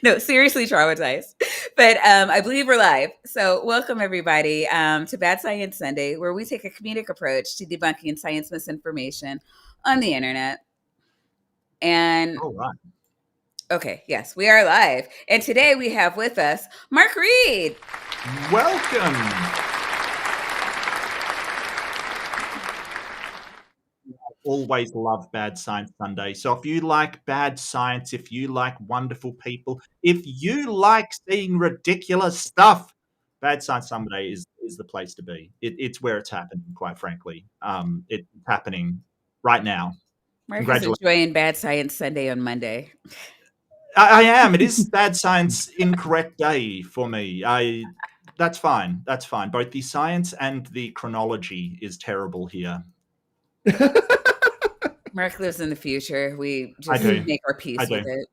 No, seriously traumatized. But I believe we're live. So, welcome everybody to Bad Science Sunday, where we take a comedic approach to debunking science misinformation on the internet. And All right. okay, yes, we are live. And today we have with us Mark Reed. Welcome. Always love Bad Science Sunday. So if you like bad science, if you like wonderful people, if you like seeing ridiculous stuff, Bad Science Sunday is the place to be. It's where it's happening, quite frankly. It's happening right now. Mark is Congratulations. enjoying Bad Science Sunday on Monday. I am. It is Bad Science Incorrect Day for me. That's fine. That's fine. Both the science and the chronology is terrible here. Mark lives in the future. We I just do. make our peace I do. with it.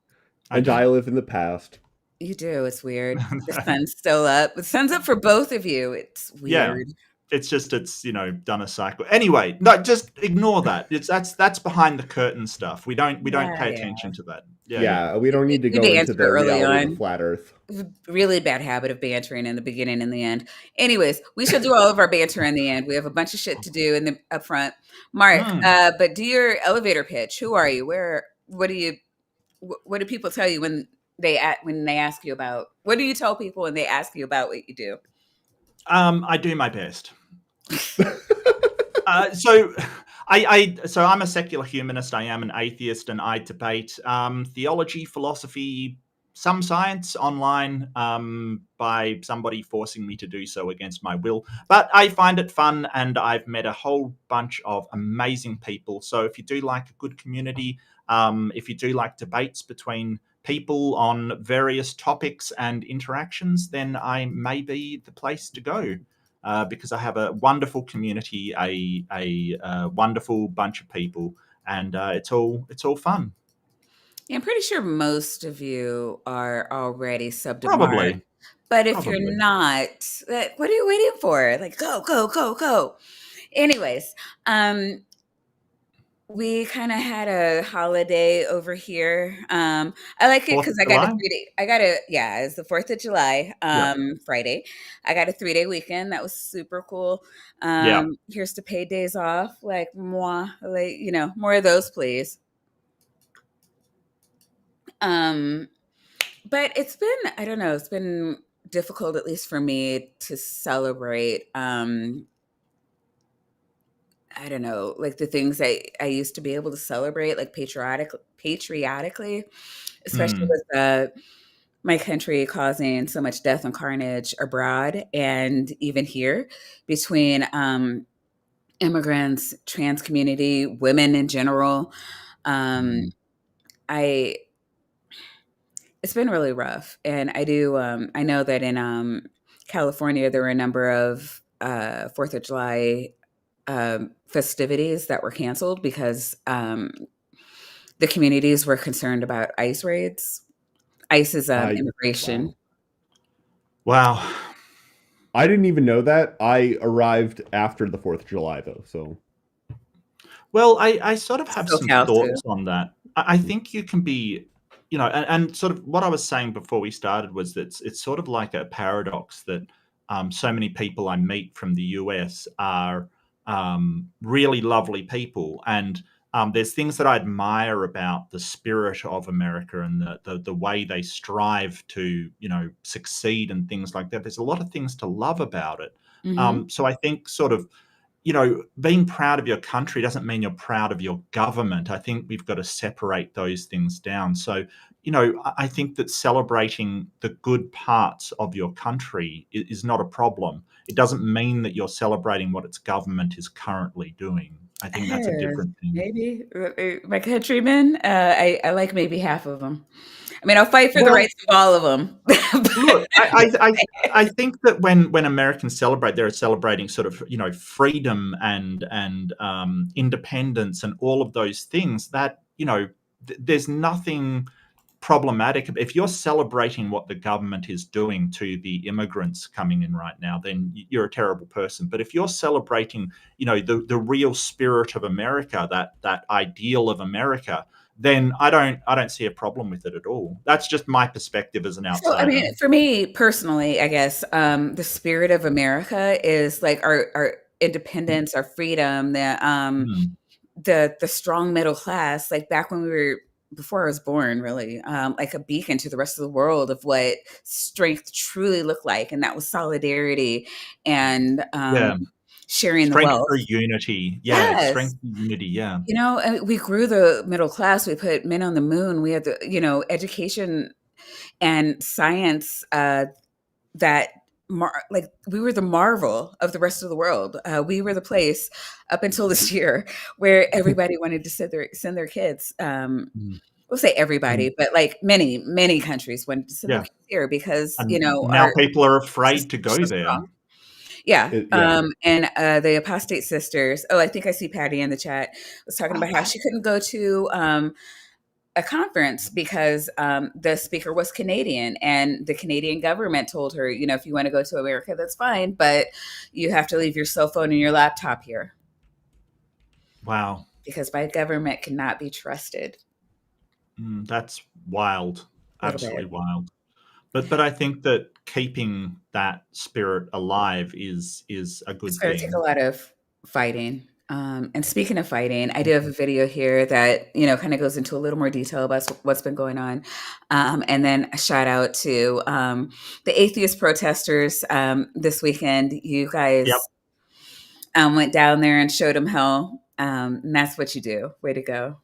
And I live in the past. You do. It's weird. The sun's still up. The sun's up for both of you. It's weird. It's done a cycle. Anyway, no, just ignore that. That's behind the curtain stuff. We don't pay attention to that. Yeah, we don't need to go into the reality of the flat Earth. Really bad habit of bantering in the beginning and the end. Anyways, we shall do all of our banter in the end. We have a bunch of shit to do in the up front. Mark, but do your elevator pitch. Who are you? What do people tell you when they ask you about, what do you tell people when they ask you about what you do? I do my best. So I'm a secular humanist. I am an atheist, and I debate theology, philosophy, some science online by somebody forcing me to do so against my will. But I find it fun, and I've met a whole bunch of amazing people. So if you do like a good community, if you do like debates between people on various topics and interactions, then I may be the place to go. Because I have a wonderful community, a wonderful bunch of people, and it's all fun. Yeah, I'm pretty sure most of you are already subbed to Probably. Mark. But if you're not, what are you waiting for? Like, go. Anyways, we kind of had a holiday over here. I like it because I got a 3-day. It's the 4th of July, Friday. I got a 3-day weekend. That was super cool. Here's to paid days off. Like, more of those, please. But it's been, I don't know, it's been difficult, at least for me, to celebrate I don't know, like the things I used to be able to celebrate, like patriotically, especially with my country causing so much death and carnage abroad and even here between immigrants, trans community, women in general. It's been really rough, and I know that in California there were a number of 4th of July festivities that were canceled because the communities were concerned about ICE raids. ICE is immigration. Wow. I didn't even know that. I arrived after the 4th of July, though. So, well, I sort of have some thoughts on that. I think you can be, and sort of what I was saying before we started was that it's sort of like a paradox that so many people I meet from the US are really lovely people, and there's things that I admire about the spirit of America and the way they strive to succeed and things like that. There's a lot of things to love about it. So I think sort of being proud of your country doesn't mean you're proud of your government. I think we've got to separate those things down. So I think that celebrating the good parts of your country is not a problem. It doesn't mean that you're celebrating what its government is currently doing. I think that's a different thing. Maybe my countrymen, I like maybe half of them. I mean, I'll fight for the rights of all of them. Look, I think that when Americans celebrate, they're celebrating sort of freedom and independence and all of those things. That there's nothing problematic. If you're celebrating what the government is doing to the immigrants coming in right now, then you're a terrible person. But if you're celebrating, the real spirit of America, that ideal of America, then I don't see a problem with it at all. That's just my perspective as an So, I outsider. mean, for me personally, I guess the spirit of America is like our independence, our freedom, the strong middle class. Like back when we were before I was born, really, like a beacon to the rest of the world of what strength truly looked like, and that was solidarity and Yeah. sharing the Strength wealth. for unity. Yeah, Yes. strength for unity, yeah. You know, and we grew the middle class. We put men on the moon. We had the, education and science that like we were the marvel of the rest of the world. We were the place up until this year where everybody wanted to send their kids. We'll say everybody, but like many countries wanted to send their Yeah. kids here because And now our people are system afraid to is go so there. strong. Yeah. Yeah. And the apostate sisters. Oh, I think I see Patty in the chat was talking about how she couldn't go to a conference because the speaker was Canadian, and the Canadian government told her, if you want to go to America, that's fine, but you have to leave your cell phone and your laptop here. Wow. Because my government cannot be trusted. That's wild. Absolutely wild. But I think that keeping that spirit alive is a good It's going to thing. take a lot of fighting. And speaking of fighting, I do have a video here that, kind of goes into a little more detail about what's been going on. And then a shout out to the atheist protesters this weekend. You guys went down there and showed them hell. And that's what you do. Way to go.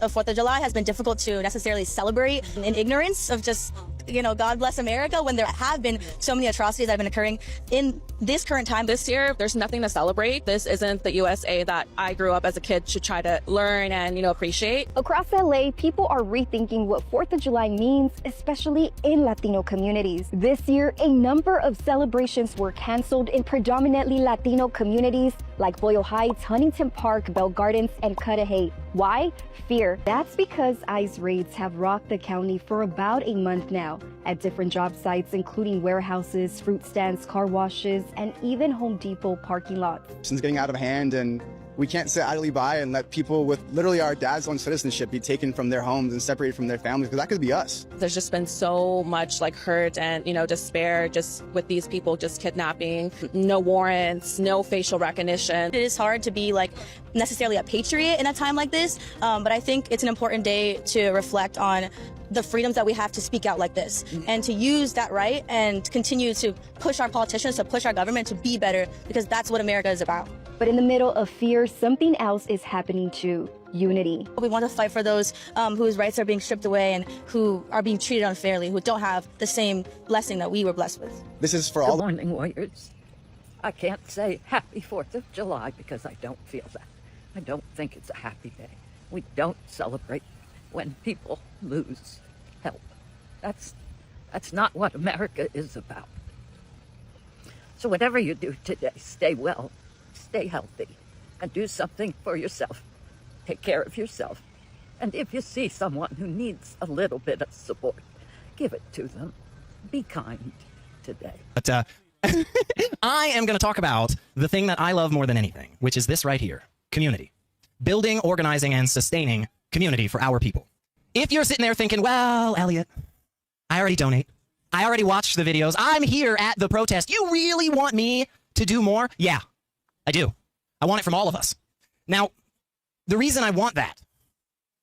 Of 4th of July has been difficult to necessarily celebrate in ignorance of just, God bless America, when there have been so many atrocities that have been occurring in this current time. This year, there's nothing to celebrate. This isn't the USA that I grew up as a kid to try to learn and, appreciate. Across LA, people are rethinking what 4th of July means, especially in Latino communities. This year, a number of celebrations were canceled in predominantly Latino communities like Boyle Heights, Huntington Park, Bell Gardens, and Cudahy. Why? Fear. That's because ICE raids have rocked the county for about a month now at different job sites, including warehouses, fruit stands, car washes, and even Home Depot parking lots. It's getting out of hand, and we can't sit idly by and let people with literally our dad's own citizenship be taken from their homes and separated from their families, because that could be us. There's just been so much hurt and, despair just with these people just kidnapping, no warrants, no facial recognition. It is hard to be necessarily a patriot in a time like this, but I think it's an important day to reflect on the freedoms that we have to speak out like this and to use that right and continue to push our politicians, to push our government to be better, because that's what America is about. But in the middle of fear, something else is happening too. Unity. We want to fight for those whose rights are being stripped away and who are being treated unfairly, who don't have the same blessing that we were blessed with. This is for all. Good morning, warriors. I can't say happy 4th of July because I don't feel that. I don't think it's a happy day. We don't celebrate when people lose help. That's not what America is about. So whatever you do today, stay well, stay healthy, and do something for yourself. Take care of yourself. And if you see someone who needs a little bit of support, give it to them. Be kind today. But I am going to talk about the thing that I love more than anything, which is this right here. Community. Building, organizing, and sustaining community for our people. If you're sitting there thinking, well, Elliot, I already donate. I already watched the videos. I'm here at the protest. You really want me to do more? Yeah, I do. I want it from all of us. Now, the reason I want that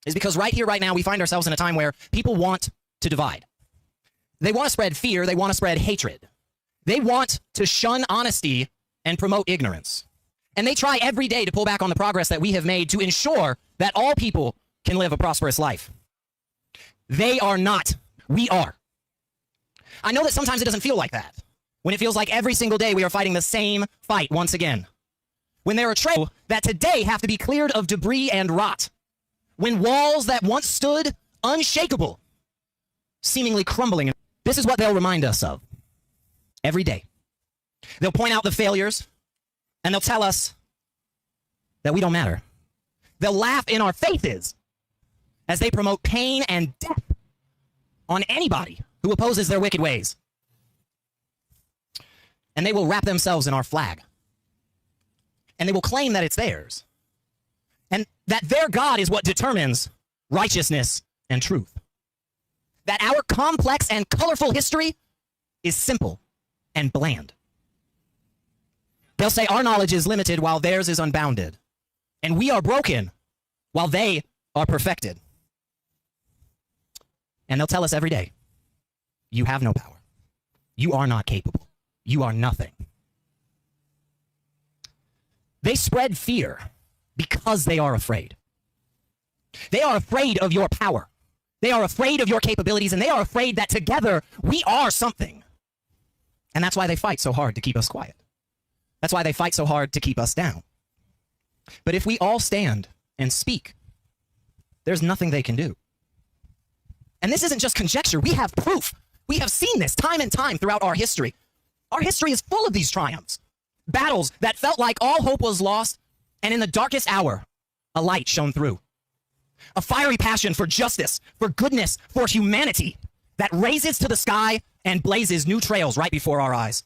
is because right here, right now, we find ourselves in a time where people want to divide. They want to spread fear. They want to spread hatred. They want to shun honesty and promote ignorance. And they try every day to pull back on the progress that we have made to ensure that all people can live a prosperous life. They are not. We are. I know that sometimes it doesn't feel like that. When it feels like every single day we are fighting the same fight once again. When there are trails that today have to be cleared of debris and rot. When walls that once stood unshakable, seemingly crumbling. This is what they'll remind us of every day. They'll point out the failures, and they'll tell us that we don't matter. They'll laugh in our faces as they promote pain and death on anybody who opposes their wicked ways. And they will wrap themselves in our flag. And they will claim that it's theirs. And that their God is what determines righteousness and truth. That our complex and colorful history is simple and bland. They'll say our knowledge is limited while theirs is unbounded. And we are broken while they are perfected. And they'll tell us every day, you have no power. You are not capable. You are nothing. They spread fear because they are afraid. They are afraid of your power. They are afraid of your capabilities, and they are afraid that together we are something. And that's why they fight so hard to keep us quiet. That's why they fight so hard to keep us down. But if we all stand and speak, there's nothing they can do. And this isn't just conjecture. We have proof. We have seen this time and time throughout our history. Our history is full of these triumphs. Battles that felt like all hope was lost, and in the darkest hour, a light shone through. A fiery passion for justice, for goodness, for humanity that raises to the sky and blazes new trails right before our eyes.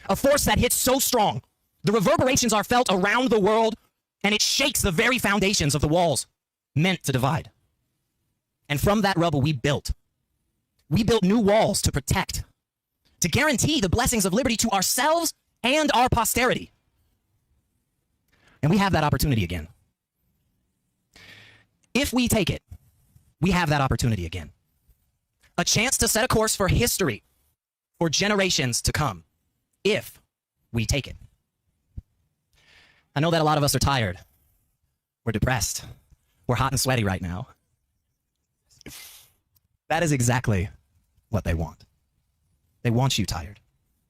A force that hits so strong, the reverberations are felt around the world, and it shakes the very foundations of the walls meant to divide. And from that rubble we built new walls to protect, to guarantee the blessings of liberty to ourselves and our posterity. And we have that opportunity again. If we take it, we have that opportunity again. A chance to set a course for history for generations to come, if we take it. I know that a lot of us are tired. We're depressed. We're hot and sweaty right now. That is exactly what they want. They want you tired.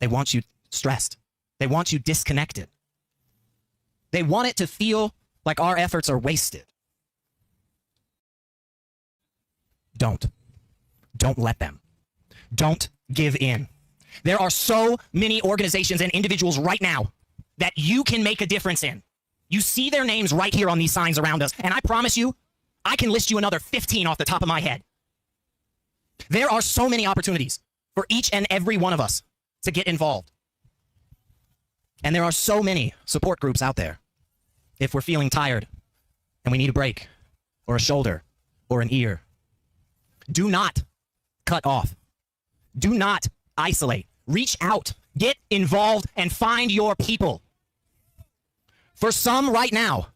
They want you stressed. They want you disconnected. They want it to feel like our efforts are wasted. Don't let them. Don't give in. There are so many organizations and individuals right now that you can make a difference in. You see their names right here on these signs around us, and I promise you, I can list you another 15 off the top of my head. There are so many opportunities for each and every one of us to get involved. And there are so many support groups out there. If we're feeling tired and we need a break or a shoulder or an ear, do not cut off. Do not isolate. Reach out, get involved, and find your people. For some right now,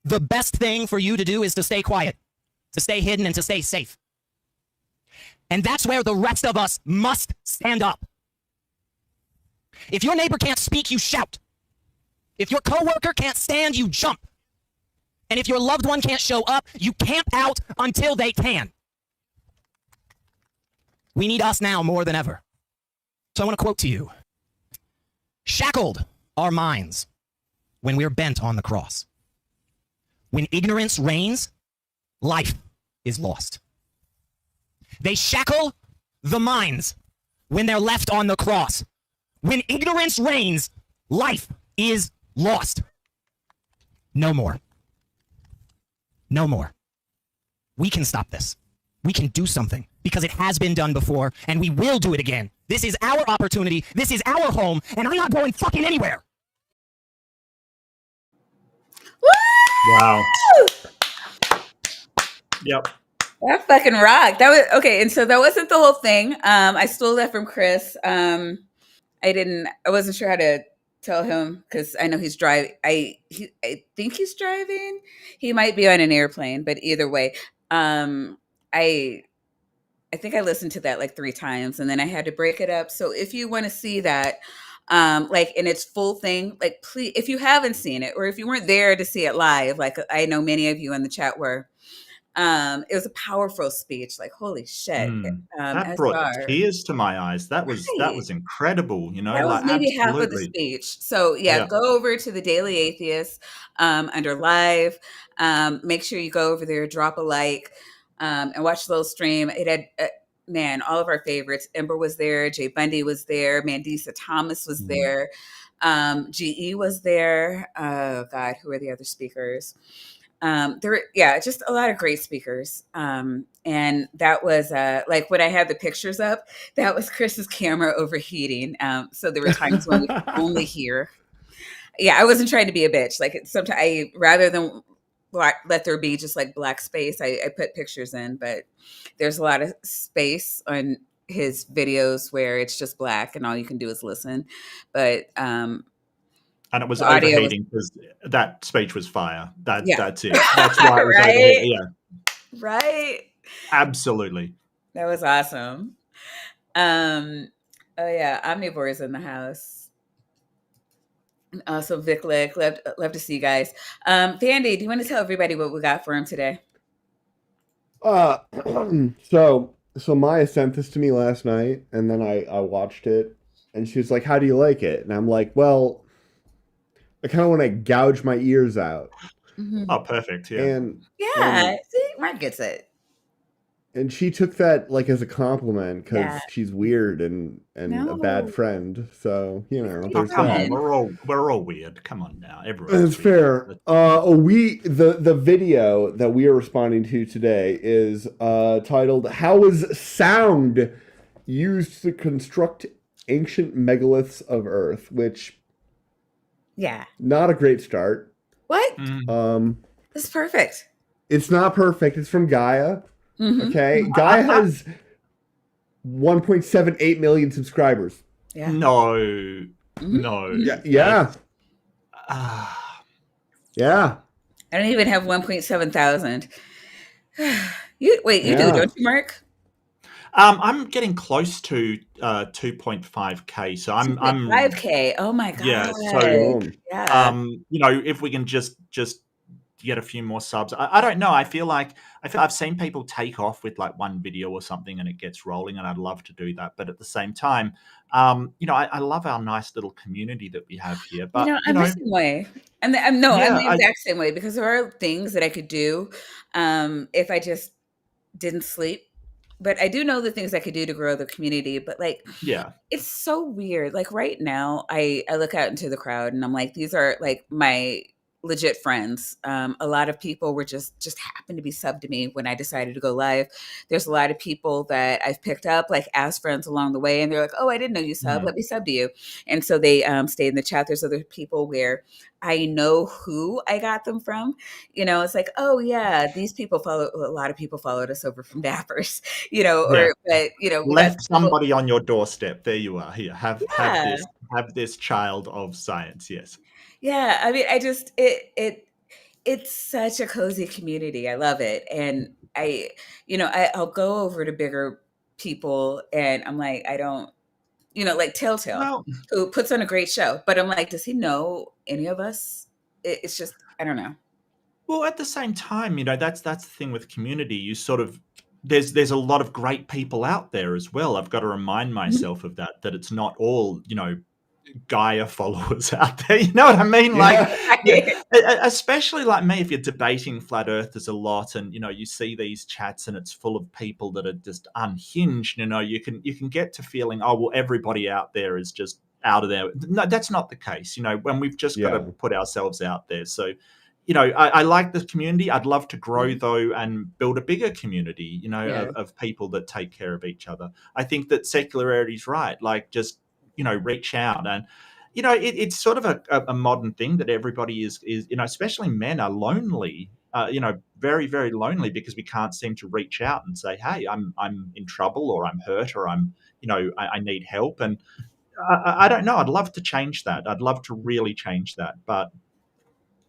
the best thing for you to do is to stay quiet, to stay hidden, and to stay safe. And that's where the rest of us must stand up. If your neighbor can't speak, you shout. If your coworker can't stand, you jump. And if your loved one can't show up, you camp out until they can. We need us now more than ever. So I want to quote to you. Shackled are minds when we're bent on the cross. When ignorance reigns, life is lost. They shackle the minds when they're left on the cross. When ignorance reigns, life is lost. No more. No more. We can stop this. We can do something because it has been done before and we will do it again. This is our opportunity. This is our home and I'm not going fucking anywhere. Wow. Yep. That fucking rocked. That was okay. And so that wasn't the whole thing. I stole that from Chris. I wasn't sure how to tell him because I know he's driving. I think he's driving. He might be on an airplane, but either way, I think I listened to that like 3 times and then I had to break it up. So if you want to see that, like in its full thing, like please, if you haven't seen it or if you weren't there to see it live, like I know many of you in the chat were, It was a powerful speech. Like, holy shit. That brought SR. tears to my eyes. That Right. was incredible, That was like maybe half of the absolutely. speech. So yeah, Yeah. go over to the Daily Atheist under live. Make sure you go over there, drop a like, and watch the little stream. It had man, all of our favorites. Ember was there, Jay Bundy was there, Mandisa Thomas was there, GE was there. Oh God, who are the other speakers? There were, yeah, just a lot of great speakers. And that was like when I had the pictures up, that was Chris's camera overheating. So there were times when we could only hear. Yeah, I wasn't trying to be a bitch. Like sometimes I rather than let there be just like black space, I put pictures in, but there's a lot of space on his videos where it's just black and all you can do is listen. But and it was the audio was, overheating because that speech was fire. yeah, That's it. That's why it was right, overheating. Yeah, right. absolutely. That was awesome. Oh yeah, Omnivore is in the house. Also, Vic Lick, love to see you guys. Vandy, do you want to tell everybody what we got for him today? So Maya sent this to me last night, and then I watched it, and she was like, "How do you like it?" And I'm like, "Well, I kind of want to gouge my ears out." Oh, perfect. Yeah. And see, Mark gets it. And she took that like as a compliment because Yeah. she's weird and a bad friend. So there's come that. on, we're all weird. Come on now, everyone's That's fair. The video that we are responding to today is titled "How was sound used to construct ancient megaliths of Earth?" Which, not a great start. What? This is perfect. It's not perfect. It's from Gaia. Okay, Gaia has 1.78 million subscribers. Yeah. No. Yeah. I don't even have 1.7 thousand. You do, don't you, Mark? I'm getting close to 2.5K. So I'm 5K. Oh my god. Yeah. So if we can just get a few more subs. I don't know. I feel I've seen people take off with like one video or something and it gets rolling, and I'd love to do that. But at the same time, I love our nice little community that we have here. But I'm the same way. I'm the exact same way, because there are things that I could do if I just didn't sleep. But I do know the things I could do to grow the community. But it's so weird. Like right now, I look out into the crowd and I'm like, these are like my legit friends. A lot of people were just happened to be subbed to me when I decided to go live. There's a lot of people that I've picked up like as friends along the way, and they're like, "Oh, I didn't know you sub. Let me sub to you." And so they stay in the chat. There's other people where I know who I got them from. It's like, oh yeah, these people follow. A lot of people followed us over from Dappers. Left somebody on your doorstep. There you are. Here, have this child of science. Yes. Yeah, I mean, it's such a cozy community. I love it, and I'll go over to bigger people, and I'm like, I don't, like Telltale, who puts on a great show, but I'm like, does he know any of us? It's just, I don't know. Well, at the same time, that's the thing with community. You sort of there's a lot of great people out there as well. I've got to remind myself of that it's not all Gaia followers out there. You know what I mean? Like, especially like me, if you're debating flat earthers a lot, and you see these chats and it's full of people that are just unhinged. You can get to feeling, oh well, everybody out there is just out of there. No, that's not the case. When we've just got to put ourselves out there. So, I like the community. I'd love to grow though and build a bigger community. Of people that take care of each other. I think that secularity's right. Like just reach out, and it's sort of a modern thing that everybody is especially men are lonely, very, very lonely, because we can't seem to reach out and say, hey, I'm in trouble, or I'm hurt, or I'm I need help. And I don't know, I'd love to change that. I'd love to really change that, but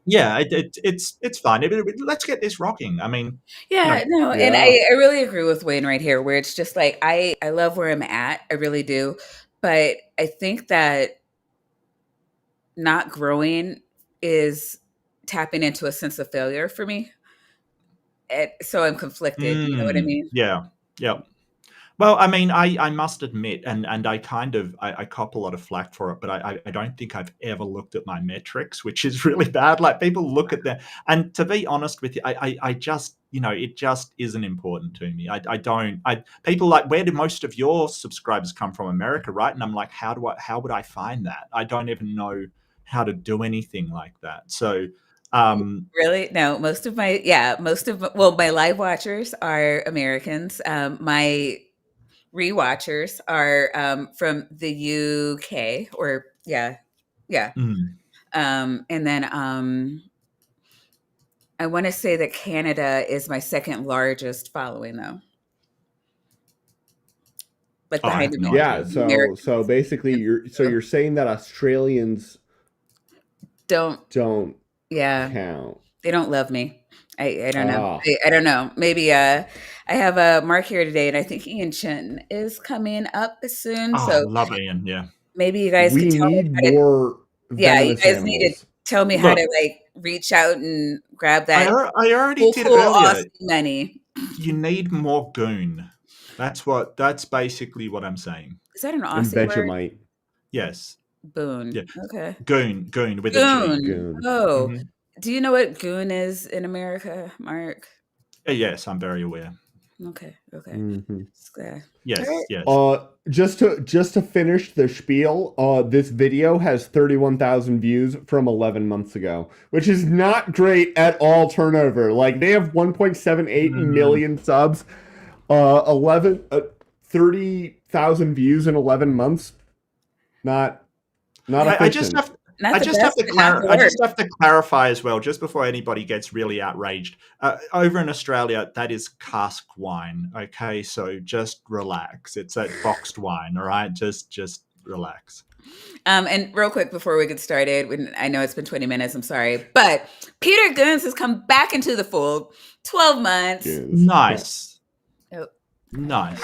yeah, it's fine. Let's get this rocking. I mean, and I really agree with Wayne right here, where it's just like I love where I'm at. I really do. But I think that not growing is tapping into a sense of failure for me. so I'm conflicted. You know what I mean? Yeah. Yeah. Well, I mean, I must admit, and I kind of I cop a lot of flack for it, but I don't think I've ever looked at my metrics, which is really bad. Like people look at that, and to be honest with you, I just it just isn't important to me. I don't. People like, where do most of your subscribers come from? America, right? And I'm like, how would I find that? I don't even know how to do anything like that. So. Really? No, most of my my live watchers are Americans. My rewatchers are from the UK or yeah. mm. And then I want to say that Canada is my second largest following though. Like Oh, I behind have no Yeah, idea. so basically you're saying that Australians don't count. They don't love me. I don't know. Ah. I don't know. Maybe I have a Mark here today, and I think Ian Chin is coming up soon. Oh, So love Ian. Yeah. maybe you guys We can tell me need how to. more Yeah, you venomous guys need to animals. tell me how Look, to like reach out and grab I that already did cool earlier. Aussie money. You need more goon. That's basically what I'm saying. Is that an And Aussie word? Vegemite. Yes. Boon. Yeah. Okay. Goon with a G. Goon. Goon. Oh, Mhm. do you know what goon is in America, Mark? Yes, I'm very aware. Okay. Mhm. Yes, All yes. Just to finish the spiel, this video has 31,000 views from 11 months ago, which is not great at all turnover. Like they have 1.78 million subs, 30,000 views in 11 months. Not I just efficient. have to clarify as well, just before anybody gets really outraged. Over in Australia, that is cask wine. Okay, so just relax. It's that boxed wine. All right, just relax. And real quick before we get started, when I know it's been 20 minutes, I'm sorry, but Peter Gunz has come back into the fold. 12 months. Yes. Nice. Oh. Nice.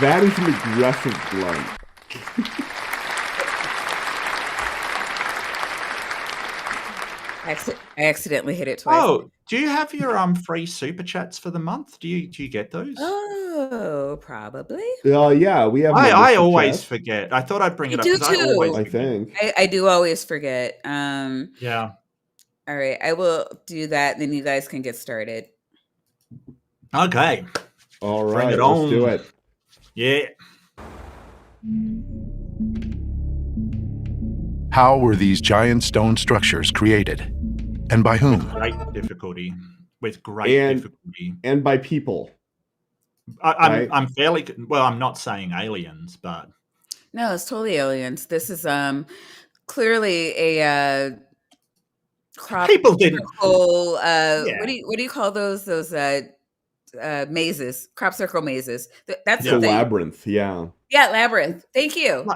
That is an aggressive blunt. I accidentally hit it twice. Oh, do you have your free super chats for the month? Do you get those? Oh, probably. Yeah, we have. I always forget. I thought I'd bring it up because I always I forget. think I do always forget. Yeah. All right, I will do that. Then you guys can get started. Okay. All right, Bring it let's on. do it. Yeah. How were these giant stone structures created? And by whom? With great difficulty. And by people. I'm fairly well, I'm not saying aliens, but no, it's totally aliens. This is clearly a crop people didn't circle, what do you call those mazes, crop circle mazes. That's the labyrinth. Yeah, labyrinth. Thank you.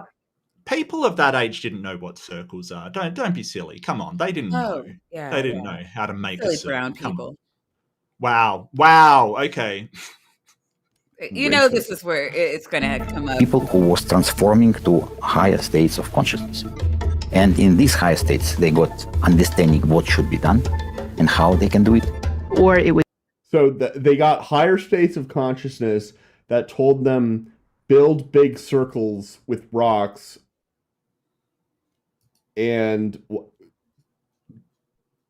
People of that age didn't know what circles are. Don't be silly. Come on, they didn't know. Yeah, they didn't know how to make silly a circle. brown people. Wow. Okay. You know, this is where it's going to come up. People who was transforming to higher states of consciousness. And in these higher states, they got understanding what should be done and how they can do it. Or it was. So they got higher states of consciousness that told them build big circles with rocks. And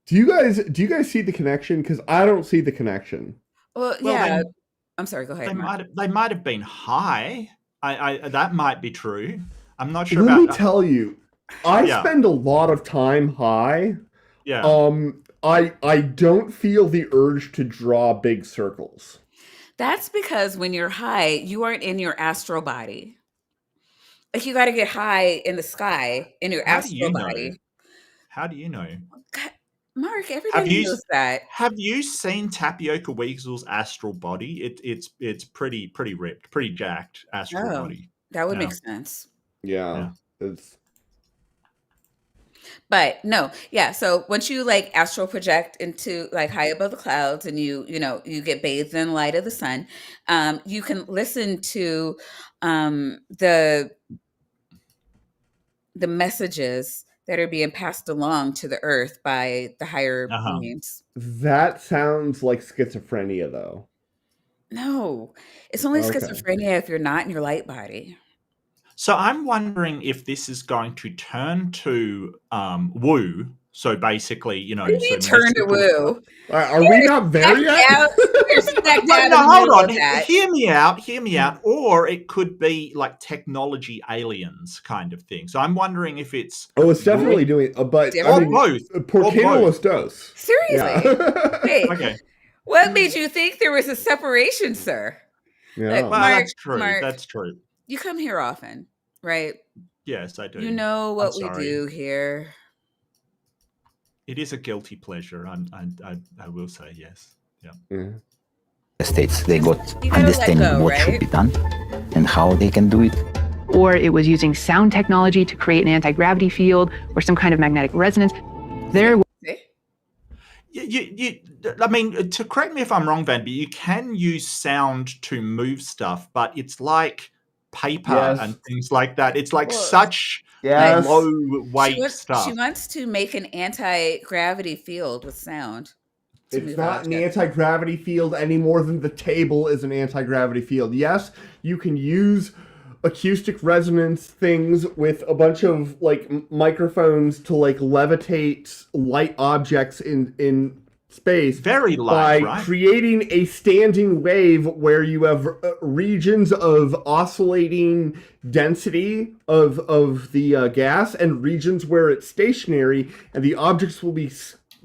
do you guys see the connection? Because I don't see the connection. Well yeah. I'm sorry. Go ahead. They might have been high. I that might be true. I'm not sure. Let me tell you, I spend a lot of time high. Yeah. I don't feel the urge to draw big circles. That's because when you're high, you aren't in your astral body. Like you got to get high in the sky in your astral body. How do you know? God, Mark, everybody knows that. Have you seen Tapioca Weasel's astral body? It's pretty ripped, pretty jacked astral body. That would make sense. Yeah. It's. But no, yeah. So once you like astral project into like high above the clouds, and you get bathed in the light of the sun, you can listen to the messages that are being passed along to the earth by the higher beings. That sounds like schizophrenia, though. No, it's only schizophrenia if you're not in your light body. So I'm wondering if this is going to turn to woo. So basically, you know, what do you mean turn to woo? Are we not there yet? Hold on. Hear me out. Hear me out. Or it could be like technology aliens kind of thing. So I'm wondering if it's it's definitely doing, but or both. ¿Por qué no los dos? Seriously. Yeah. Hey, okay. What made you think there was a separation, sir? Yeah. Like, Well, Mark, that's true. Mark, that's true. You come here often, right? Yes, I do. You know what we do here. It is a guilty pleasure. I will say yes. Yeah. States they got understanding what should be done and how they can do it. Or it was using sound technology to create an anti-gravity field or some kind of magnetic resonance. I mean, to correct me if I'm wrong, Van, but you can use sound to move stuff, but it's like paper and things like that. It's like such low weight stuff. She wants to make an anti-gravity field with sound. It's not an anti-gravity field any more than the table is an anti-gravity field. Yes, you can use acoustic resonance things with a bunch of like microphones to like levitate light objects in space. Very light, by creating a standing wave where you have regions of oscillating density of the gas and regions where it's stationary, and the objects will be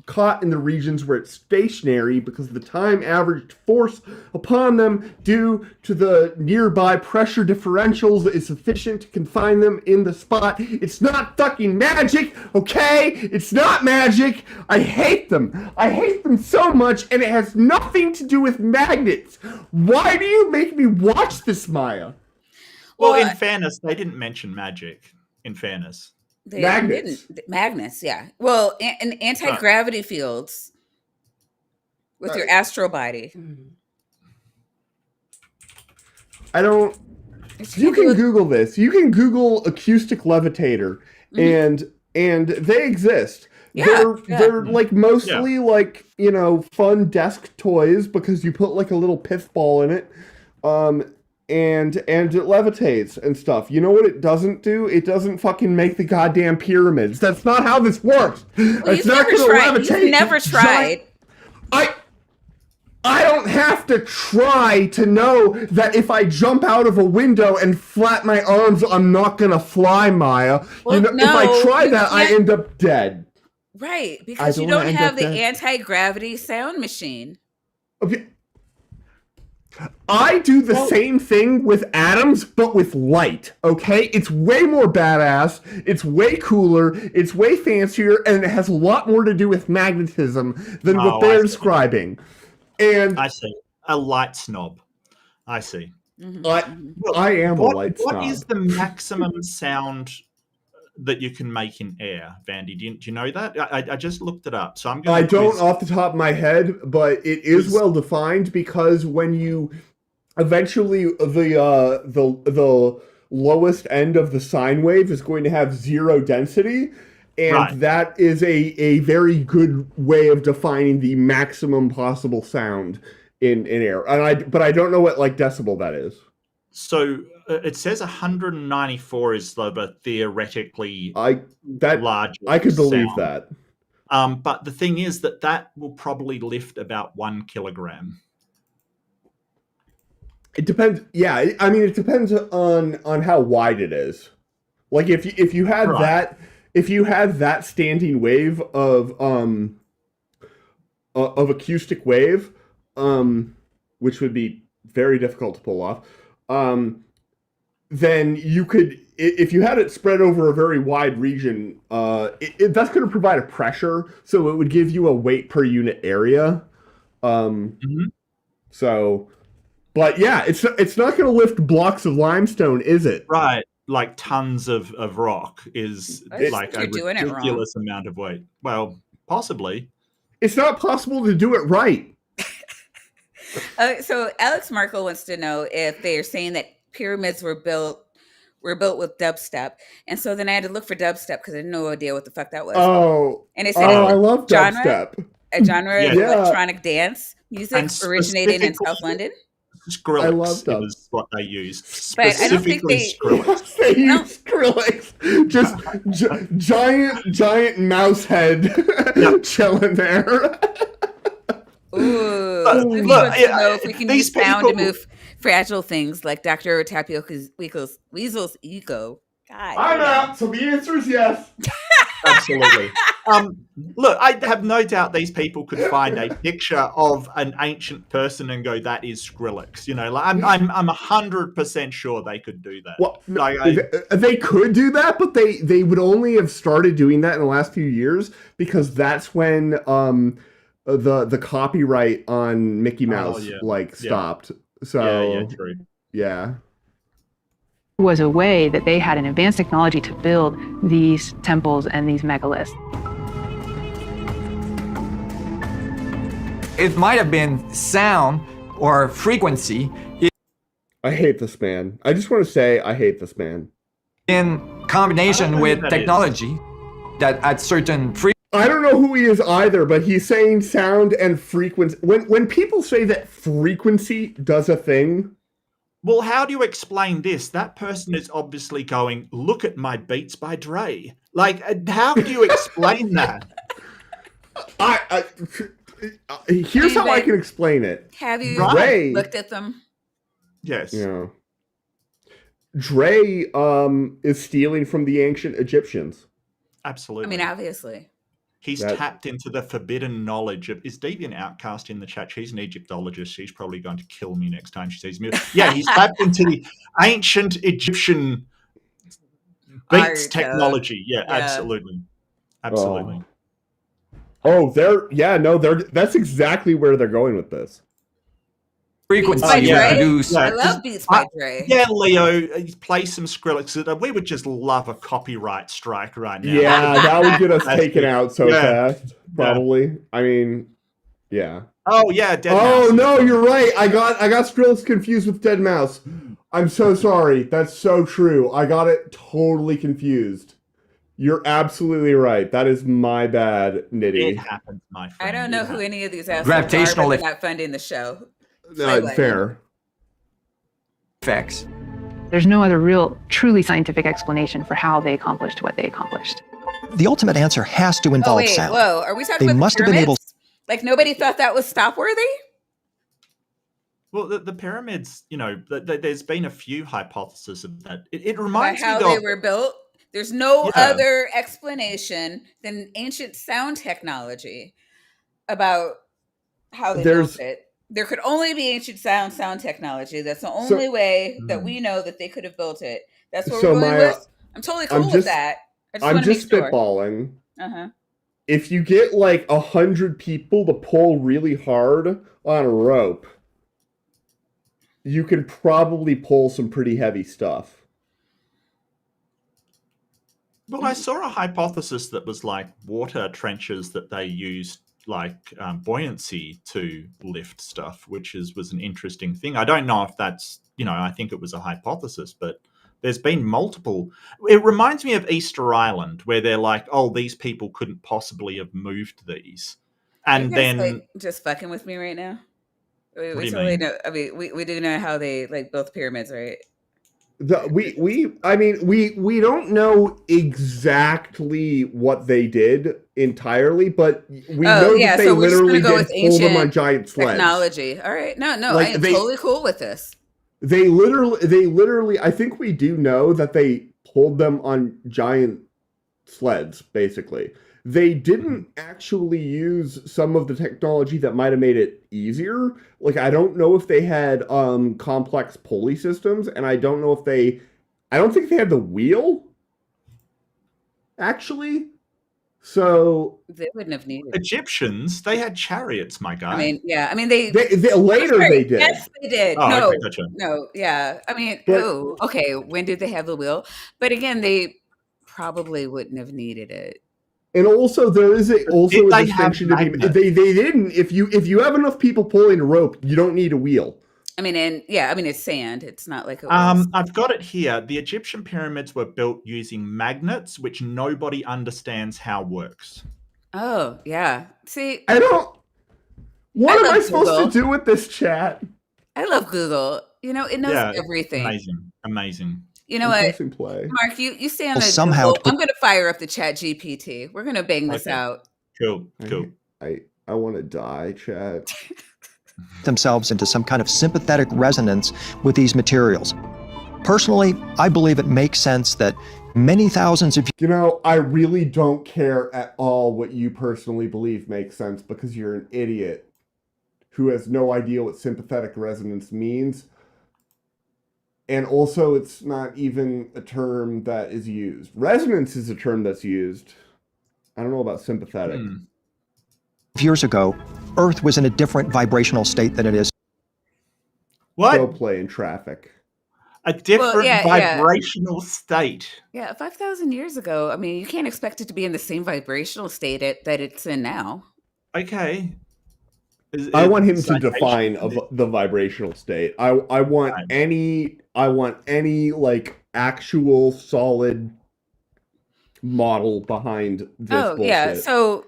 caught in the regions where it's stationary because the time averaged force upon them due to the nearby pressure differentials is sufficient to confine them in the spot. It's not fucking magic, okay? It's not magic. I hate them. I hate them so much, and it has nothing to do with magnets. Why do you make me watch this, Maya? Well, in fairness, they didn't mention magic, in fairness. Magnets, yeah. Well, and anti-gravity fields with your astral body. I don't. You can Google this. You can Google acoustic levitator, and they exist. Yeah, they're like mostly like, you know, fun desk toys because you put like a little pith ball in it. And it levitates and stuff. You know what it doesn't do? It doesn't fucking make the goddamn pyramids. That's not how this works. It's not going to levitate. You've never tried. I don't have to try to know that if I jump out of a window and flap my arms, I'm not going to fly, Maya. Well, if I try that, I end up dead. Right, because you don't have the anti-gravity sound machine. Okay. I do the same thing with atoms, but with light, okay? It's way more badass, it's way cooler, it's way fancier, and it has a lot more to do with magnetism than what they're describing. And I see. A light snob. I see. I am a light snob. What is the maximum sound that you can make in air, Vandy? Do you know that? I just looked it up, so I'm going. I don't off the top of my head, but it is well defined because when you eventually the lowest end of the sine wave is going to have zero density, and that is a very good way of defining the maximum possible sound in air. But I don't know what like decibel that is. So it says 194 is the theoretically large. I could believe that. But the thing is that will probably lift about 1 kilogram. It depends. Yeah, I mean, it depends on how wide it is. Like if you had that standing wave of acoustic wave, which would be very difficult to pull off. Then you could, if you had it spread over a very wide region, that's going to provide a pressure, so it would give you a weight per unit area. So, but yeah, it's not going to lift blocks of limestone, is it? Right, like tons of rock is like a ridiculous amount of weight. Well, possibly. It's not possible to do it right. So Alex Markle wants to know if they are saying that pyramids were built were built with dubstep. And so then I had to look for dubstep because I had no idea what the fuck that was. Oh, and it said I love genre, dubstep. a genre of Yeah. electronic dance music originating in South London. Skrillex, I love it dub. was what they used. But I don't think Specifically they- Skrillex. They use Skrillex. Just giant mouse head chilling there. Ooh, Look, Lucy wants to yeah, know if we can these use sound to people- move fragile things like Dr. Tapioca's Weasel's ego. God, I'm out. So the answer is yes. Absolutely. Look, I have no doubt these people could find a picture of an ancient person and go, "That is Skrillex." You know, like I'm 100% sure they could do that. Well, Like, they could do that, but they would only have started doing that in the last few years because that's when the copyright on Mickey Mouse stopped. So yeah, true. Yeah. Was a way that they had an advanced technology to build these temples and these megaliths. It might have been sound or frequency. I hate this man. I just want to say I hate this man. In combination with technology that at certain I don't know who he is either, but he's saying sound and frequency. When people say that frequency does a thing. Well, how do you explain this? That person is obviously going, "Look at my Beats by Dre." Like, how do you explain that? Here's how I can explain it. Have you Dre, looked at them? Yes. Yeah. Dre is stealing from the ancient Egyptians. Absolutely. I mean, obviously. He's tapped into the forbidden knowledge of... Is Deviant Outcast in the chat? She's an Egyptologist. She's probably going to kill me next time she sees me. Yeah, he's tapped into the ancient Egyptian beats technology. Yeah, absolutely. Absolutely. That's exactly where they're going with this. Frequency produce. I love Beats by Dre. Yeah, Leo, play some Skrillex. We would just love a copyright strike right now. Yeah, that would get us taken out so Yeah. fast. Probably. I mean, yeah. Oh yeah, Dead Oh Mouse. no, you're right. I got Skrillex confused with Dead Mouse. I'm so sorry. That's so true. I got it totally confused. You're absolutely right. That is my bad, Nitty. It happens, my friend. I don't know who any of these assholes Gravitational are, but they're not funding the show. Fair. Effects. There's no other real, truly scientific explanation for how they accomplished what they accomplished. The ultimate answer has to involve sound. Whoa, are we talking They about must the have been able. pyramids? Like nobody thought that was stop-worthy? Well, the pyramids, you know, there's been a few hypotheses of that. It reminds About me how of... they were built. There's no other explanation than ancient sound technology about how they built it. There could only be ancient sound technology. That's the only way that we know that they could have built it. That's what we're going with. I'm totally cool with that. I'm just spitballing. Uh-huh. If you get like 100 people to pull really hard on a rope, you can probably pull some pretty heavy stuff. Well, I saw a hypothesis that was like water trenches that they used like buoyancy to lift stuff, which was an interesting thing. I don't know if that's, you know, I think it was a hypothesis, but there's been multiple. It reminds me of Easter Island, where they're like, oh, these people couldn't possibly have moved these. And then... like, just fucking with me right now? We What do you totally mean? know. I mean, we do know how they like built the pyramids, right? We don't know exactly what they did entirely, but we know that they literally did pull them on giant sleds. Technology. All right. No, Like, I'm totally cool with this. They literally, I think we do know that they pulled them on giant sleds, basically. They didn't actually use some of the technology that might have made it easier. Like, I don't know if they had complex pulley systems, and I don't think they had the wheel, actually. So they wouldn't have needed Egyptians, they had chariots, my guy. I mean, yeah. I mean, they later they did. Yes, they did. Oh, no, okay, gotcha. no, yeah. I mean, But- okay. When did they have the wheel? But again, they probably wouldn't have needed it. And also, there is a Did they distinction to have be made. They didn't. If you have enough people pulling a rope, you don't need a wheel. I mean, it's sand. It's not like it was. I've got it here. The Egyptian pyramids were built using magnets, which nobody understands how works. Oh, yeah. See, what am I supposed to do with this chat? I love Google. It knows everything. Amazing. You know what, play. Mark? You stay on somehow Google. I'm going to fire up the Chat GPT. We're going to bang this out. Cool. I want to die, chat. Themselves into some kind of sympathetic resonance with these materials. Personally, I believe it makes sense that many thousands of... I really don't care at all what you personally believe makes sense because you're an idiot who has no idea what sympathetic resonance means. And also, it's not even a term that is used. Resonance is a term that's used. I don't know about sympathetic. Years ago, Earth was in a different vibrational state than it is. What? Go play in traffic. A different vibrational state. Yeah, 5,000 years ago. I mean, you can't expect it to be in the same vibrational state that it's in now. Okay. I want him to define the vibrational state. I want any like actual solid model behind this bullshit. Yeah. So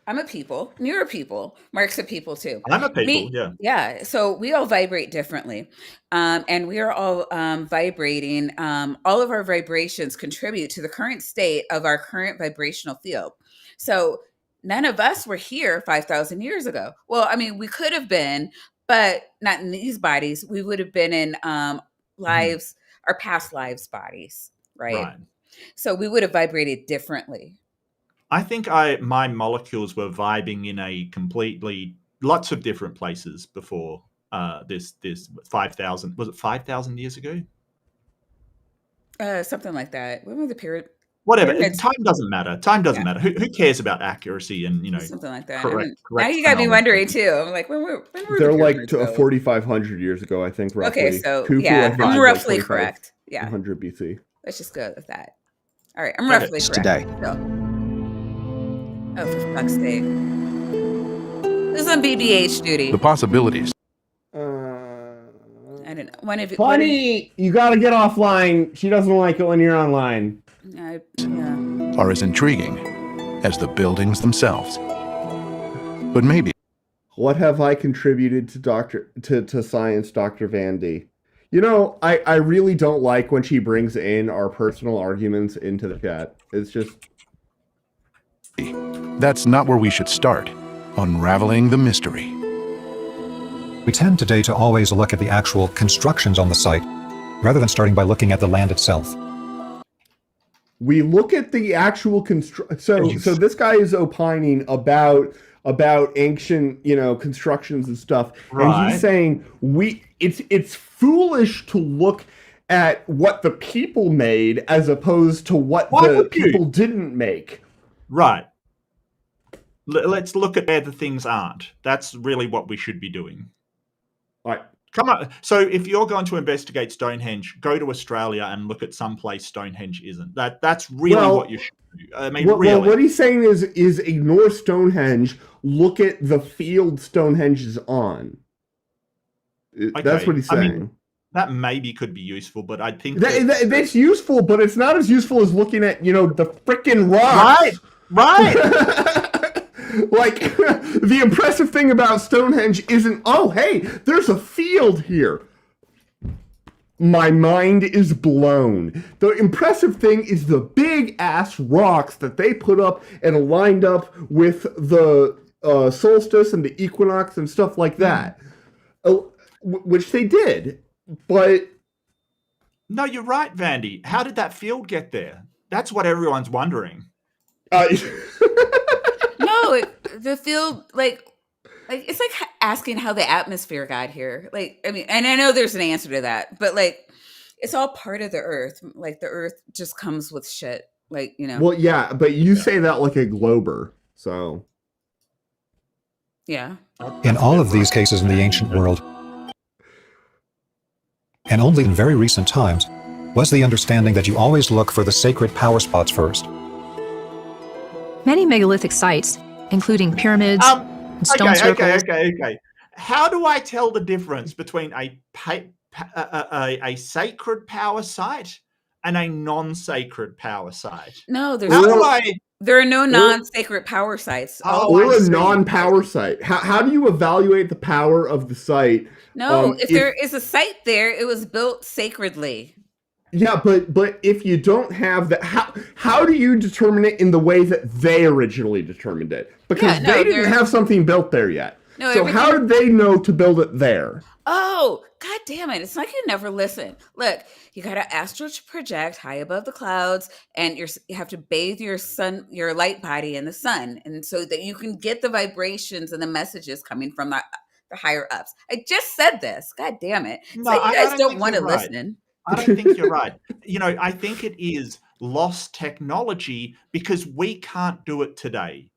I'm a people, and you're a people. Mark's a people too. I'm a people, yeah. Yeah. So we all vibrate differently. And we are all vibrating. All of our vibrations contribute to the current state of our current vibrational field. So none of us were here 5,000 years ago. Well, I mean, we could have been, but not in these bodies. We would have been in lives, our past lives bodies, right? So we would have vibrated differently. I think my molecules were vibing in lots of different places before this 5,000, was it 5,000 years ago? Something like that. When were the period? Whatever. Time doesn't matter. Time doesn't matter. Who cares about accuracy and something like that? Correct now you got me wondering too. I'm like, when were they're like 4,500 years ago, I think, roughly. Okay, so Khufu, I'm roughly correct. Yeah, 100 BC. Let's just go with that. All right, I'm roughly correct. Today. So. Oh, for fuck's sake! Who's on BBH duty? The possibilities. I don't know. One of you. Funny, you gotta get offline. She doesn't like it when you're online. Are as intriguing as the buildings themselves. But maybe. What have I contributed to science, Dr. Vandy? I really don't like when she brings in our personal arguments into the chat. It's just... That's not where we should start. Unraveling the mystery. We tend today to always look at the actual constructions on the site, rather than starting by looking at the land itself. We look at the actual so this guy is opining about ancient, constructions and stuff, and he's saying it's foolish to look at what the people made as opposed to what the people didn't make. Right. Let's look at where the things aren't. That's really what we should be doing. Right. Come on. So if you're going to investigate Stonehenge, go to Australia and look at some place Stonehenge isn't. That's really what you should do. I mean, really. What he's saying is ignore Stonehenge. Look at the field Stonehenge is on. Okay. That's what he's saying. I mean, that maybe could be useful, but I think that's useful, but it's not as useful as looking at the frickin' rocks. Right. Like, the impressive thing about Stonehenge isn't, oh, hey, there's a field here. My mind is blown. The impressive thing is the big-ass rocks that they put up and lined up with the solstice and the equinox and stuff like that. Which they did, but... No, you're right, Vandy. How did that field get there? That's what everyone's wondering. No, the field, like it's like asking how the atmosphere got here. Like, I mean, and I know there's an answer to that, but like, it's all part of the earth. Like, the earth just comes with shit. Like, Well, yeah, but you say that like a glober, so. Yeah. In all of these cases in the ancient world, and only in very recent times, was the understanding that you always look for the sacred power spots first. Many megalithic sites, including pyramids, and stone circles. Okay. How do I tell the difference between a sacred power site and a non-sacred power site? No, How do I? there are no non-sacred power sites. Or a non-power site. How do you evaluate the power of the site? No, if there is a site there, it was built sacredly. Yeah, but if you don't have that, how do you determine it in the way that they originally determined it? Because they didn't have something built there yet. No, so how did they know to build it there? Oh, God damn it. It's like you never listen. Look, you got to astral project high above the clouds, and you have to bathe your light body in the sun. And so that you can get the vibrations and the messages coming from the higher ups. I just said this. God damn it. It's like you guys don't want to listen. I don't think you're right. I think it is lost technology because we can't do it today.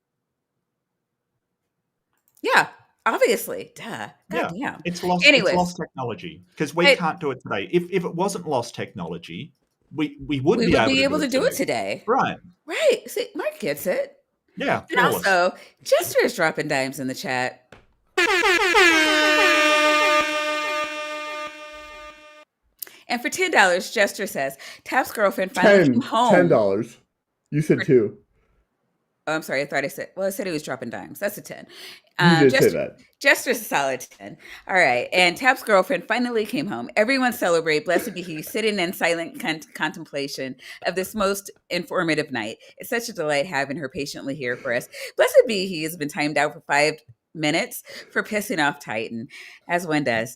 Yeah, obviously. Duh. God damn. It's lost technology because we can't do it today. If it wasn't lost technology, we would be able to do it today. Right. Right. See, Mark gets it. Yeah. And also, Jester is dropping dimes in the chat. And for $10, Jester says, Tap's girlfriend finally came home. $10. You said 2. Oh, I'm sorry. I said he was dropping dimes. That's a 10. You did say that. Jester's a solid 10. All right. And Tap's girlfriend finally came home. Everyone celebrate. Blessed be he, sitting in silent contemplation of this most informative night. It's such a delight having her patiently here for us. Blessed be he has been timed out for 5 minutes for pissing off Titan, as one does.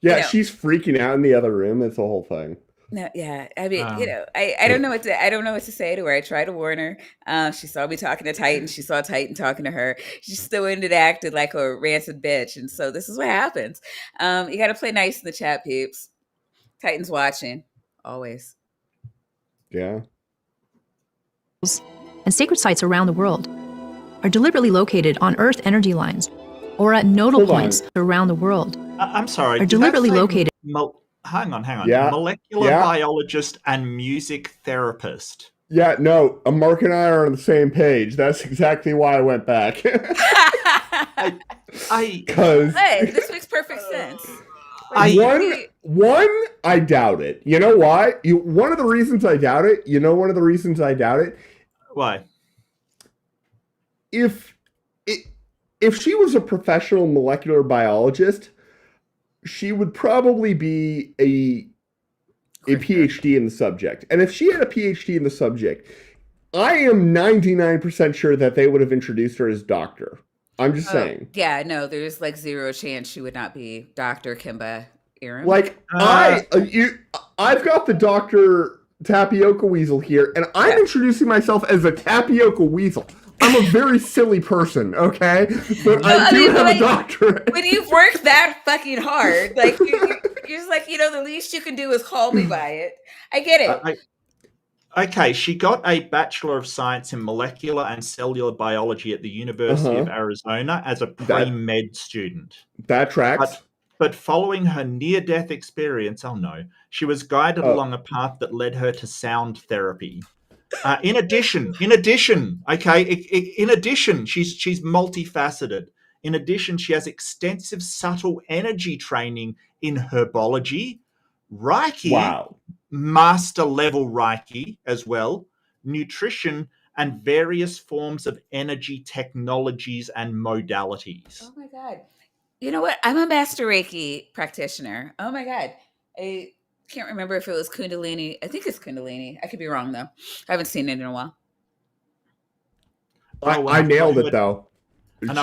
Yeah, she's freaking out in the other room. It's the whole thing. No, yeah. I mean, I don't know what to say to her. I tried to warn her. She saw me talking to Titan. She saw Titan talking to her. She still ended acting like a rancid bitch. And so this is what happens. You got to play nice in the chat, peeps. Titan's watching always. Yeah. And sacred sites around the world are deliberately located on Earth energy lines or at nodal points around the world. I'm sorry. Are deliberately located. Hang on. Yeah. Molecular biologist and music therapist. Yeah, no, Mark and I are on the same page. That's exactly why I went back. Because this makes perfect sense. One, I doubt it. You know why? One of the reasons I doubt it. Why? If she was a professional molecular biologist, she would probably be a PhD in the subject. And if she had a PhD in the subject, I am 99% sure that they would have introduced her as doctor. I'm just saying. Yeah, no, there's like zero chance she would not be Dr. Kimba Aram. Like, I've got the Dr. Tapioca Weasel here, and I'm introducing myself as a Tapioca Weasel. I'm a very silly person, okay? But I do have a doctorate. When you've worked that fucking hard, like you're just like, the least you can do is call me by it. I get it. Okay, she got a Bachelor of Science in Molecular and Cellular Biology at the University of Arizona as a pre-med student. That tracks. But following her near-death experience, she was guided along a path that led her to sound therapy. In addition, she's multifaceted. In addition, she has extensive subtle energy training in herbology, Reiki, master level Reiki as well, nutrition, and various forms of energy technologies and modalities. Oh my God. You know what? I'm a master Reiki practitioner. Oh my God. I can't remember if it was Kundalini. I think it's Kundalini. I could be wrong though. I haven't seen it in a while. I nailed it though.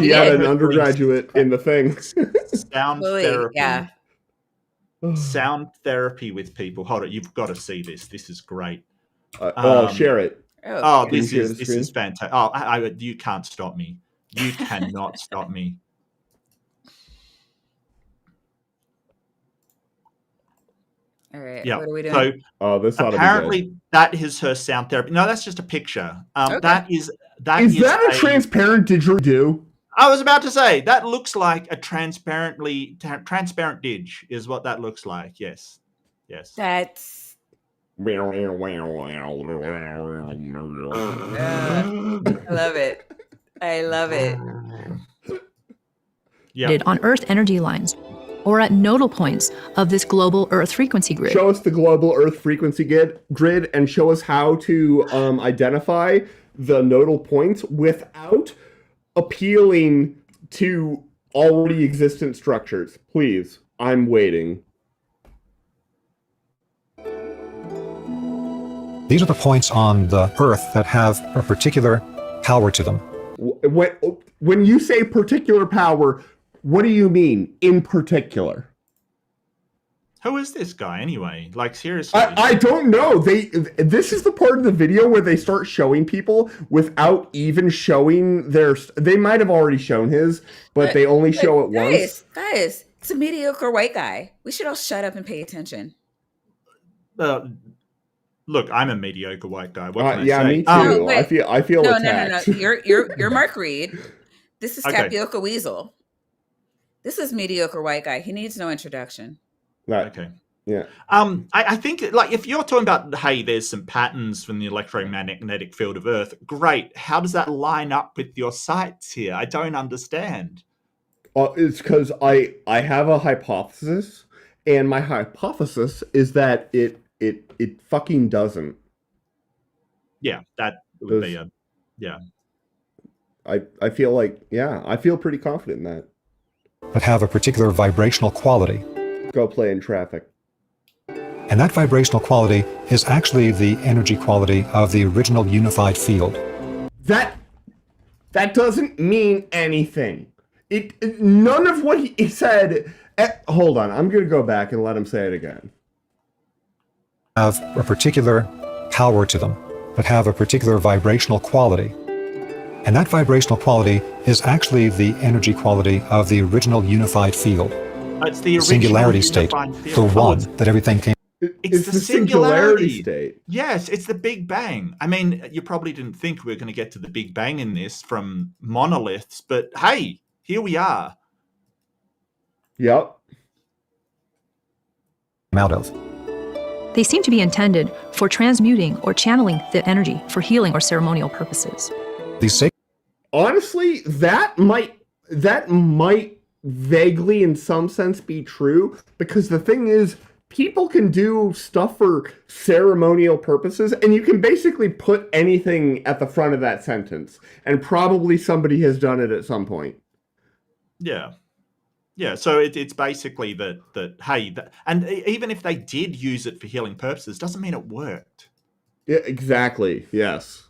She had an undergraduate in the thing. Sound therapy. Yeah. Sound therapy with people. Hold it. You've got to see this. This is great. Share it. This is fantastic. You can't stop me. You cannot stop me. All right. Yeah. What are we doing? So apparently that is her sound therapy. No, that's just a picture. Okay. Is that a transparent didgeridoo? I was about to say that looks like a transparent didge is what that looks like. Yes. That's. I love it. on Earth energy lines or at nodal points of this global Earth frequency grid. Show us the global Earth frequency grid and show us how to identify the nodal points without appealing to already existent structures. Please, I'm waiting. These are the points on the Earth that have a particular power to them. When you say particular power, what do you mean in particular? Who is this guy anyway? Like, seriously? I don't know. This is the part of the video where they start showing people without even showing their... They might have already shown his, but they only show it once. Guys, it's a mediocre white guy. We should all shut up and pay attention. Look, I'm a mediocre white guy. What can I say? Me too. I feel attacked. No. You're Mark Reed. This is Tapioca Weasel. This is mediocre white guy. He needs no introduction. Right. Okay. Yeah. I think, like, if you're talking about, hey, there's some patterns from the electromagnetic field of Earth, great. How does that line up with your sights here? I don't understand. It's because I have a hypothesis, and my hypothesis is that it fucking doesn't. Yeah, that would be I feel like, I feel pretty confident in that. That have a particular vibrational quality. Go play in traffic. And that vibrational quality is actually the energy quality of the original unified field. That doesn't mean anything. None of what he said... hold on, I'm going to go back and let him say it again. Have a particular power to them, that have a particular vibrational quality. And that vibrational quality is actually the energy quality of the original unified field. It's the singularity state, the one that everything came. It's the singularity state. Yes, it's the Big Bang. I mean, you probably didn't think we were going to get to the Big Bang in this from monoliths, but hey, here we are. Yep. Out of. They seem to be intended for transmuting or channeling the energy for healing or ceremonial purposes. Honestly, that might vaguely in some sense be true, because the thing is, people can do stuff for ceremonial purposes, and you can basically put anything at the front of that sentence, and probably somebody has done it at some point. Yeah. Yeah, so it's basically that hey, and even if they did use it for healing purposes, doesn't mean it worked. Yeah, exactly. Yes.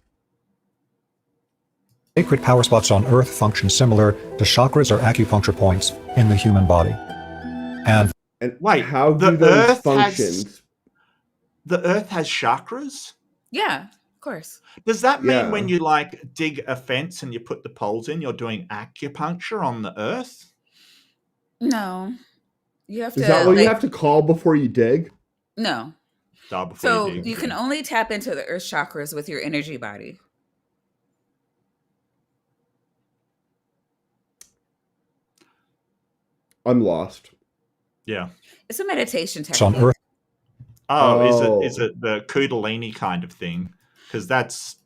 Sacred power spots on Earth function similar to chakras or acupuncture points in the human body. And wait, how do those function? The Earth has chakras? Yeah, of course. Does that mean when you like dig a fence and you put the poles in, you're doing acupuncture on the Earth? No. You have to. Is that what you have to call before you dig? No. So you can only tap into the Earth chakras with your energy body. I'm lost. Yeah. It's a meditation technique. It's on Earth. Is it the Kundalini kind of thing? Because that's...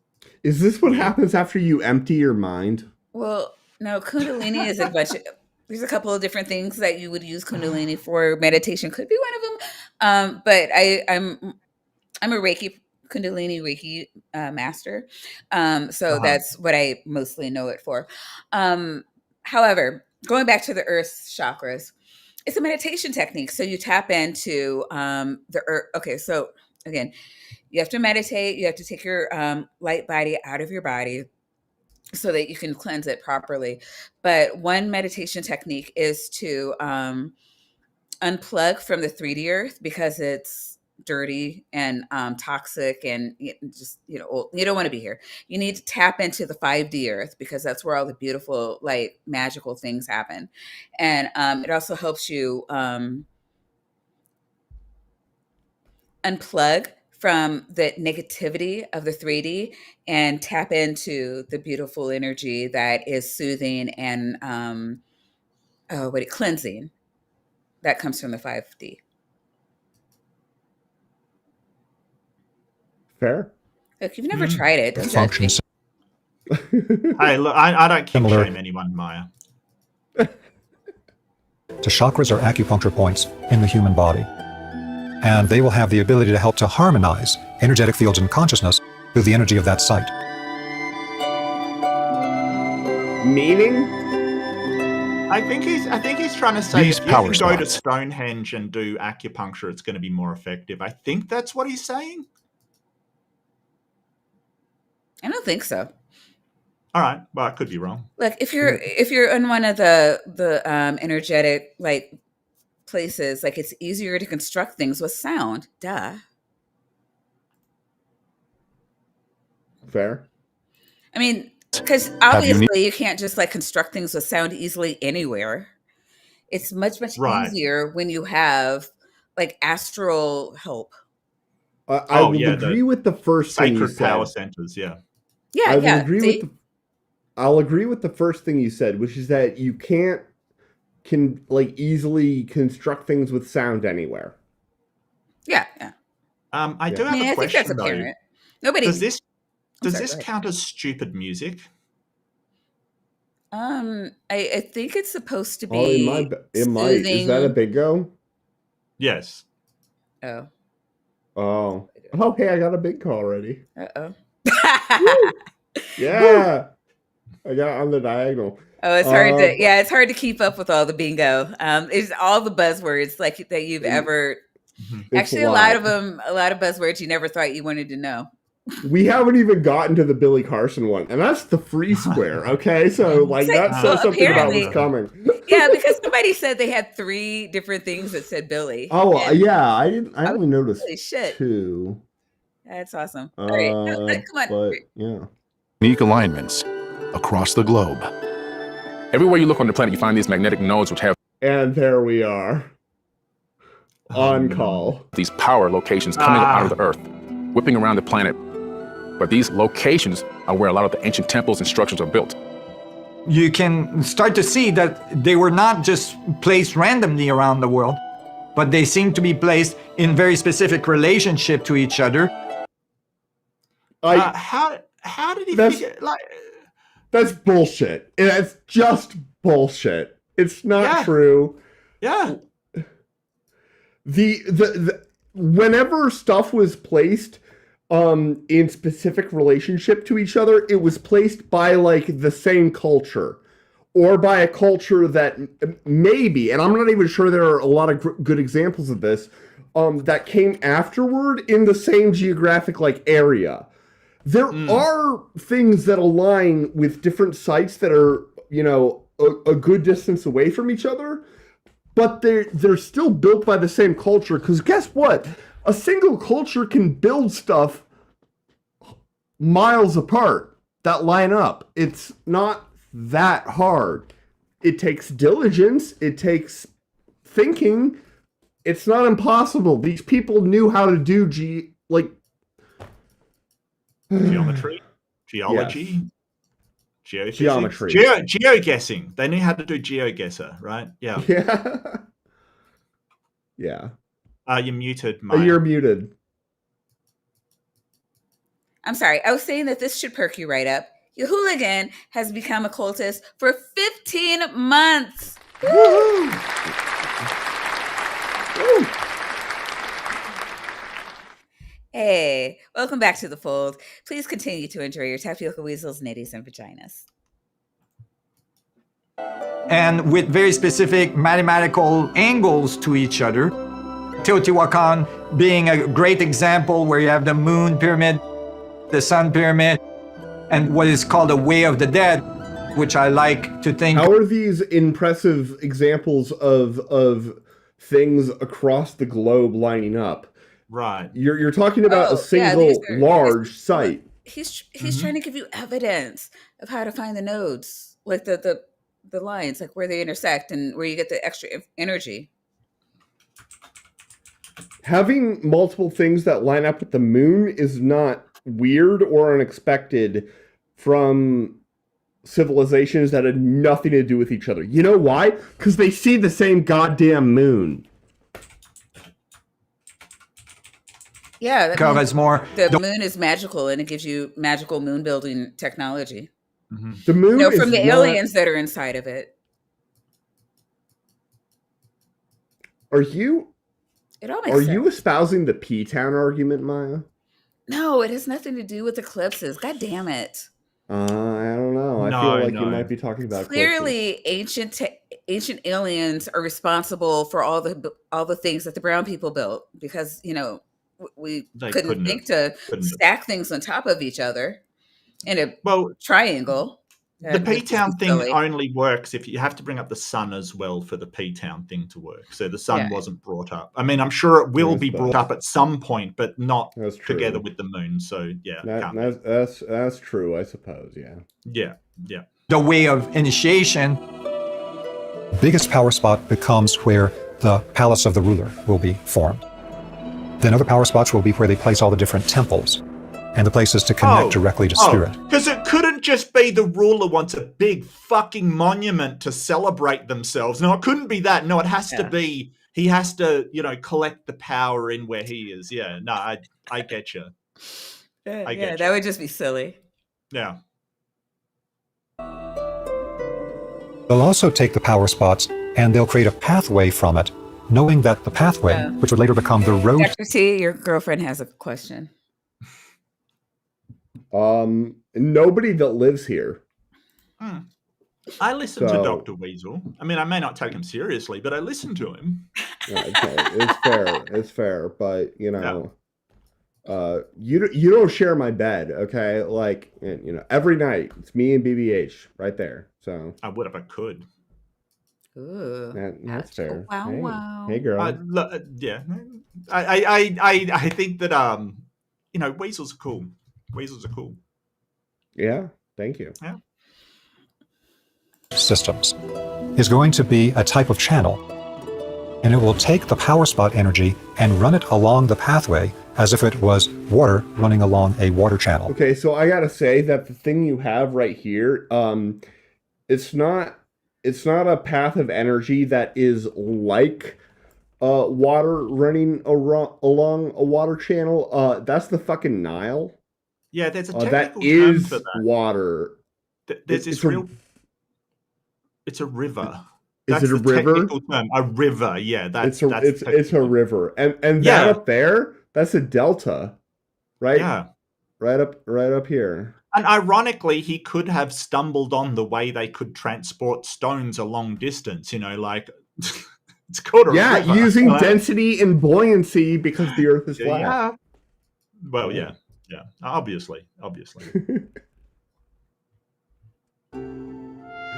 Is this what happens after you empty your mind? Well, no, Kundalini is a bunch of... There's a couple of different things that you would use Kundalini for. Meditation could be one of them. But I'm a Kundalini Reiki master. So that's what I mostly know it for. However, going back to the Earth chakras, it's a meditation technique. So you tap into the Earth. Okay, so again, you have to meditate. You have to take your light body out of your body so that you can cleanse it properly. But one meditation technique is to unplug from the 3D Earth because it's dirty and toxic and just, you don't want to be here. You need to tap into the 5D Earth because that's where all the beautiful, like, magical things happen. And it also helps you unplug from the negativity of the 3D and tap into the beautiful energy that is soothing and cleansing that comes from the 5D. Fair. Look, you've never tried it. Don't judge me. Hey, look, I don't keep shame anyone, Maya. to chakras or acupuncture points in the human body. And they will have the ability to help to harmonize energetic fields and consciousness through the energy of that site. Meaning? I think he's trying to say These if you power can go to spots. Stonehenge and do acupuncture, it's going to be more effective. I think that's what he's saying. I don't think so. All right, well, I could be wrong. Like if you're in one of the energetic like places, like it's easier to construct things with sound. Duh. Fair. I mean, because obviously you can't just like construct things with sound easily anywhere. It's much easier when you have like astral help. I would agree with the first thing you sacred said. power centers. Yeah. Yeah, I'll agree with the first thing you said, which is that you can like easily construct things with sound anywhere. Yeah. I do have a I think question that's though. apparent. Nobody Does this sorry, count as stupid music? I think it's supposed to Oh, be it might. Is that a bingo? Yes. Oh, hey, I got a bingo already. Uh-oh. Yeah. I got it on the diagonal. Oh, it's hard it's hard to keep up with all the bingo. It's all the buzzwords like that you've ever. Actually, a lot of buzzwords you never thought you wanted to know. We haven't even gotten to the Billy Carson one, and that's the free square. Okay, so like that says something about what's coming. Yeah, because somebody said they had 3 different things that said Billy. Oh, yeah, I only noticed holy shit. 2. That's awesome. All right, come on. But yeah, Unique alignments across the globe. Everywhere you look on the planet, you find these magnetic nodes which have. And there we are. On call. These power locations coming up out of the earth, whipping around the planet. But these locations are where a lot of the ancient temples and structures are built. You can start to see that they were not just placed randomly around the world, but they seem to be placed in very specific relationship to each other. How did he figure like that's bullshit. It's just bullshit. It's not true. Yeah. The whenever stuff was placed in specific relationship to each other, it was placed by like the same culture or by a culture that maybe, and I'm not even sure there are a lot of good examples of this, that came afterward in the same geographic like area. There are things that align with different sites that are, you know, a good distance away from each other, but they're still built by the same culture. Because guess what? A single culture can build stuff miles apart that line up. It's not that hard. It takes diligence. It takes thinking. It's not impossible. These people knew how to do geometry, geology, yes. geometry, geoguessing. They knew how to do geoguesser, right? Yeah. Yeah. You're muted, Maya. You're muted. I'm sorry. I was saying that this should perk you right up. Your hooligan has become a cultist for 15 months. Woo-hoo! Woo! Hey, welcome back to the fold. Please continue to enjoy your tapioca weasels, nitties, and vaginas. And with very specific mathematical angles to each other. Teotihuacan being a great example where you have the moon pyramid, the sun pyramid, and what is called a way of the dead, which I like to think. How are these impressive examples of things across the globe lining up? Right. You're talking about a single large site. He's trying to give you evidence of how to find the nodes, like the lines, like where they intersect and where you get the extra energy. Having multiple things that line up with the moon is not weird or unexpected from civilizations that had nothing to do with each other. You know why? Because they see the same goddamn moon. Yeah, the moon is magical, and it gives you magical moon building technology. The moon, from the aliens that are inside of it. Are you It all makes sense. you espousing the P-Town argument, Maya? No, it has nothing to do with eclipses. God damn it. I don't know. I feel like you might be talking about clearly ancient aliens are responsible for all the things that the brown people built, because we couldn't think to stack things on top of each other in a triangle. The P-Town thing only works if you have to bring up the sun as well for the P-Town thing to work. So the sun wasn't brought up. I mean, I'm sure it will be brought up at some point, but not together with the moon. So that's true, I suppose. Yeah. The way of initiation. The biggest power spot becomes where the palace of the ruler will be formed. Then other power spots will be where they place all the different temples and the places to connect directly to spirit. Because it couldn't just be the ruler wants a big fucking monument to celebrate themselves. No, it couldn't be that. No, it has to be, he has to, collect the power in where he is. Yeah, no, I get you. That would just be silly. Yeah. They'll also take the power spots and they'll create a pathway from it, knowing that the pathway, which would later become the road. Dr. T, your girlfriend has a question. Nobody that lives here. I listen to Dr. Weasel. I mean, I may not take him seriously, but I listen to him. Okay, it's fair, but you don't share my bed, okay? Like, every night it's me and BBH right there. So I would if I could. Ooh, that's fair. Wow. Hey, girl. I think that weasels are cool. Weasels are cool. Yeah, thank you. Yeah. Systems is going to be a type of channel, and it will take the power spot energy and run it along the pathway as if it was water running along a water channel. Okay, so I gotta say that the thing you have right here, it's not a path of energy that is like water running along a water channel. That's the fucking Nile. Yeah, there's a technical that term is for that. Water. There's this it's a river. Is it a river? Technical term. A river, yeah. It's a river, and that up there, that's a delta, right? Yeah, right up here. And ironically, he could have stumbled on the way they could transport stones a long distance. It's called a river. Using density and buoyancy because the Earth is flat. Yeah. Well, yeah. Obviously.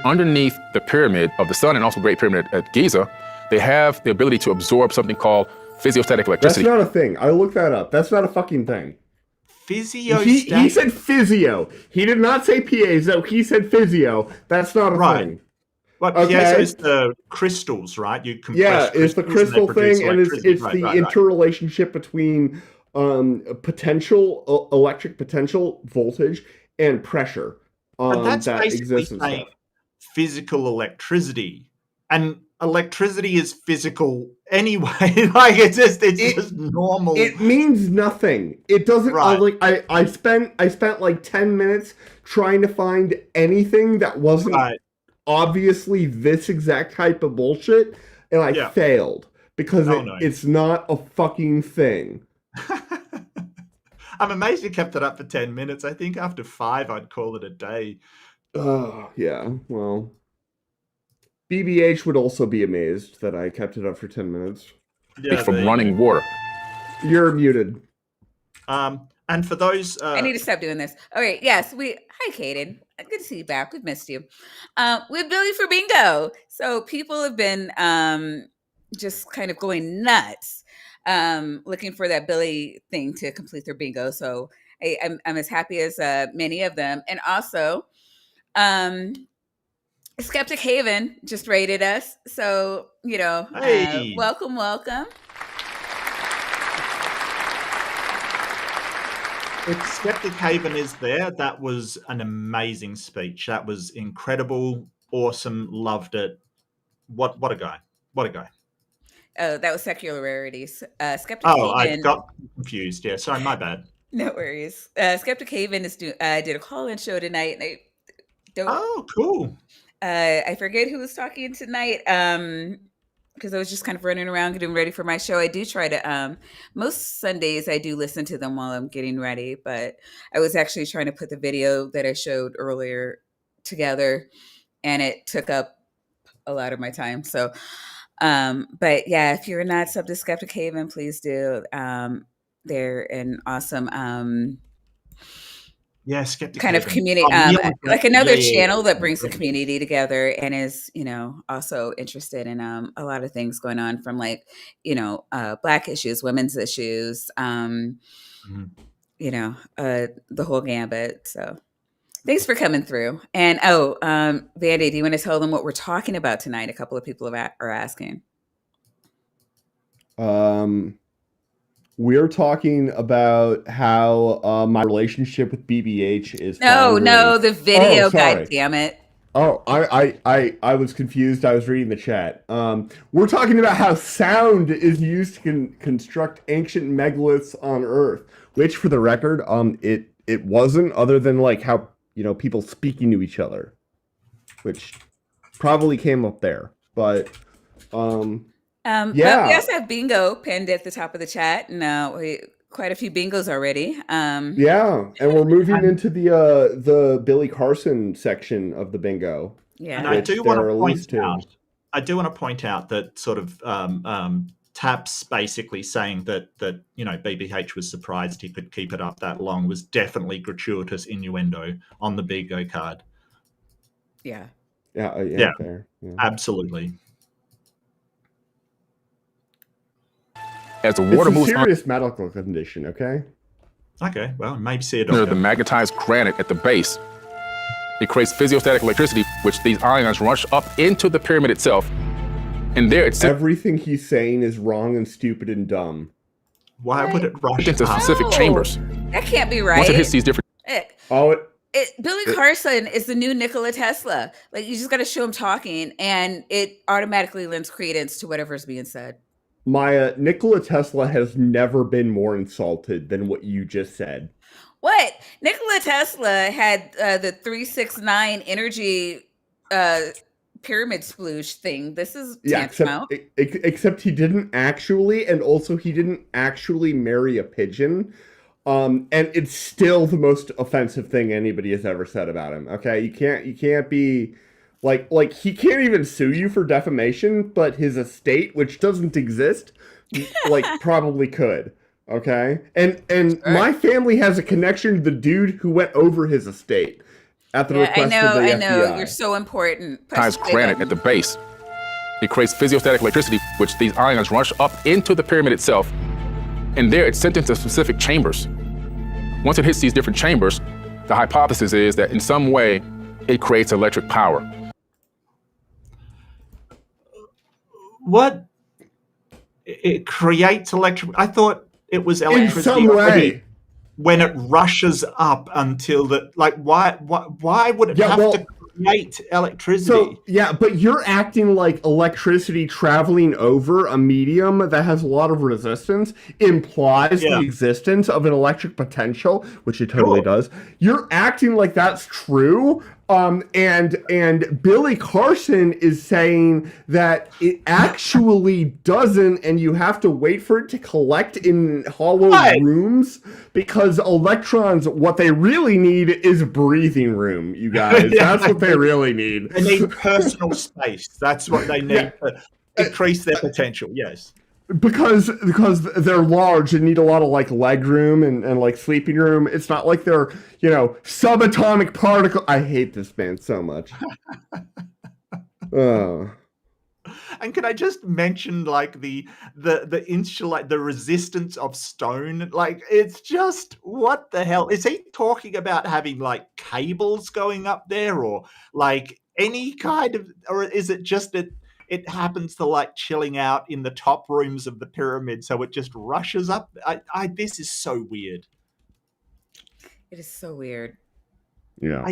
Underneath the pyramid of the sun and also Great Pyramid at Giza, they have the ability to absorb something called physiostatic electricity. That's not a thing. I looked that up. That's not a fucking thing. Physiostatic. He said physio. He did not say piezo. He said physio. That's not a thing. But piezo is the crystals, right? You compress it's the crystal thing, and it's the interrelationship between potential electric potential, voltage, and pressure. But that's that basically exists saying physical electricity, and electricity is physical anyway. Like it's just normal. It means nothing. It doesn't. Right. I spent like 10 minutes trying to find anything that wasn't obviously this exact type of bullshit, and I failed because it's not a fucking thing. I'm amazed you kept it up for 10 minutes. I think after 5, I'd call it a day. Oh, yeah. Well, BBH would also be amazed that I kept it up for 10 minutes. Yeah, from running water. You're muted. And for those... I need to stop doing this. Okay, yes. Hi, Kaden. Good to see you back. We've missed you. We have Billy for bingo. So people have been just kind of going nuts, looking for that Billy thing to complete their bingo. So I'm as happy as many of them. And also, Skeptic Haven just rated us. So, welcome. If Skeptic Haven is there, that was an amazing speech. That was incredible, awesome, loved it. What a guy. What a guy. Oh, that was Secularities. Skeptic Haven. I got confused. Yeah, sorry, my bad. No worries. Skeptic Haven did a call-in show tonight, and I don't. Oh, cool. I forget who was talking tonight. because I was just kind of running around getting ready for my show. I do try to, most Sundays I do listen to them while I'm getting ready, but I was actually trying to put the video that I showed earlier together, and it took up a lot of my time. So, but yeah, if you're not sub to Skeptic Haven, please do. They're an awesome, yeah, Skeptic kind of Haven. community, like another channel that brings the community together and is, also interested in a lot of things going on, from like, Black issues, women's issues, Mhm. The whole gambit. So thanks for coming through. And Vandy, do you want to tell them what we're talking about tonight? A couple of people are asking. We're talking about how my relationship with BBH is. No, the video. God damn it! Oh, I was confused. I was reading the chat. We're talking about how sound is used to construct ancient megaliths on Earth, which, for the record, it wasn't, other than like how people speaking to each other, which probably came up there, but. But we also have bingo pinned at the top of the chat, and quite a few bingos already. Yeah, and we're moving into the Billy Carson section of the bingo. Yeah, and I do want to point out that sort of Taps basically saying that BBH was surprised he could keep it up that long was definitely gratuitous innuendo on the bingo card. Yeah. Fair. Yeah. Absolutely. As the water moves, it's a serious medical condition. Okay, well, maybe see a doctor. The magnetized granite at the base, it creates physiostatic electricity, which these ions rush up into the pyramid itself, and there it's everything he's saying is wrong and stupid and dumb. Why would it rush into specific chambers? That can't be right. Once it hits these different, Billy Carson is the new Nikola Tesla. Like, you just got to show him talking, and it automatically lends credence to whatever's being said. Maya, Nikola Tesla has never been more insulted than what you just said. What? Nikola Tesla had the 369 energy pyramid sploosh thing. This is except he didn't actually, and also he didn't actually marry a pigeon. And it's still the most offensive thing anybody has ever said about him. Okay, you can't be. Like he can't even sue you for defamation, but his estate, which doesn't exist, probably could. Okay, and my family has a connection to the dude who went over his estate at the request of the FBI. I know, you're so important. Granite at the base, it creates physiostatic electricity, which these ions rush up into the pyramid itself, and there it's sent into specific chambers. Once it hits these different chambers, the hypothesis is that in some way it creates electric power. What? It creates electric. I thought it was electricity in some way when it rushes up until the why would it have to create electricity? But you're acting like electricity traveling over a medium that has a lot of resistance implies the existence of an electric potential, which it totally does. You're acting like that's true. And Billy Carson is saying that it actually doesn't, and you have to wait for it to collect in hollow rooms, because electrons, what they really need is breathing room, you guys. That's what they really need. They need personal space. That's what they need to increase their potential, yes. Because they're large and need a lot of leg room and sleeping room. It's not like they're subatomic particle. I hate this man so much. And can I just mention the insulate, the resistance of stone? It's just, what the hell is he talking about? Having cables going up there, or any kind of, or is it just that it happens to chilling out in the top rooms of the pyramid, so it just rushes up? This is so weird. It is so weird. Yeah.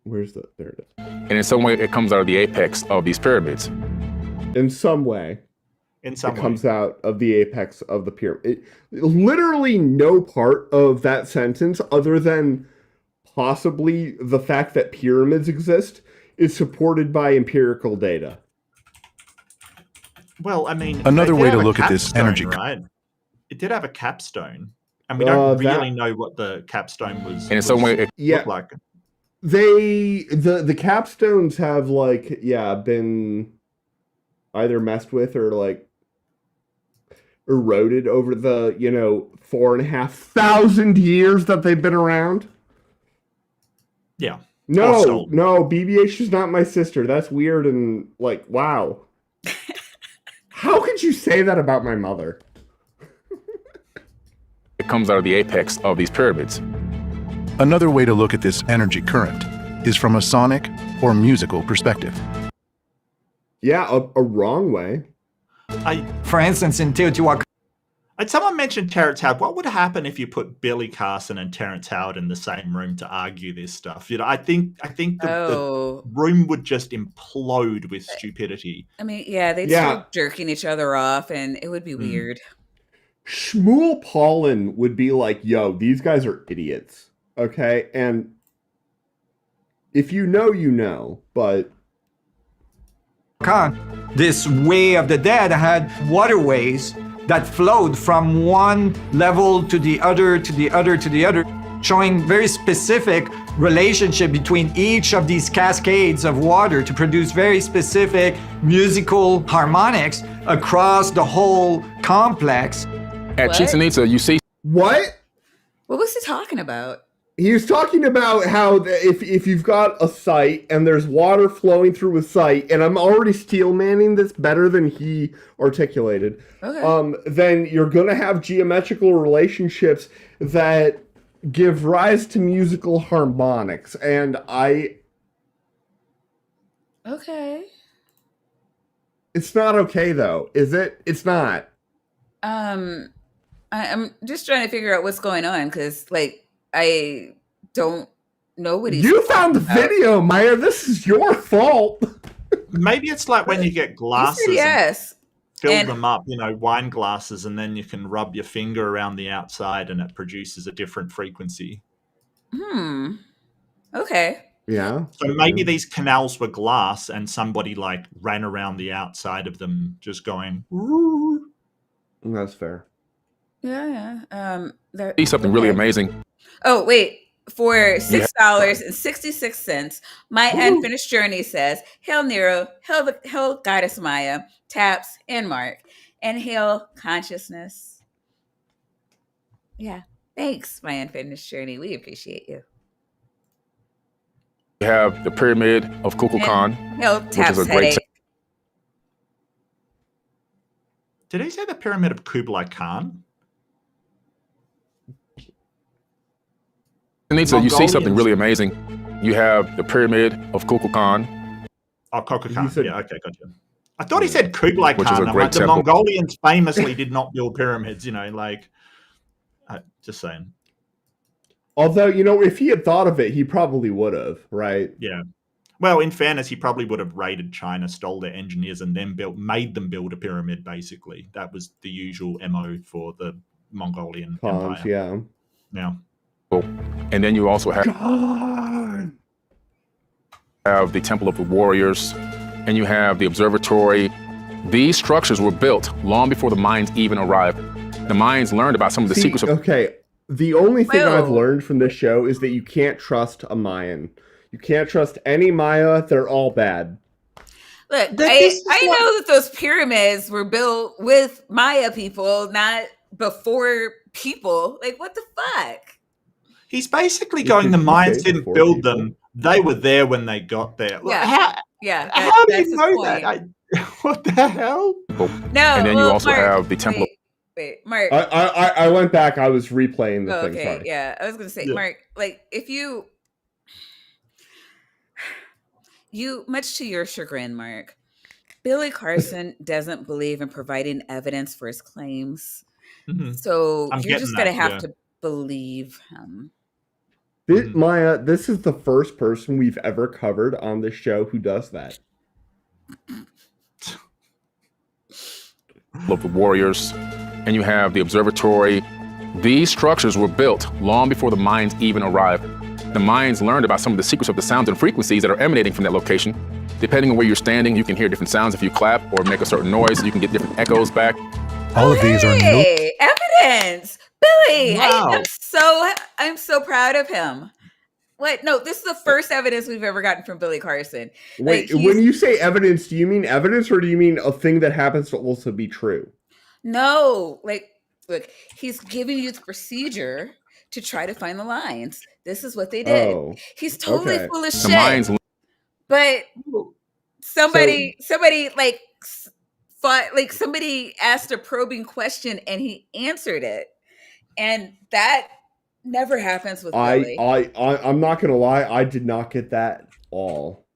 There it is. And in some way, it comes out of the apex of these pyramids. In some way. It comes out of the apex of the pyramid. Literally no part of that sentence, other than possibly the fact that pyramids exist, is supported by empirical data. Well, I mean, Another they did way to have a look at this capstone, energy- right? It did have a capstone, and we don't really know what the capstone was. And in some way, it looked like. The capstones have been either messed with or like eroded over the 4,500 years that they've been around. Yeah. No, BBH is not my sister. That's weird and like, wow. How could you say that about my mother? It comes out of the apex of these pyramids. Another way to look at this energy current is from a sonic or musical perspective. Yeah, a wrong way. For instance, in Teotihuacan, Someone mentioned Terrence Howard. What would happen if you put Billy Carson and Terrence Howard in the same room to argue this stuff? I think the room would just implode with stupidity. I mean, they'd start jerking each other off, and it would be weird. Shmuel Paulin would be like, yo, these guys are idiots. Okay? And if you know, you know, but... this way of the dead had waterways that flowed from one level to the other, to the other, to the other, showing very specific relationship between each of these cascades of water to produce very specific musical harmonics across the whole complex. At Chichen Itza, you see... What? What was he talking about? He was talking about how if you've got a site and there's water flowing through a site, and I'm already steel manning this better than he articulated, then you're going to have geometrical relationships that give rise to musical harmonics. And Okay. It's not okay, though, is it? It's not. I'm just trying to figure out what's going on, because, like, I don't know what he's You found the video, Maya. This is your fault. Maybe it's like when you get glasses. Yes. Fill them up, wine glasses, and then you can rub your finger around the outside and it produces a different frequency. Okay. Yeah. So maybe these canals were glass and somebody like ran around the outside of them just going, ooh. That's fair. Yeah. See something really amazing. Oh, wait. For $6.66, my unfinished journey says, Hail Nero, hail Goddess Maya, Taps, and Mark, and hail consciousness. Yeah. Thanks, my unfinished journey. We appreciate you. You have the Pyramid of Kukulkan, Hail which Taps is a great... headache. Did he say the Pyramid of Kublai Khan? You see something really amazing. You have the Pyramid of Kukulkan. Oh, Kukulkan. Yeah, okay, gotcha. I thought he said Kublai Which is Khan. a great The temple. Mongolians famously did not build pyramids, just saying. Although, if he had thought of it, he probably would have, right? Yeah. Well, in fairness, he probably would have raided China, stole their engineers, and then made them build a pyramid, basically. That was the usual MO for the Mongolian Empire. Yeah. Yeah. And then you also have the Temple of the Warriors, and you have the observatory. These structures were built long before the Mayans even arrived. The Mayans learned about some of the secrets of... Okay, the only thing I've learned from this show is that you can't trust a Mayan. You can't trust any Maya. They're all bad. Look, I know that those pyramids were built with Maya people, not before people. Like, what the fuck? He's basically going, the Mayans didn't build them. They were there when they got there. Yeah. How do you know that? What the hell? No. And then you also have the Temple Wait, Mark. I went back. I was replaying the thing. Okay, Sorry. yeah. I was going to say, Mark, like, if you, much to your chagrin, Mark, Billy Carson doesn't believe in providing evidence for his claims. Mm-hmm. So you're just going to have to believe him. Maya, this is the first person we've ever covered on this show who does that. of the Warriors, and you have the observatory. These structures were built long before the Mayans even arrived. The Mayans learned about some of the secrets of the sounds and frequencies that are emanating from that location. Depending on where you're standing, you can hear different sounds if you clap or make a certain noise. You can get different echoes back. All of these are evidence. Billy, Wow. I'm so proud of him. What? No, this is the first evidence we've ever gotten from Billy Carson. Wait, when you say evidence, do you mean evidence or do you mean a thing that happens to also be true? No, look, he's giving you the procedure to try to find the lines. This is what they did. Oh, He's totally okay. full of The shit. Mayans. But somebody somebody asked a probing question and he answered it, and that never happens with Billy. I'm not gonna lie, I did not get that all.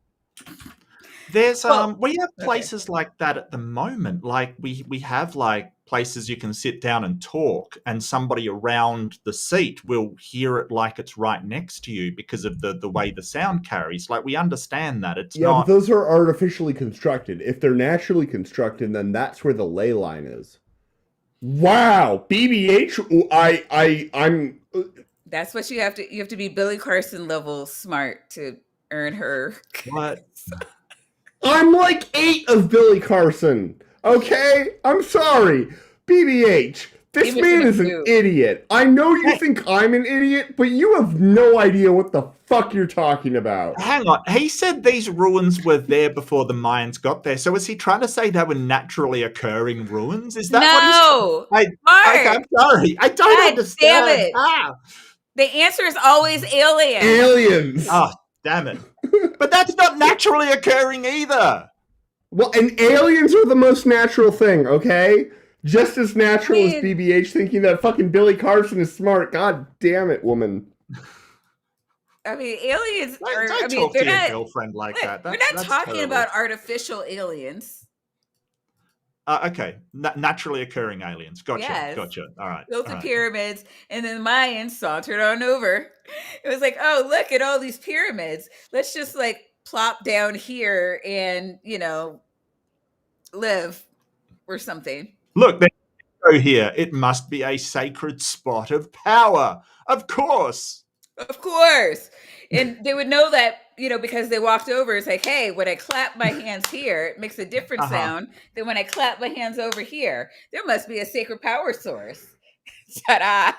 There's we have places like that at the moment. Like we have like places you can sit down and talk, and somebody around the seat will hear it like it's right next to you because of the way the sound carries. Like we understand that it's not. But those are artificially constructed. If they're naturally constructed, then that's where the ley line is. Wow, BBH. I'm. That's what you have to be Billy Carson level smart to earn her. What? I'm like 8 of Billy Carson. Okay? I'm sorry. BBH, this man is an idiot. I know you think I'm an idiot, but you have no idea what the fuck you're talking about. Hang on. He said these ruins were there before the Mayans got there. So is he trying to say they were naturally occurring ruins? Is that what he's I'm sorry. I don't understand. Damn it. The answer is always aliens. Aliens. Oh, damn it. But that's not naturally occurring either. Well, and aliens are the most natural thing, okay? Just as natural as BBH thinking that fucking Billy Carson is smart. God damn it, woman. I mean, aliens are. Don't talk to your girlfriend like that. We're not talking about artificial aliens. Okay, naturally occurring aliens. Gotcha. Yes. Gotcha. All right. Built the pyramids, and then the Mayans sauntered on over. It was like, oh, look at all these pyramids. Let's just like plop down here and live or something. Look, they go here. It must be a sacred spot of power. Of course. Of course. And they would know that, because they walked over. It's like, hey, when I clap my hands here, it makes a different sound than when I clap my hands over here. There must be a sacred power source. Ta-da.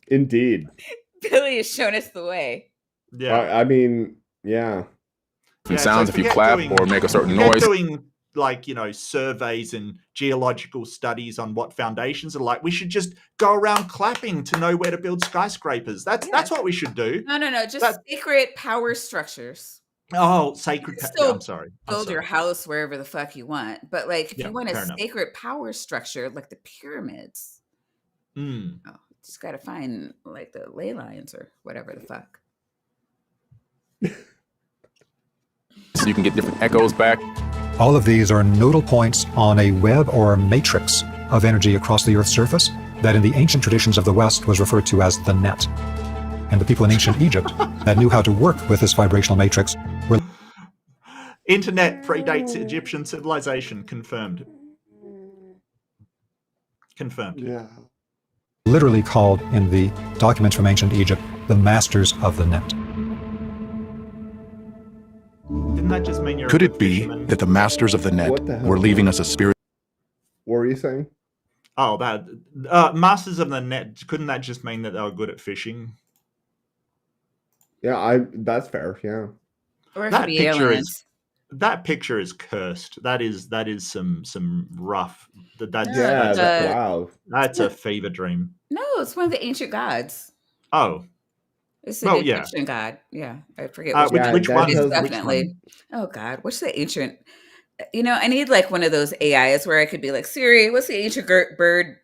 Indeed. Billy has shown us the way. Yeah. I mean, yeah. Sounds if you clap or make a certain noise. Doing surveys and geological studies on what foundations are like. We should just go around clapping to know where to build skyscrapers. That's what we should do. No. Just sacred power structures. Oh, sacred power. I'm sorry. Build your house wherever the fuck you want. But if you want a sacred power structure like the pyramids, just got to find the ley lines or whatever the fuck. So you can get different echoes back. All of these are nodal points on a web or matrix of energy across the Earth's surface that in the ancient traditions of the West was referred to as the net. And the people in ancient Egypt that knew how to work with this vibrational matrix were... Internet predates Egyptian civilization. Confirmed. Yeah. literally called in the documents from ancient Egypt the masters of the net. Didn't that just mean you're Could it be that the masters of the net were leaving us a spirit? What were you saying? Oh, that masters of the net. Couldn't that just mean that they were good at fishing? Yeah, that's fair. Yeah. Or that picture is cursed. That is some rough. Wow. That's a fever dream. No, it's one of the ancient gods. Oh. It's an Egyptian god. Yeah, I forget which one. It's definitely. Oh God, what's the ancient? I need one of those AIs where I could be like, Siri, what's the ancient bird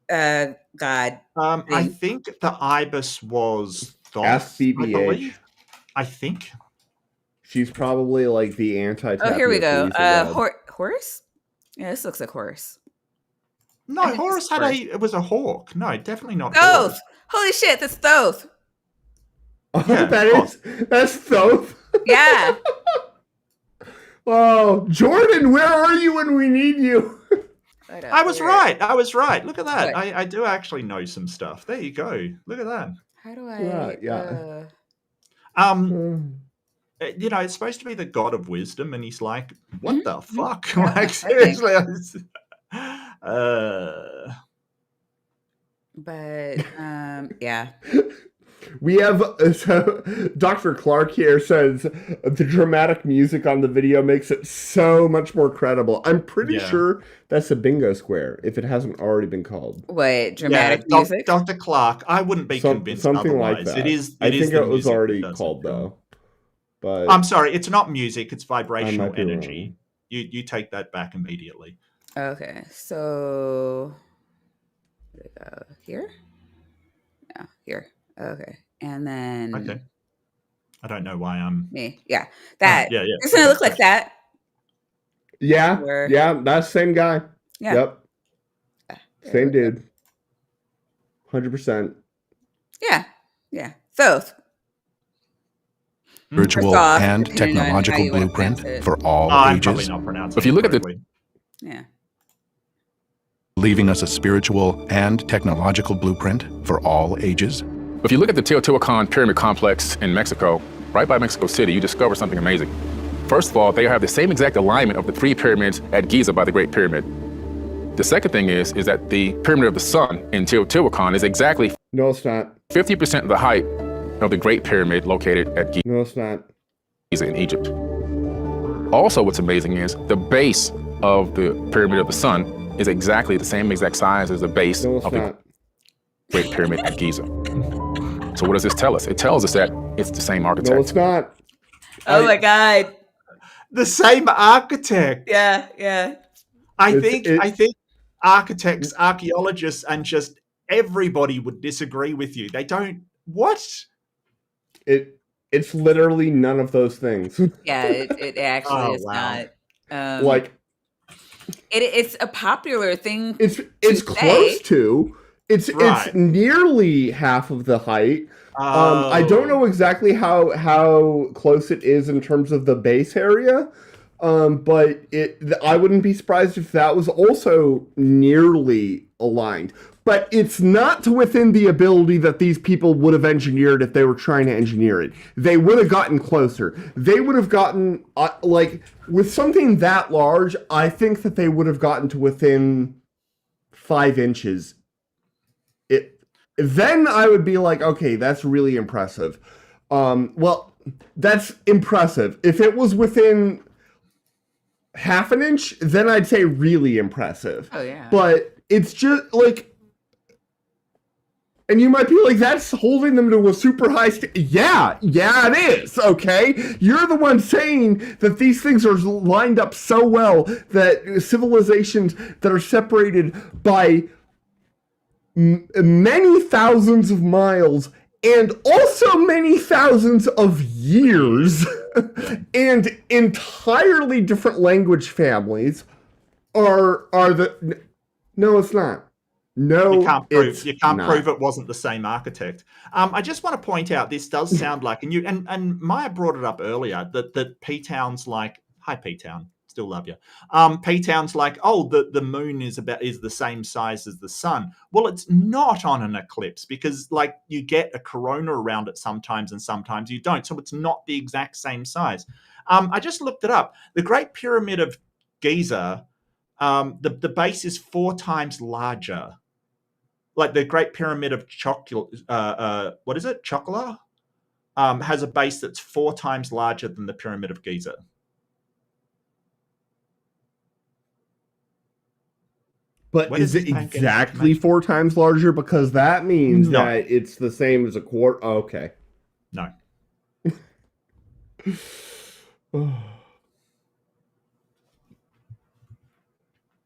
god? I think the ibis was Thoth. Ask BBH. I think she's probably the anti. Oh, here we go. Horse. Yeah, this looks like horse. No, Horus it was a hawk. No, definitely not. Thoth. Holy shit, that's Thoth. Oh, yeah, that's Thoth. Yeah. Oh, Jordan, where are you when we need you? I was right. Look at that. I do actually know some stuff. There you go. Look at that. How do I? Yeah. It's supposed to be the god of wisdom, and he's like, "What the fuck?" Yeah, Like seriously. But yeah. We have so Dr. Clark here says the dramatic music on the video makes it so much more credible. I'm pretty sure that's a bingo square if it hasn't already been called. What dramatic music? Dr. Clark, I wouldn't be convinced something otherwise. like that. I think it was already called though. But I'm sorry, it's not music; it's vibrational energy. You take that back immediately. Okay, so here. No, here. Okay, and then okay. I don't know why I'm me. Yeah, that. Yeah. Doesn't it look like that? Yeah, that's the same guy. Yeah. Yep. Same dude. 100%. Yeah. So spiritual and technological blueprint for all ages. If you look at the leaving us a spiritual and technological blueprint for all ages. If you look at the Teotihuacan pyramid complex in Mexico, right by Mexico City, you discover something amazing. First of all, they have the same exact alignment of the 3 pyramids at Giza by the Great Pyramid. The second thing is that the Pyramid of the Sun in Teotihuacan is exactly no, it's not 50% of the height of the Great Pyramid located at Giza. No, it's not. Giza in Egypt. Also, what's amazing is the base of the Pyramid of the Sun is exactly the same exact size as the base of the Great Pyramid at Giza. So what does this tell us? It tells us that it's the same architect. No, it's not. Oh my God. The same architect. Yeah. I think architects, archaeologists, and just everybody would disagree with you. They don't. What? It's literally none of those things. Yeah, it actually is not. It's a popular thing. It's close to. It's nearly half of the height. I don't know exactly how close it is in terms of the base area, but I wouldn't be surprised if that was also nearly aligned. But it's not to within the ability that these people would have engineered if they were trying to engineer it. They would have gotten closer. They would have gotten, with something that large, I think that they would have gotten to within 5 inches. Then I would be like, okay, that's really impressive. Well, that's impressive. If it was within half an inch, then I'd say really impressive. Oh, yeah. But it's just and you might be like, that's holding them to a super high yeah, it is, okay? You're the one saying that these things are lined up so well that civilizations that are separated by many thousands of miles and also many thousands of years and entirely different language families are the... No, it's not. No, you can't prove it wasn't the same architect. I just want to point out, this does sound like, and Maya brought it up earlier, that P-Town's like, hi P-Town, still love you. P-Town's like, oh, the moon is the same size as the sun. Well, it's not on an eclipse because like you get a corona around it sometimes and sometimes you don't. So it's not the exact same size. I just looked it up. The Great Pyramid of Giza, the base is 4 times larger. Like the Great Pyramid of Chocula has a base that's 4 times larger than the Pyramid of Giza. But is it exactly 4 times larger? Because that means that it's the same as a quarter. Oh, okay. No.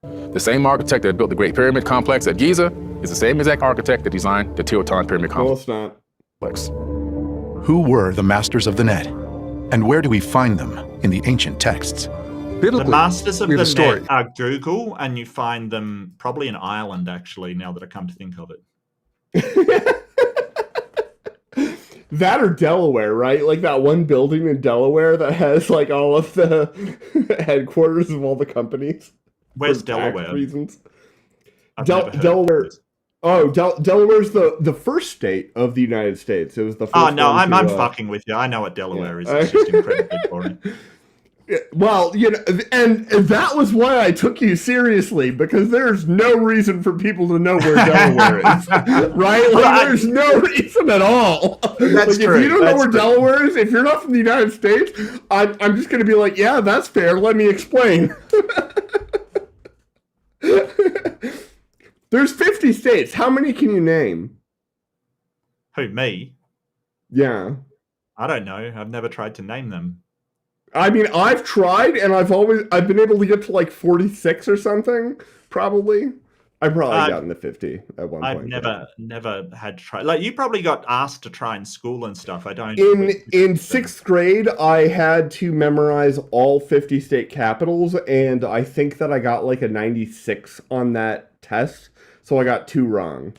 The same architect that built the Great Pyramid complex at Giza is the same exact architect that designed the Teotihuacan Pyramid complex. No, it's not. Who were the masters of the net? And where do we find them in the ancient texts? The masters of the net are Google, and you find them probably in Ireland, actually, now that I come to think of it. That or Delaware, right? Like that one building in Delaware that has like all of the headquarters of all the companies. Where's Delaware? Reasons. Delaware. Oh, Delaware's the first state of the United States. It was the first. Oh no, one I'm fucking with you. I know what Delaware is. It's just incredibly boring. Well, and that was why I took you seriously, because there's no reason for people to know where Delaware is, right? Like, there's no reason at all. That's true. If you don't know where Delaware is, if you're not from the United States, I'm just going to be like, yeah, that's fair. Let me explain. There's 50 states. How many can you name? Who, me? Yeah. I don't know. I've never tried to name them. I mean, I've tried, and I've been able to get to like 46 or something, probably. I probably gotten to 50 at one point. I've never had to try. Like, you probably got asked to try in school and stuff. I don't. In sixth grade, I had to memorize all 50 state capitals, and I think that I got like a 96 on that test, so I got 2 wrong.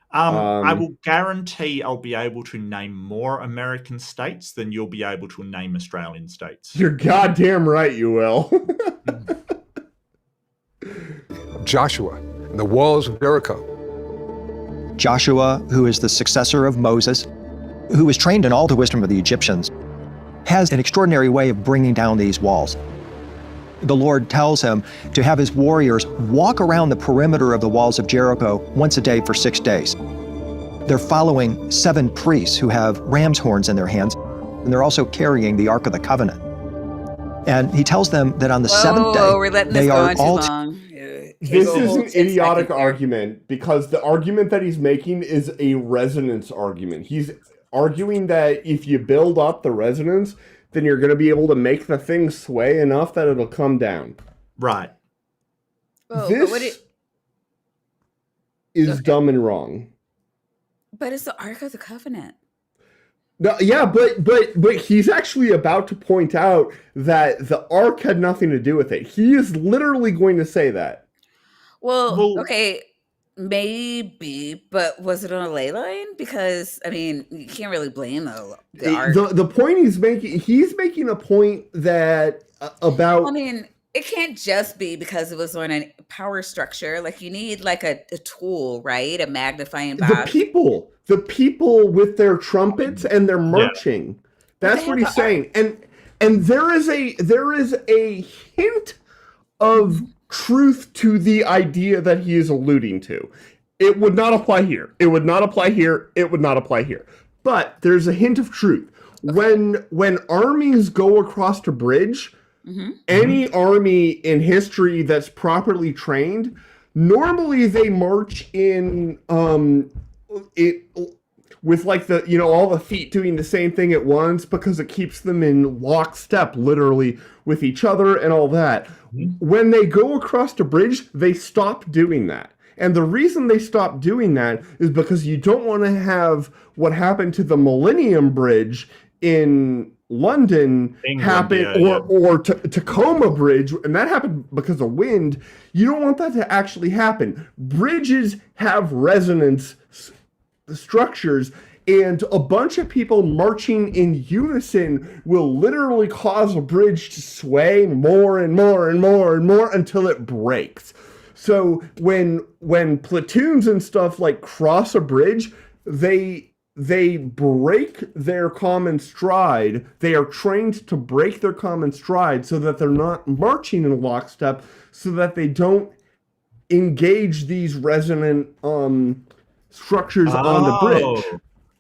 I will guarantee I'll be able to name more American states than you'll be able to name Australian states. You're goddamn right, you will. Joshua and the walls of Jericho. Joshua, who is the successor of Moses, who was trained in all the wisdom of the Egyptians, has an extraordinary way of bringing down these walls. The Lord tells him to have his warriors walk around the perimeter of the walls of Jericho once a day for 6 days. They're following 7 priests who have ram's horns in their hands, and they're also carrying the Ark of the Covenant. And he tells them that on the 7th day, they are all... This is an idiotic argument, because the argument that he's making is a resonance argument. He's arguing that if you build up the resonance, then you're going to be able to make the thing sway enough that it'll come down. Right. Well, this is dumb and wrong. But it's the Ark of the Covenant. No, yeah, but he's actually about to point out that the Ark had nothing to do with it. He is literally going to say that. Well, okay, maybe, but was it on a ley line? Because, I mean, you can't really blame the Ark. The point he's making a point that about... I mean, it can't just be because it was on a power structure. Like, you need like a tool, right? A magnifying glass. The people with their trumpets and their marching. Yeah. That's what he's saying. And there is a hint of truth to the idea that he is alluding to. It would not apply here. It would not apply here. It would not apply here. But there's a hint of truth. Okay. When armies go across a bridge, any army in history that's properly trained, normally they march in with like all the feet doing the same thing at once, because it keeps them in lockstep, literally, with each other and all that. When they go across a bridge, they stop doing that. And the reason they stop doing that is because you don't want to have what happened to the Millennium Bridge in London happen, or Tacoma Bridge, and that happened because of wind. You don't want that to actually happen. Bridges have resonance structures, and a bunch of people marching in unison will literally cause a bridge to sway more and more and more and more until it breaks. So when platoons and stuff like cross a bridge, they break their common stride. They are trained to break their common stride so that they're not marching in lockstep, so that they don't engage these resonant structures on the bridge.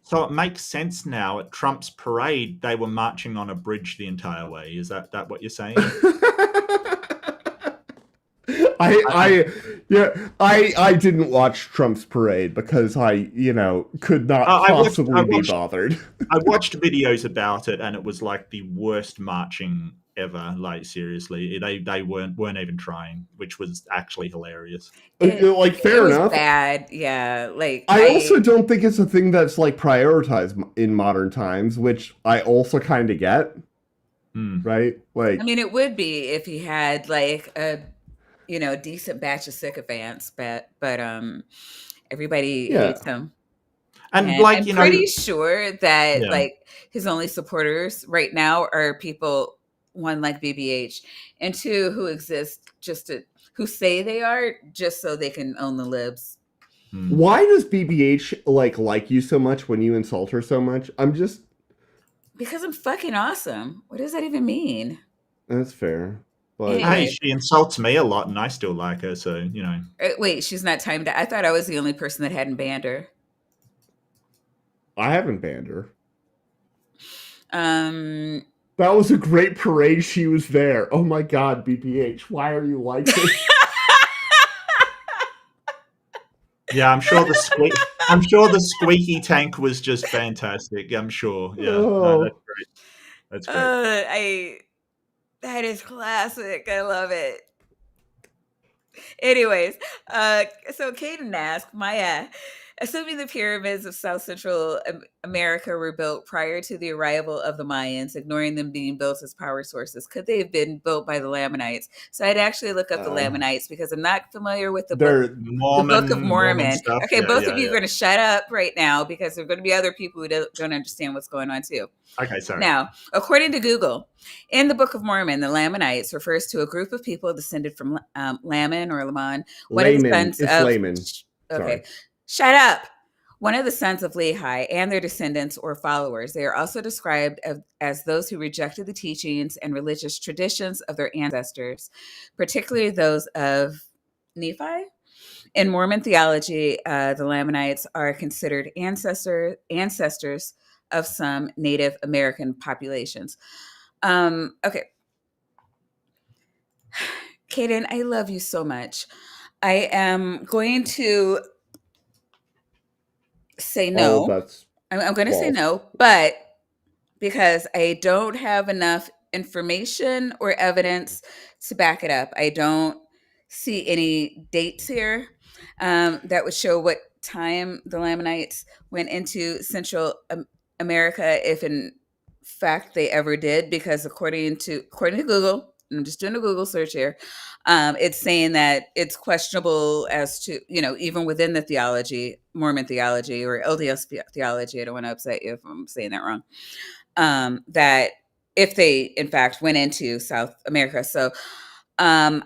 So it makes sense now. At Trump's parade, they were marching on a bridge the entire way. Is that what you're saying? I didn't watch Trump's parade because I could not possibly be bothered. I watched videos about it, and it was like the worst marching ever. Like, seriously, they weren't even trying, which was actually hilarious. Fair enough. Bad, yeah. Like, I also don't think it's a thing that's like prioritized in modern times, which I also kind of get. Right? Like, I mean, it would be if he had like a decent batch of sycophants, but everybody hates him. And I'm pretty sure that like his only supporters right now are people, one, like BBH, and two, who exist who say they are just so they can own the libs. Why does BBH like you so much when you insult her so much? Because I'm fucking awesome. What does that even mean? That's fair. But Anyway. Hey, she insults me a lot, and I still like her. So Wait, she's not timed out. I thought I was the only person that hadn't banned her. I haven't banned her. That was a great parade. She was there. Oh my god, BBH, why are you like this? Yeah, I'm sure the squeaky tank was just fantastic. I'm sure. Yeah, no, that's great. That's great. That is classic. I love it. Anyways, so Caden asked, Maya, assuming the pyramids of South Central America were built prior to the arrival of the Mayans, ignoring them being built as power sources, could they have been built by the Lamanites? So I'd actually look up the Lamanites because I'm not familiar with the Book of Mormon. Stuff. Okay, Yeah, both of you are going to shut up right now because there are going to be other people who don't understand what's going on too. Okay, sorry. Now, according to Google, in the Book of Mormon, the Lamanites refers to a group of people descended from Laman or Laman, one of the sons of Layman. Okay, shut up. One of the sons of Lehi and their descendants or followers. They are also described as those who rejected the teachings and religious traditions of their ancestors, particularly those of Nephi. In Mormon theology, the Lamanites are considered ancestors of some Native American populations. Okay. Caden, I love you so much. I am going to say no. I'm going to say no, but because I don't have enough information or evidence to back it up. I don't see any dates here that would show what time the Lamanites went into Central America, if in fact they ever did, because according to Google, I'm just doing a Google search here, it's saying that it's questionable as to, even within the theology, Mormon theology or LDS theology, I don't want to upset you if I'm saying that wrong, that if they in fact went into South America. So I'm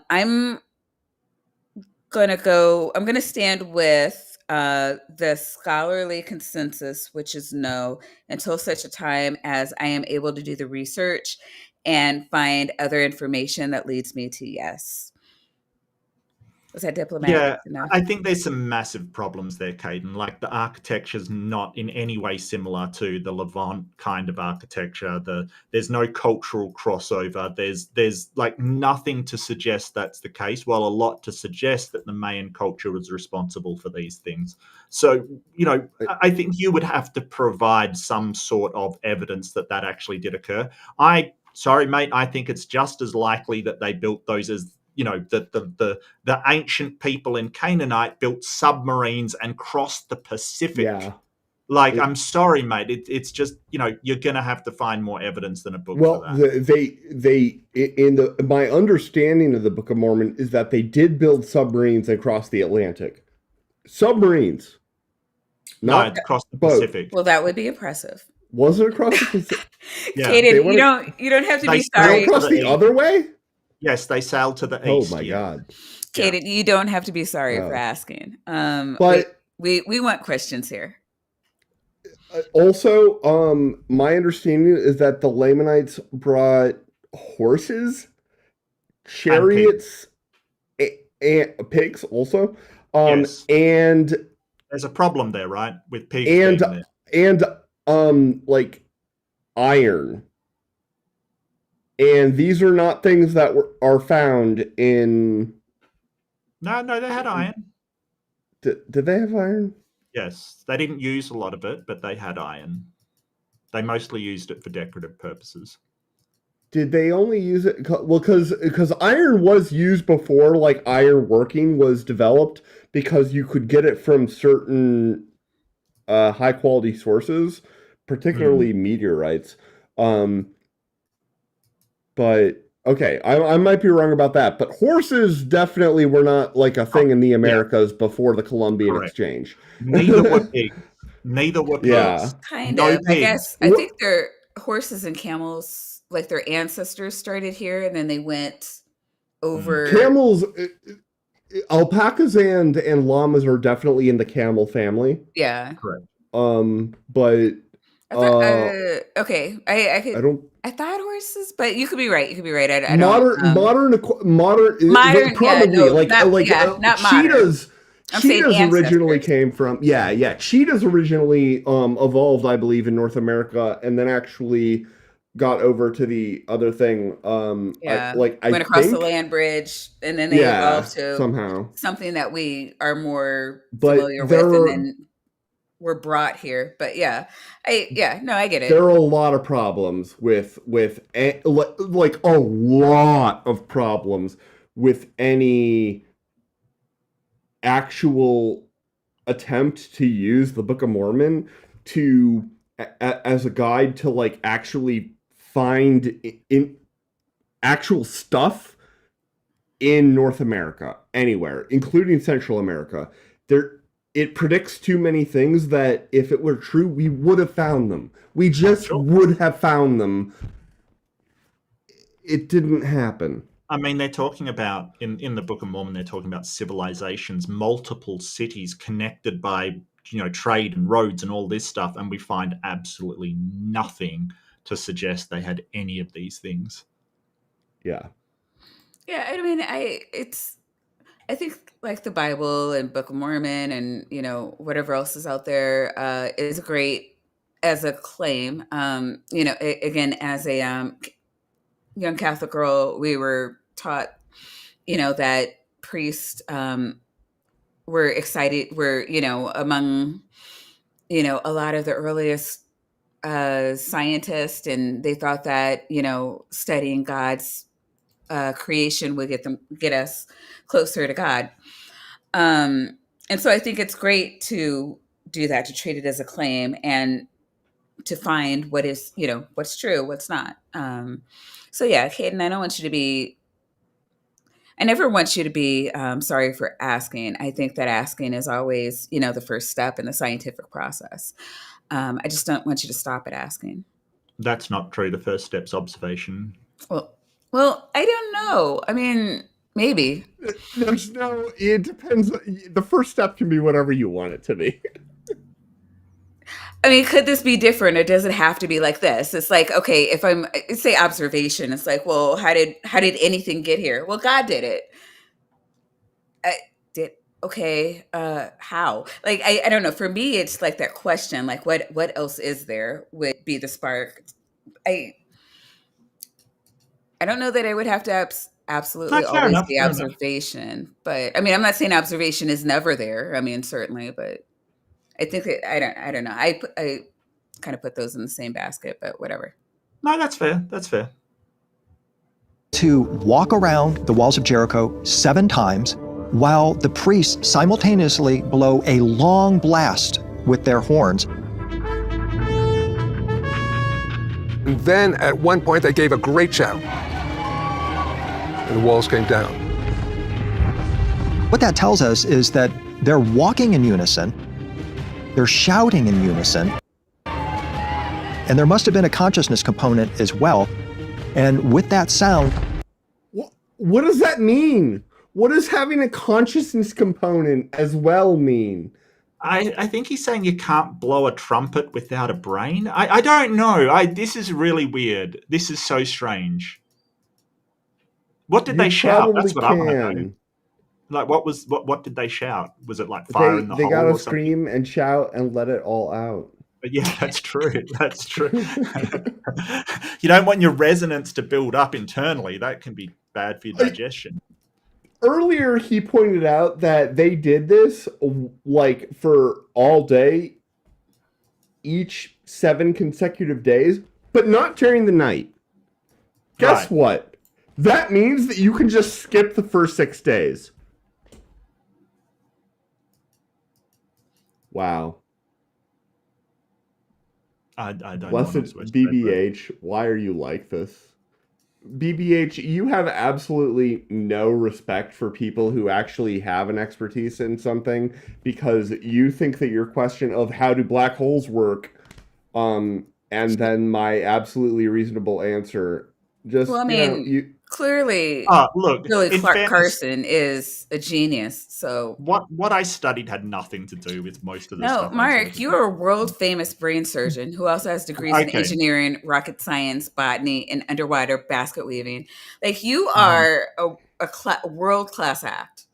going to stand with the scholarly consensus, which is no, until such a time as I am able to do the research and find other information that leads me to yes. Was that diplomatic? Yeah, enough? I think there's some massive problems there, Caden. Like the architecture's not in any way similar to the Levant kind of architecture. There's no cultural crossover. There's like nothing to suggest that's the case, while a lot to suggest that the Mayan culture was responsible for these things. So, I think you would have to provide some sort of evidence that actually did occur. Sorry, mate, I think it's just as likely that they built those as the ancient people in Canaanite built submarines and crossed the Pacific. Yeah. I'm sorry, mate. It's just, you're going to have to find more evidence than a book well, for that. My understanding of the Book of Mormon is that they did build submarines across the Atlantic. Submarines. Not across the Pacific. Well, that would be impressive. Was it across the Pacific? Yeah. Kaden, you don't have to be sorry. Across the other way? Yes, they sailed to the east. Oh my God. Kaden, you don't have to be sorry for asking. But we want questions here. Also, my understanding is that the Lamanites brought horses, chariots, and pigs also. Yes. And there's a problem there, right? With pigs and like iron. And these are not things that are found in. No, they had iron. Did they have iron? Yes, they didn't use a lot of it, but they had iron. They mostly used it for decorative purposes. Did they only use it? Well, because iron was used before, like iron working was developed, because you could get it from certain high quality sources, particularly meteorites. But okay, I might be wrong about that. But horses definitely were not like a thing in the Americas before the Columbian Exchange. Neither were pigs. Neither were pigs. Yeah. Kind No of. I pigs. guess. I think their horses and camels, like their ancestors started here and then they went over. Camels, alpacas and llamas are definitely in the camel family. Yeah. Correct. But I thought, okay, I thought horses, but you could be right. You could be right. I don't. Modern, Modern, probably not cheetahs. modern. I'm saying Cheetahs originally ancestors. came from cheetahs originally evolved, I believe, in North America, and then actually got over to the other thing. Yeah, I went across the think land bridge, and then they evolved to somehow something that we are more But familiar with, and then were brought here. But I get it. There are a lot of problems with like a lot of problems with any actual attempt to use the Book of Mormon to as a guide to like actually find in actual stuff in North America, anywhere, including Central America. It predicts too many things that if it were true, we would have found them. We just would have found them. It didn't happen. I mean, they're talking about, in the Book of Mormon, they're talking about civilizations, multiple cities connected by, trade and roads and all this stuff, and we find absolutely nothing to suggest they had any of these things. Yeah. Yeah, I mean, I think like the Bible and Book of Mormon and whatever else is out there is great as a claim. Again, as a young Catholic girl, we were taught, that priests were excited. Were among a lot of the earliest scientists, and they thought that studying God's creation would get us closer to God. And so I think it's great to do that, to treat it as a claim and to find what is, what's true, what's not. So yeah, Hayden, I never want you to be sorry for asking. I think that asking is always, the first step in the scientific process. I just don't want you to stop at asking. That's not true. The first step's observation. Well, I don't know. I mean, maybe. It depends. The first step can be whatever you want it to be. I mean, could this be different? It doesn't have to be like this. It's like, okay, if I'm say observation, it's like, well, how did anything get here? Well, God did it. Okay, how? Like, I don't know. For me, it's like that question, like what else is there would be the spark. I don't know that I would have to absolutely always be observation, but I mean, I'm not saying observation is never there. I mean, certainly, but I think that I don't know. I kind of put those in the same basket, but whatever. No, that's fair. That's fair. To walk around the walls of Jericho 7 times while the priests simultaneously blow a long blast with their horns. And then at one point they gave a great shout. And the walls came down. What that tells us is that they're walking in unison, they're shouting in unison, and there must have been a consciousness component as well. And with that sound... What does that mean? What does having a consciousness component as well mean? I think he's saying you can't blow a trumpet without a brain. I don't know. This is really weird. This is so strange. What did they shout? That's what I want to know. Like, what did they shout? Was it like fire in the hole? They gotta scream and shout and let it all out. Yeah, that's true. That's true. You don't want your resonance to build up internally. That can be bad for your digestion. Earlier, he pointed out that they did this like for all day, each 7 consecutive days, but not during the night. Guess what? That means that you can just skip the first 6 days. Wow. I don't know. Blessed BBH, why are you like this? BBH, you have absolutely no respect for people who actually have an expertise in something, because you think that your question of how do black holes work, and then my absolutely reasonable answer Just, Well, I you know, mean, clearly, Look, Billy in Clark fairness, Carson is a genius. So what I studied had nothing to do with most of the no, stuff I Mark, talked you are a about. world famous brain surgeon who also has degrees in Okay. engineering, rocket science, botany, and underwater basket weaving. Like you Mm-hmm. are a world class act,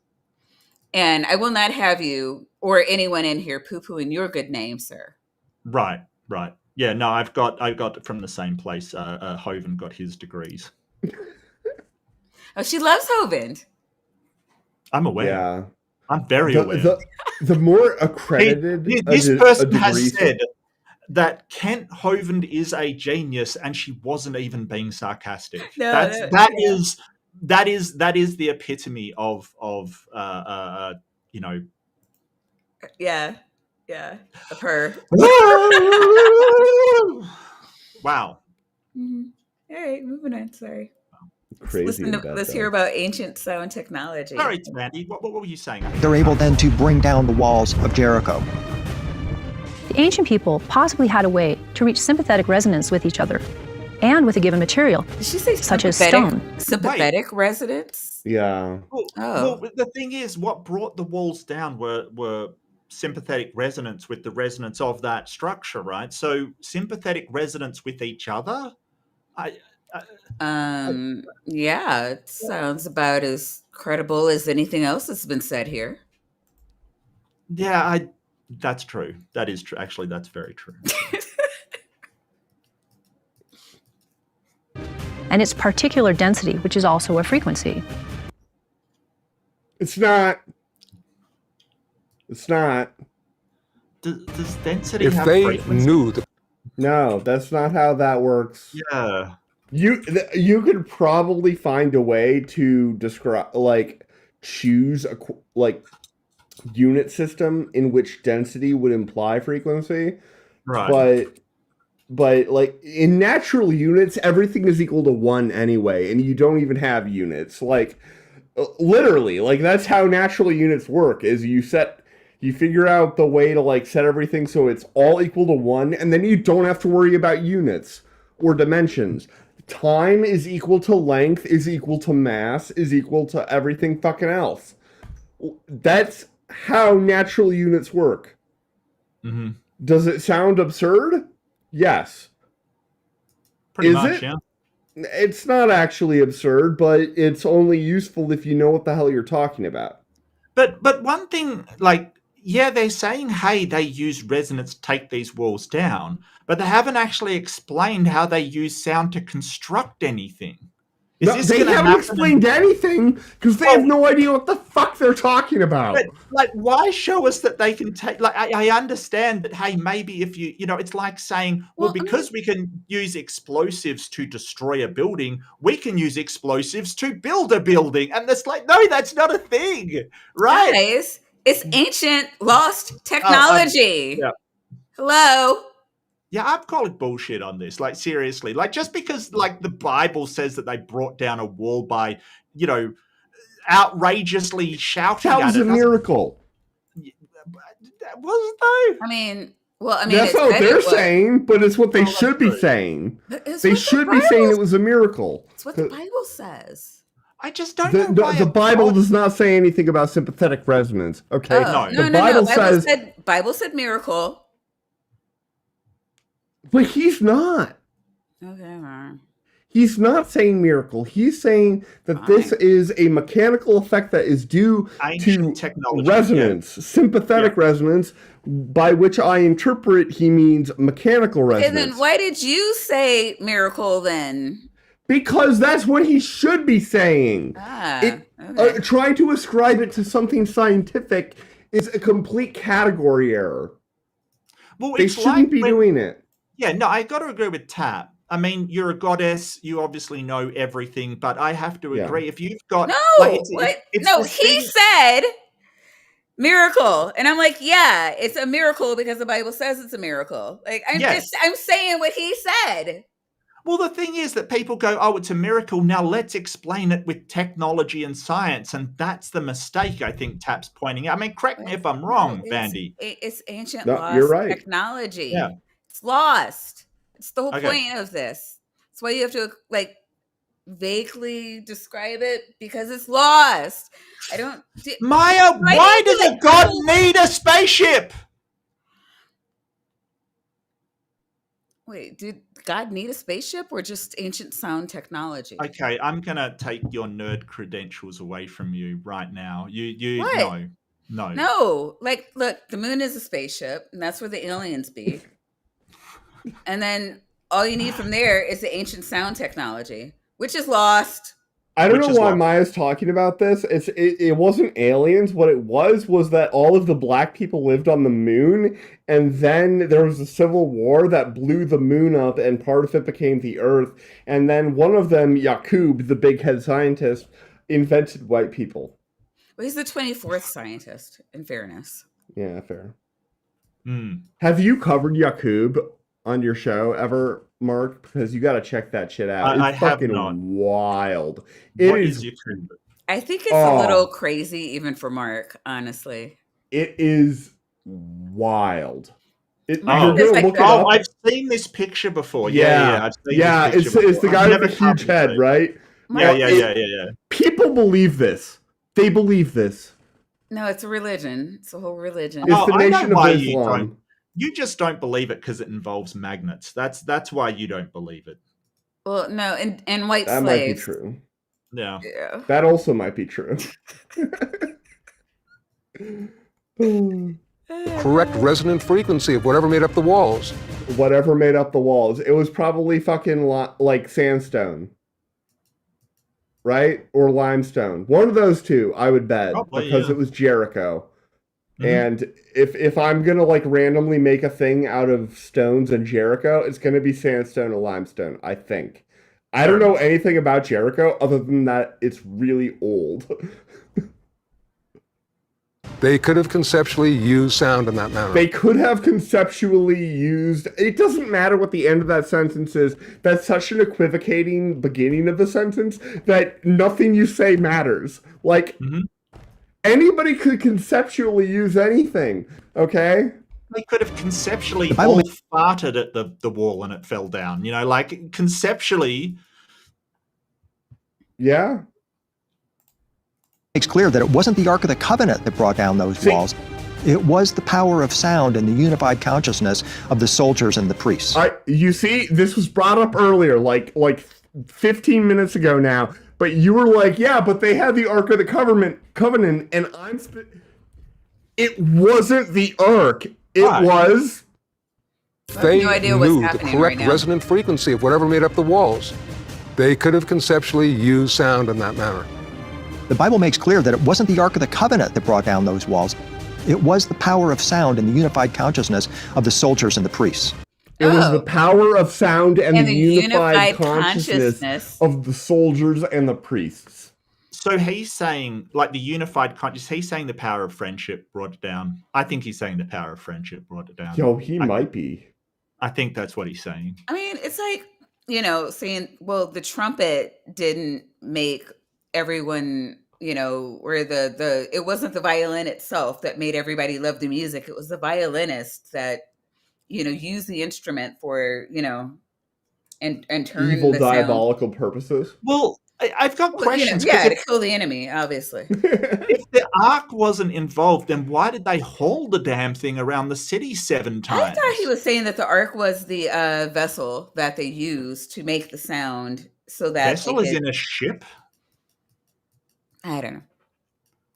and I will not have you or anyone in here poo pooing your good name, sir. Right. Yeah, no, I got it from the same place. Hovind got his degrees. Oh, she loves Hovind. I'm aware. Yeah. I'm very aware. The more accredited This a person degree, has said that Kent Hovind is a genius, and she wasn't even being sarcastic. No, that is the epitome of you know. Yeah, of her. Wow. Mm-hmm. All right, moving on. Sorry. Crazy. Let's hear about ancient sound technology. Sorry, Mandy. What were you saying? They're able then to bring down the walls of Jericho. The ancient people possibly had a way to reach sympathetic resonance with each other and with a given material, Did she say such as stone. Sympathetic resonance? Yeah. Well, the thing is, what brought the walls down were sympathetic resonance with the resonance of that structure, right? So sympathetic resonance with each other. Yeah, it sounds about as credible as anything else that's been said here. Yeah, that's true. That is true. Actually, that's very true. And its particular density, which is also a frequency. It's not. Does density If have they frequency? knew No, that's not how that works. Yeah. You could probably find a way to describe, like, choose a unit system in which density would imply frequency. Right. But like in natural units, everything is equal to 1 anyway, and you don't even have units. Like literally, like that's how natural units work. Is you figure out the way to like set everything so it's all equal to 1, and then you don't have to worry about units or dimensions. Time is equal to length, is equal to mass, is equal to everything fucking else. That's how natural units work. Mm-hmm. Does it sound absurd? Yes. Pretty much, yeah. It's not actually absurd, but it's only useful if you know what the hell you're talking about. But one thing, like, yeah, they're saying, hey, they use resonance to take these walls down, but they haven't actually explained how they use sound to construct anything. No, they haven't explained anything because they have no idea what the fuck they're talking about. But, like, why show us that they can take... Like, I understand that, hey, maybe if you know, it's like saying, well, because we can use explosives to destroy a building, we can use explosives to build a building. And it's like, no, that's not a thing, right? Guys, it's ancient, lost technology. Yeah. Hello? Yeah, I'm calling bullshit on this. Like, seriously. Like, just because, like, the Bible says that they brought down a wall by, you know, outrageously shouting at it. That was a miracle. Was it, though? I mean, that's not what they're saying, but it's what they should be saying. They should be saying it was a miracle. It's what the Bible says. I just don't know why the Bible does not say anything about sympathetic resonance. Okay, No. Bible said miracle. But he's not. Okay. He's not saying miracle. He's saying that this is a mechanical effect that is due to resonance, sympathetic resonance, by which I interpret he means mechanical resonance. And then why did you say miracle then? Because that's what he should be saying. Trying to ascribe it to something scientific is a complete category error. Well, they shouldn't be doing it. Yeah, no, I got to agree with Tap. I mean, you're a goddess. You obviously know everything, but I have to agree. If you've got he said miracle, and I'm like, yeah, it's a miracle because the Bible says it's a miracle. Like, I'm saying what he said. Well, the thing is that people go, oh, it's a miracle. Now let's explain it with technology and science. And that's the mistake I think Tap's pointing out. I mean, correct me if I'm wrong, Vandy. It's ancient you're right. technology. Yeah. It's lost. It's the whole point of this. That's why you have to, like, vaguely describe it because it's lost. I don't. Maya, why does a god need a spaceship? Wait, did God need a spaceship or just ancient sound technology? Okay, I'm gonna take your nerd credentials away from you right now. You What? no. No, like, look, the moon is a spaceship, and that's where the aliens be. And then all you need from there is the ancient sound technology, which is lost. I don't know why Maya's talking about this. It wasn't aliens. What it was that all of the black people lived on the moon, and then there was a civil war that blew the moon up, and part of it became the Earth. And then one of them, Yakub, the big head scientist, invented white people. Well, he's the 24th scientist, in fairness. Yeah, fair. Have you covered Yakub on your show ever, Mark? Because you got to check that shit out. I It's have fucking not. wild. What is Yakub? I think it's a little crazy, even for Mark, honestly. It is wild. You're Oh, gonna look it up. I've seen this picture before. Yeah, I've seen this it's picture the before. guy I've with the never huge covered head, it. right? Yeah. People believe this. They believe this. No, it's a religion. It's a whole religion. It's the I know Nation of why Islam. You just don't believe it because it involves magnets. That's why you don't believe it. Well, no, and white That slaves. might be true. Yeah. That also might be true. Correct resonant frequency of whatever made up the walls. Whatever made up the walls. It was probably fucking like sandstone. Right? Or limestone. One of those two, I would bet. Probably, because yeah. it was Jericho. Mhm. And if I'm gonna like randomly make a thing out of stones and Jericho, it's gonna be sandstone or limestone, I think. I don't know anything about Jericho other than that it's really old. They could have conceptually used sound in that manner. They could have conceptually used... It doesn't matter what the end of that sentence is. That's such an equivocating beginning of the sentence that nothing you say matters. Like, anybody could conceptually use anything, okay? They could have conceptually all farted at the wall and it fell down. You know, like conceptually. Yeah. Makes clear that it wasn't the Ark of the Covenant that brought down those walls. It was the power of sound and the unified consciousness of the soldiers and the priests. You see, this was brought up earlier, like 15 minutes ago now, but you were like, yeah, but they had the Ark of the Covenant, and it wasn't the Ark. It was... They no idea what's knew the happening correct right now. resonant frequency of whatever made up the walls. They could have conceptually used sound in that manner. The Bible makes clear that it wasn't the Ark of the Covenant that brought down those walls. It was the power of sound and the unified consciousness of the soldiers and the priests. It was the power of sound and the unified consciousness of the soldiers and the priests. So he's saying, like, the unified consciousness, he's saying the power of friendship brought it down. I think he's saying the power of friendship brought it down. Yo, he might be. I think that's what he's saying. I mean, it's like, saying, well, the trumpet didn't make everyone, where it wasn't the violin itself that made everybody love the music. It was the violinist that, used the instrument for, and turn Evil, the sound. diabolical purposes. Well, I've got questions. To kill the enemy, obviously. If the Ark wasn't involved, then why did they haul the damn thing around the city 7 times? I thought he was saying that the Ark was the vessel that they used to make the sound so that... Vessel is in a ship? I don't know.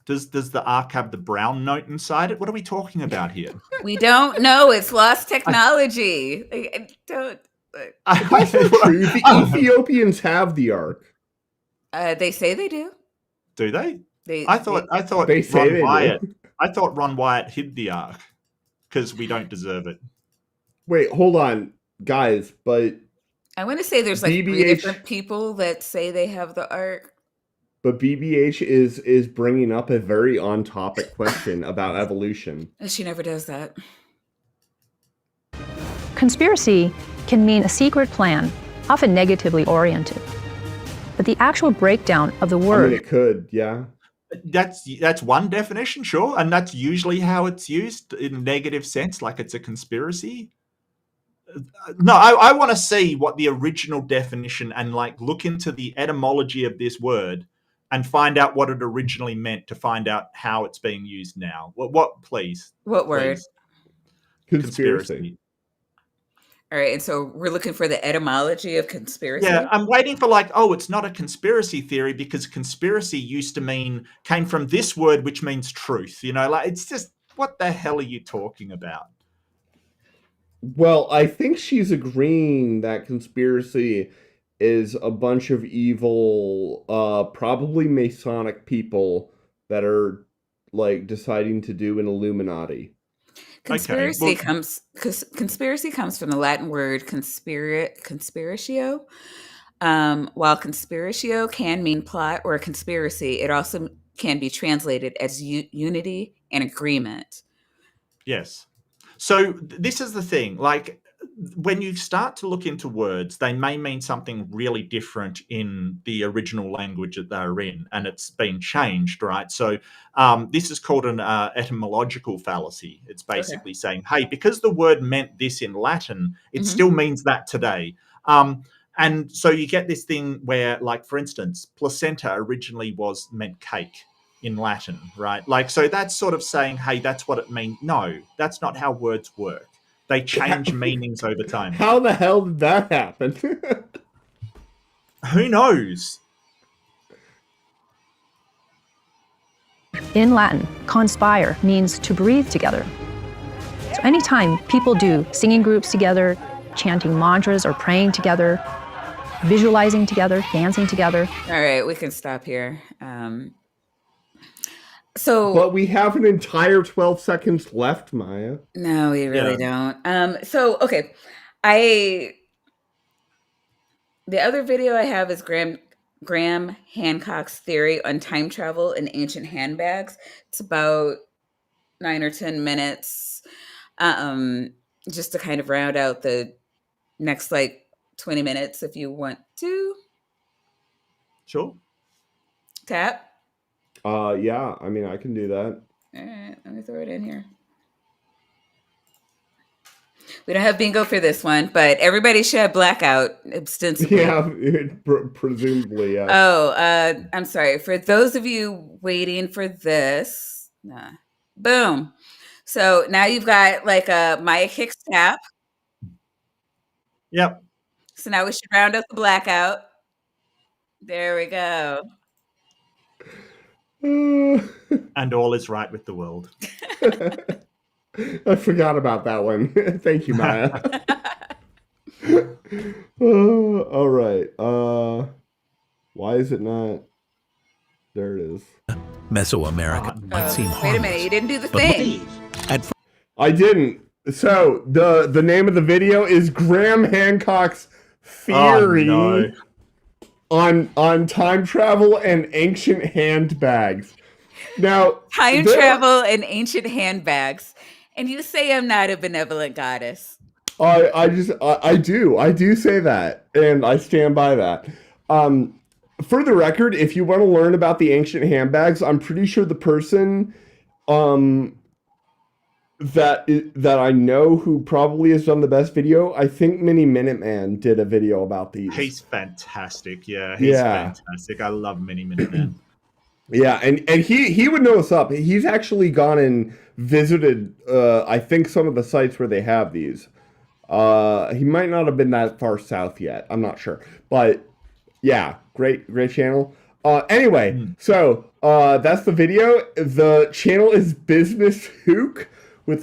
Does the Ark have the brown note inside it? What are we talking about here? We don't know. It's lost technology. I don't... That's not true. The Ethiopians have the Ark. They say they do. Do they? I thought Ron Wyatt hid the Ark because we don't deserve it. Wait, hold on, guys. But I want to say there's like 3 different people that say they have the Ark. But BBH is bringing up a very on-topic question about evolution. She never does that. Conspiracy can mean a secret plan, often negatively oriented. But the actual breakdown of the word... I mean, it could, yeah. That's one definition, sure. And that's usually how it's used in a negative sense, like it's a conspiracy. No, I want to see what the original definition and like look into the etymology of this word and find out what it originally meant to find out how it's being used now. What please? What word? Please. Conspiracy. All right, and so we're looking for the etymology of conspiracy. Yeah, I'm waiting for like, oh, it's not a conspiracy theory because conspiracy used to came from this word which means truth. You know, like it's just what the hell are you talking about? Well, I think she's agreeing that conspiracy is a bunch of evil, probably Masonic people that are like deciding to do an Illuminati. Conspiracy comes from the Latin word conspiratio. While conspiratio can mean plot or a conspiracy, it also can be translated as unity and agreement. Yes. So this is the thing, like when you start to look into words, they may mean something really different in the original language that they're in, and it's been changed, right? So this is called an etymological fallacy. It's basically saying, hey, because the word meant this in Latin, it still means that today. And so you get this thing where, like, for instance, placenta originally meant cake in Latin, right? Like, so that's sort of saying, hey, that's what it means. No, that's not how words work. They change meanings over time. How the hell did that happen? Who knows? In Latin, conspire means to breathe together. So anytime people do singing groups together, chanting mantras or praying together, visualizing together, dancing together. All right, we can stop here. But we have an entire 12 seconds left, Maya. No, we really don't. The other video I have is Graham Hancock's theory on time travel in ancient handbags. It's about 9 or 10 minutes, just to kind of round out the next 20 minutes if you want to. Sure. Tap. Yeah, I mean, I can do that. All right, let me throw it in here. We don't have bingo for this one, but everybody should have blackout ostensibly. Yeah, presumably, yeah. Oh, I'm sorry. For those of you waiting for this, boom. So now you've got like a Maya Hicks tap. Yep. So now we should round up the blackout. There we go. And all is right with the world. I forgot about that one. Thank you, Maya. All right. Why is it not? There it is. Mesoamerica might seem harmless. Wait a minute, you didn't do the thing. I didn't. So the name of the video is Graham Hancock's theory on time travel and ancient handbags. Now, time travel and ancient handbags. And you say I'm not a benevolent goddess. I do say that, and I stand by that. For the record, if you want to learn about the ancient handbags, I'm pretty sure the person that I know who probably has done the best video, I think Mini Minuteman did a video about these. He's fantastic. Yeah, he's fantastic. I love Mini Minuteman. Yeah, and he would know what's up. He's actually gone and visited, I think, some of the sites where they have these. He might not have been that far south yet. I'm not sure. But, yeah, great channel. Anyway, so that's the video. The channel is Business Hook with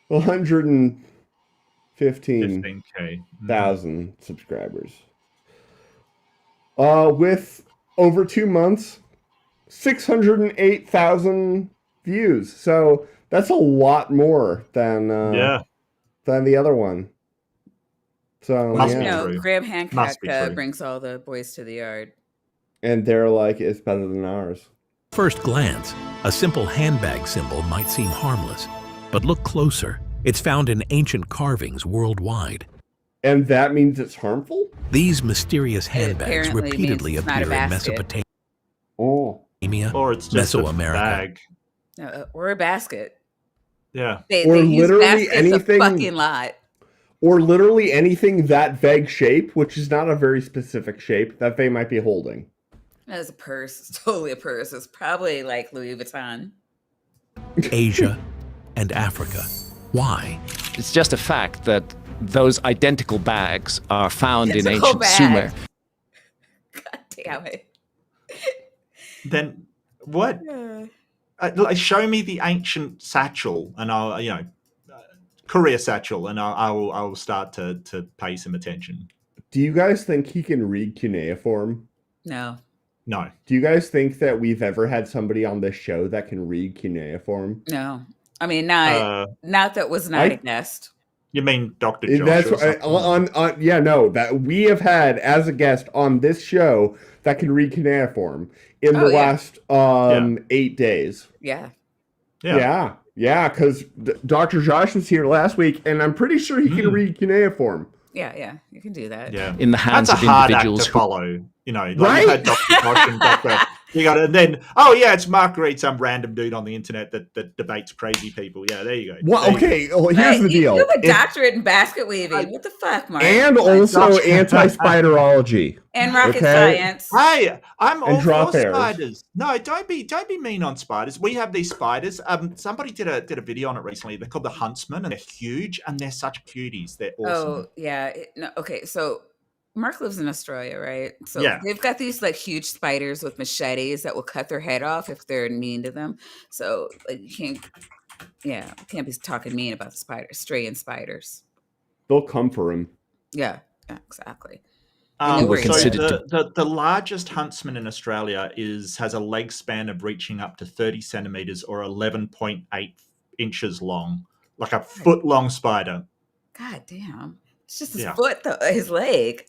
115,000 subscribers. With over 2 months, 608,000 views. So that's a lot more than the other one. So Graham Hancock brings all the boys to the yard. And they're like, it's better than ours. First glance, a simple handbag symbol might seem harmless, but look closer. It's found in ancient carvings worldwide. And that means it's harmful? These mysterious handbags repeatedly appear in Mesopotamia, or it's just Mesoamerica. Or a basket. Yeah. They or use literally baskets anything. a fucking lot. or literally anything that vague shape, which is not a very specific shape, that they might be holding. As a purse. It's totally a purse. It's probably like Louis Vuitton. Asia and Africa. Why? It's just a fact that those identical bags are found in Identical ancient bags. Sumer. God damn it. Then what? Like, show me the ancient satchel, and I'll, Korea satchel, and I'll start to pay some attention. Do you guys think he can read cuneiform? No. No. Do you guys think that we've ever had somebody on this show that can read cuneiform? No. I mean, not that was not a guest. You mean Dr. Josh? That's or that we have had as a guest on this show that can read cuneiform in the last 8 days. Yeah. Yeah, because Dr. Josh was here last week, and I'm pretty sure he can read cuneiform. Yeah, you can do that. Yeah, in the hands that's of a hard individuals act to follow. Like right? you had Dr. Josh and Dr. You got it, and then it's Mark Reed, some random dude on the internet that debates crazy people. Yeah, there you go. Well, okay, here's the deal. You have a doctorate in basket weaving. What the fuck, Mark? And also anti-spiderology. And rocket science. Hey, I'm all drop for airs. spiders. No, don't be mean on spiders. We have these spiders. Somebody did a video on it recently. They're called the Huntsman, and they're huge, and they're such cuties. They're awesome. Oh yeah. Okay, so Mark lives in Australia, right? So Yeah. they've got these like huge spiders with machetes that will cut their head off if they're mean to them. So like you can't be talking mean about the spiders, straying spiders. They'll come for him. Yeah, exactly. So the largest huntsman in Australia has a leg span of reaching up to 30 centimeters or 11.8 inches long, like a foot long spider. God damn. It's just his foot, his leg.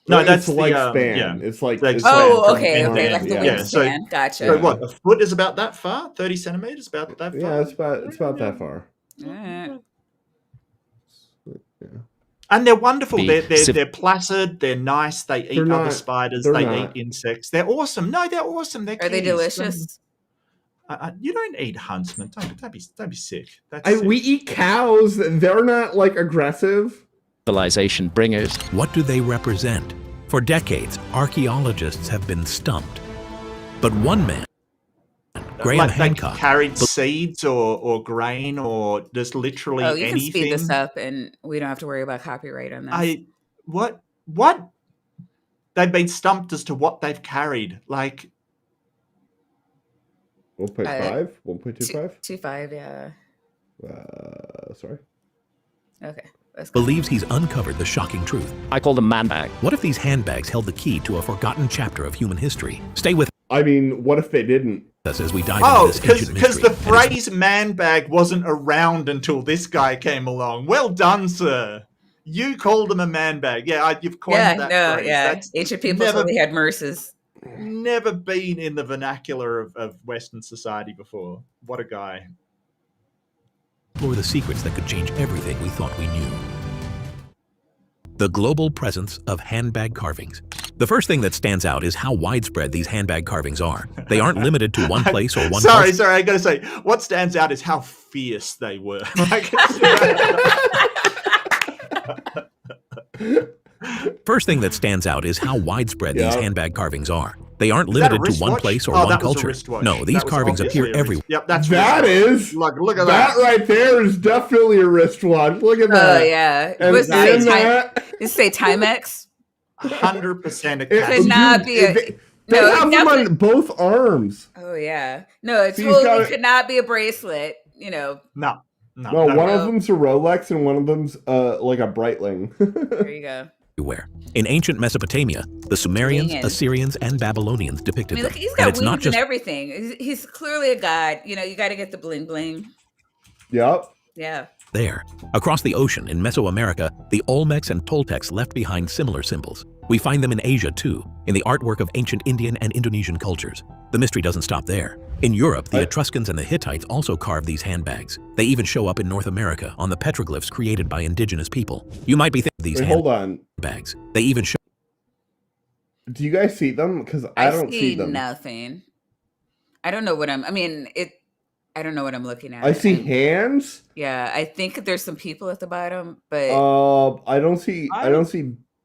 No, that's the leg span. It's like okay, like the wingspan. Gotcha. So what? A foot is about that far? 30 centimeters, about that far. Yeah, it's about that far. And they're wonderful. They're placid. They're nice. They eat other spiders. They eat insects. They're awesome. No, they're awesome. Are they delicious? You don't eat huntsmen. Don't be sick. We eat cows. They're not like aggressive. Civilization bringers. What do they represent? For decades, archaeologists have been stumped. But one man, Graham Hancock, they carried seeds or grain or just literally anything. You can speed this up, and we don't have to worry about copyright on this. What? They've been stumped as to what they've carried. Like 1.5, 1.25, 2.5. Yeah. Sorry. Okay. Believes he's uncovered the shocking truth. I call them man bag. What if these handbags held the key to a forgotten chapter of human history? Stay with I mean, what if they didn't? us as we dive into this ancient because mystery. the phrase "man bag" wasn't around until this guy came along. Well done, sir. You called him a man bag. Yeah, you've coined that phrase. That's ancient people only had merces. Never been in the vernacular of Western society before. What a guy. Explore the secrets that could change everything we thought we knew. The global presence of handbag carvings. The first thing that stands out is how widespread these handbag carvings are. They aren't limited to one place or one Sorry, I gotta say, what stands out is how fierce they were. First thing that stands out is how widespread these handbag carvings are. They aren't limited to one place or one culture. No, these carvings appear everywhere. Yep, Look at that right there is definitely a wristwatch. Look at that. Oh yeah. And You say Timex? 100% a It could not be a. They have them on both arms. Oh yeah. No, it So he's totally got could not be a bracelet. No. One of them's a Rolex and one of them's like a Breitling. There you go. Everywhere. In ancient Mesopotamia, the Sumerians, Assyrians, and Babylonians depicted Look, them. he's got and it's not wings just and everything. He's clearly a god. You got to get the bling bling. Yep. Yeah. there. Across the ocean in Mesoamerica, the Olmecs and Toltecs left behind similar symbols. We find them in Asia too, in the artwork of ancient Indian and Indonesian cultures. The mystery doesn't stop there. In Europe, the Etruscans and the Hittites also carved these handbags. They even show up in North America on the petroglyphs created by indigenous people. You might be thinking of these handbags. They even show. Do you guys see them? Because I don't see them. Nothing. I don't know what I mean, I don't know what I'm looking at. I see hands. Yeah, I think there's some people at the bottom, but I don't see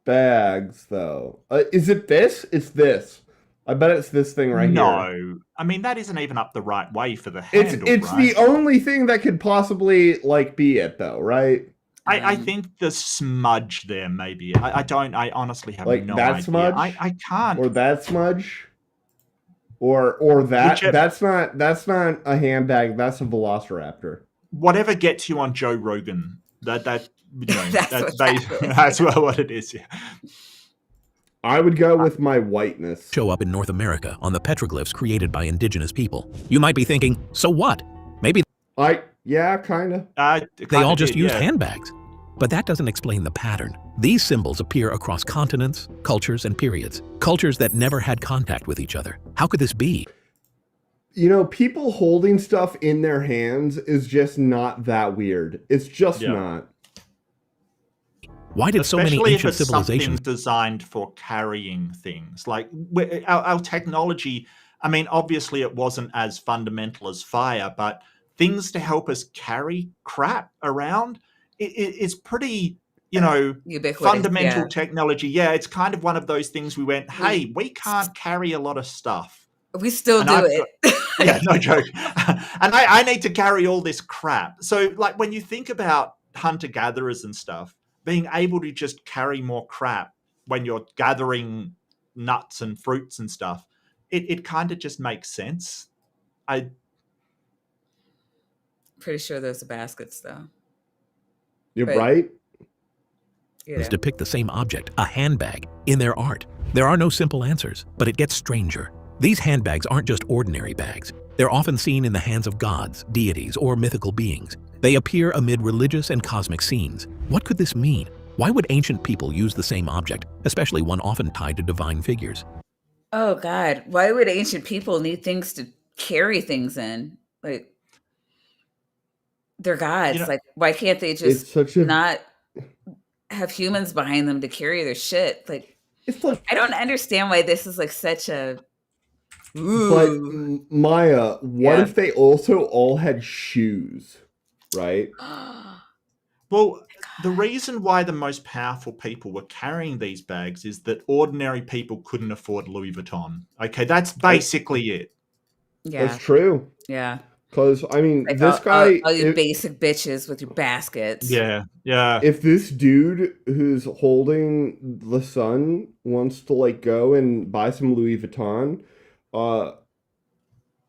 bags though. Is it this? It's this. I bet it's this thing right here. No, I mean that isn't even up the right way for the handle. It's right? the only thing that could possibly like be it though, right? I think the smudge there maybe. I honestly have like no that idea. smudge. I can't. Or that smudge. Or that. That's not a handbag. That's a velociraptor. Whatever gets you on Joe Rogan. That's That's what it is. Yeah. I would go with my whiteness. Show up in North America on the petroglyphs created by indigenous people. You might be thinking, so what? Maybe yeah, kind of. They all just used handbags. But that doesn't explain the pattern. These symbols appear across continents, cultures, and periods. Cultures that never had contact with each other. How could this be? You know, people holding stuff in their hands is just not that weird. It's just not. Why did so many ancient if it's civilizations something designed for carrying things? Like our technology, I mean, obviously it wasn't as fundamental as fire, but things to help us carry crap around, it's pretty, ubiquitous, fundamental technology. Yeah, it's kind of one of those things we went, hey, we can't carry a lot of stuff. We still do it. Yeah, no joke. And I need to carry all this crap. So, like, when you think about hunter-gatherers and stuff, being able to just carry more crap when you're gathering nuts and fruits and stuff, it kind of just makes sense. Pretty sure those are baskets, though. You're right. depict the same object, a handbag, in their art? There are no simple answers, but it gets stranger. These handbags aren't just ordinary bags. They're often seen in the hands of gods, deities, or mythical beings. They appear amid religious and cosmic scenes. What could this mean? Why would ancient people use the same object, especially one often tied to divine figures? Oh God, why would ancient people need things to carry things in? Like, they're gods. Like, why can't they just not have humans behind them to carry their shit? Like, I don't understand why this is like such a. But Maya, what if they also all had shoes, right? Well, the reason why the most powerful people were carrying these bags is that ordinary people couldn't afford Louis Vuitton. Okay, that's basically it. Yeah, that's true. Yeah, because I mean, like this guy, all you basic bitches with your baskets. Yeah, yeah. If this dude who's holding the sun wants to like go and buy some Louis Vuitton,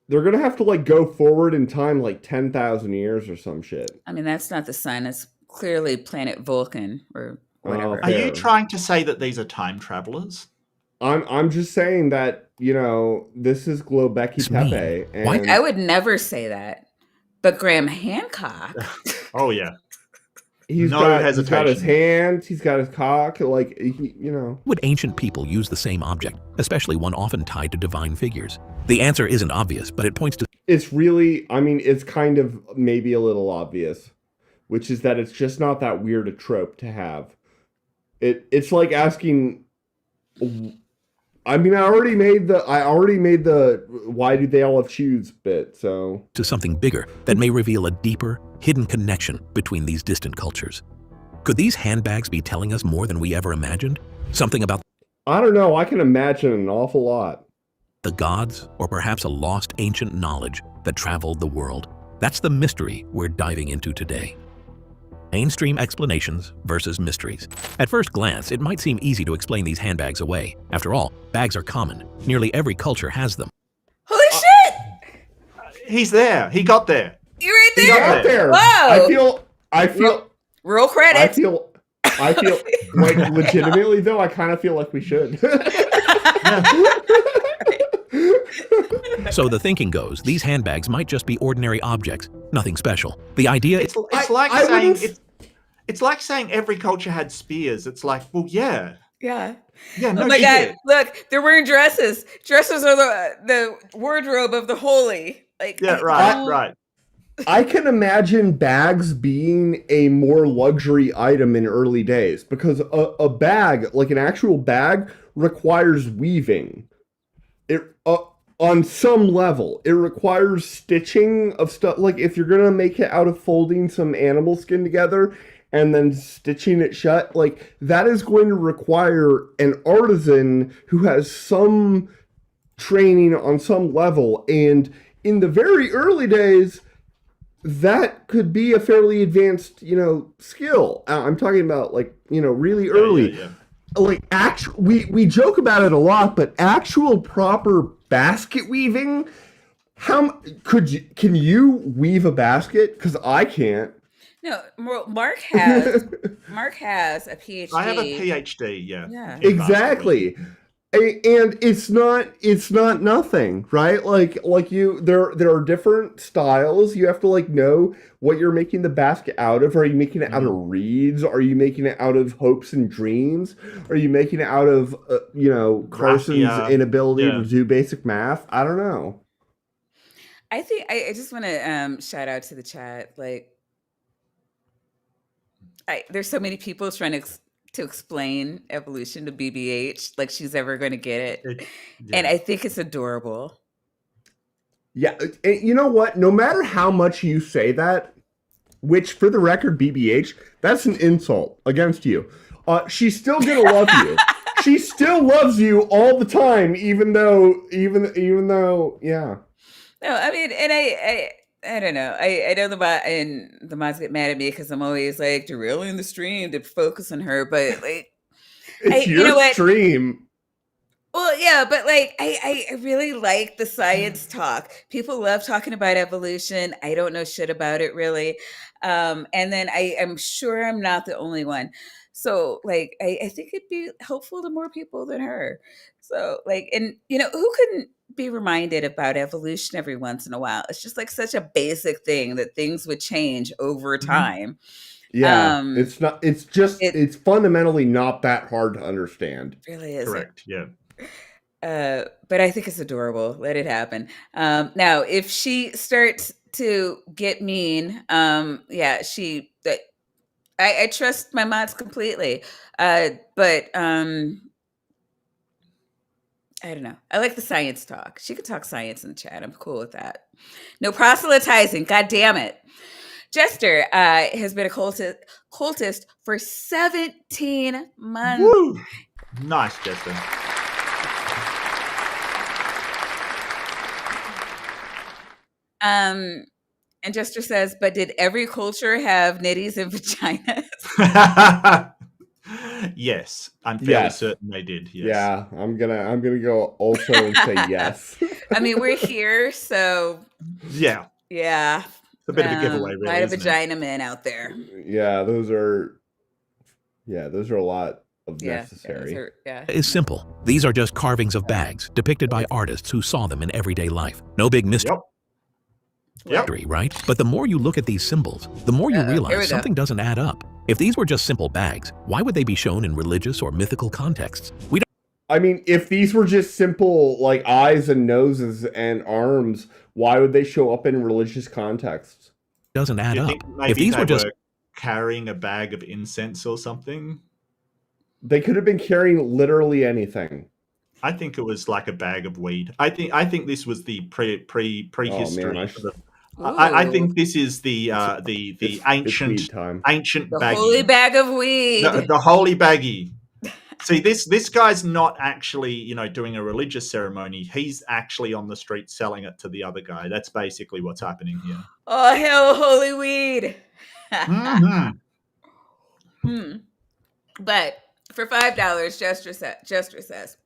they're gonna have to like go forward in time like 10,000 years or some shit. I mean, that's not the sun. It's clearly planet Vulcan or whatever. Are you trying to say that these are time travelers? I'm just saying that, you know, this is Göbekli Tepe. And I would never say that. But Graham Hancock. Oh, yeah. He's got his hands, he's got his cock, like, you know. Would ancient people use the same object, especially one often tied to divine figures? The answer isn't obvious, but it points to... It's really, I mean, it's kind of maybe a little obvious, which is that it's just not that weird a trope to have. It's like asking... I mean, I already made the why do they all have shoes bit, so. To something bigger that may reveal a deeper, hidden connection between these distant cultures. Could these handbags be telling us more than we ever imagined? Something about... I don't know, I can imagine an awful lot. The gods, or perhaps a lost ancient knowledge that traveled the world. That's the mystery we're diving into today. Mainstream explanations versus mysteries. At first glance, it might seem easy to explain these handbags away. After all, bags are common. Nearly every culture has them. Holy shit! He's there. He got there. You're right there. He got there. Whoa! I feel. Roll credit. I feel like legitimately though. I kind of feel like we should. So the thinking goes, these handbags might just be ordinary objects, nothing special. The idea it's like saying every culture had spears. It's like, well, yeah. Yeah. Yeah, no, oh my God! did. Look, they're wearing dresses. Dresses are the wardrobe of the holy. Like, yeah, right. I can imagine bags being a more luxury item in early days because a bag, like an actual bag, requires weaving. on some level. It requires stitching of stuff. Like if you're gonna make it out of folding some animal skin together and then stitching it shut, like that is going to require an artisan who has some training on some level. And in the very early days, that could be a fairly advanced, skill. I'm talking about like, really early. Yeah. Like we joke about it a lot, but actual proper basket weaving, can you weave a basket? Because I can't. No, Mark has a PhD. I have a PhD. Yeah. Exactly. And it's not nothing, right? Like there are different styles. You have to like know what you're making the basket out of. Are you making it out of reeds? Are you making it out of hopes and dreams? Are you making it out of Carson's inability to do basic math? I don't know. I think I just want to shout out to the chat. Like, there's so many people trying to explain evolution to BBH like she's ever going to get it. And I think it's adorable. Yeah, and you know what? No matter how much you say that, which for the record, BBH, that's an insult against you. She's still gonna love you. She still loves you all the time, even though, yeah. No, I mean, and I don't know. I know the mods get mad at me because I'm always like derailing the stream to focus on her, but like, it's your stream. Well, yeah, but like, I really like the science talk. People love talking about evolution. I don't know shit about it really, and then I am sure I'm not the only one. So like, I think it'd be helpful to more people than her. So like, and who couldn't be reminded about evolution every once in a while? It's just like such a basic thing that things would change over time. Yeah, it's not. It's just. It's fundamentally not that hard to understand. It really is. Correct. Yeah. But I think it's adorable. Let it happen. Now, if she starts to get mean, I trust my mods completely. But I don't know. I like the science talk. She could talk science in the chat. I'm cool with that. No proselytizing. God damn it. Jester has been a cultist for 17 months. Woo! Nice, Jester. And Jester says, but did every culture have nitties and vaginas? Yes, I'm fairly certain they did. Yes. Yeah, I'm gonna go also and say yes. I mean, we're here, so yeah. It's a bit of a giveaway, really. A lot of vagina men out there. Yeah, those are a lot of necessary. Is simple. These are just carvings of bags depicted by artists who saw them in everyday life. No big mystery. Right? But the more you look at these symbols, the more you realize something doesn't add up. If these were just simple bags, why would they be shown in religious or mythical contexts? I mean, if these were just simple like eyes and noses and arms, why would they show up in religious contexts? Doesn't add up. If these were just carrying a bag of incense or something, they could have been carrying literally anything. I think it was like a bag of weed. I think this was the prehistory. Oh, man, I think this is the ancient The baggie. holy bag of weed. The holy baggie. See, this guy's not actually, doing a religious ceremony. He's actually on the street selling it to the other guy. That's basically what's happening here. Oh, hell, holy weed. But for $5, Jester says,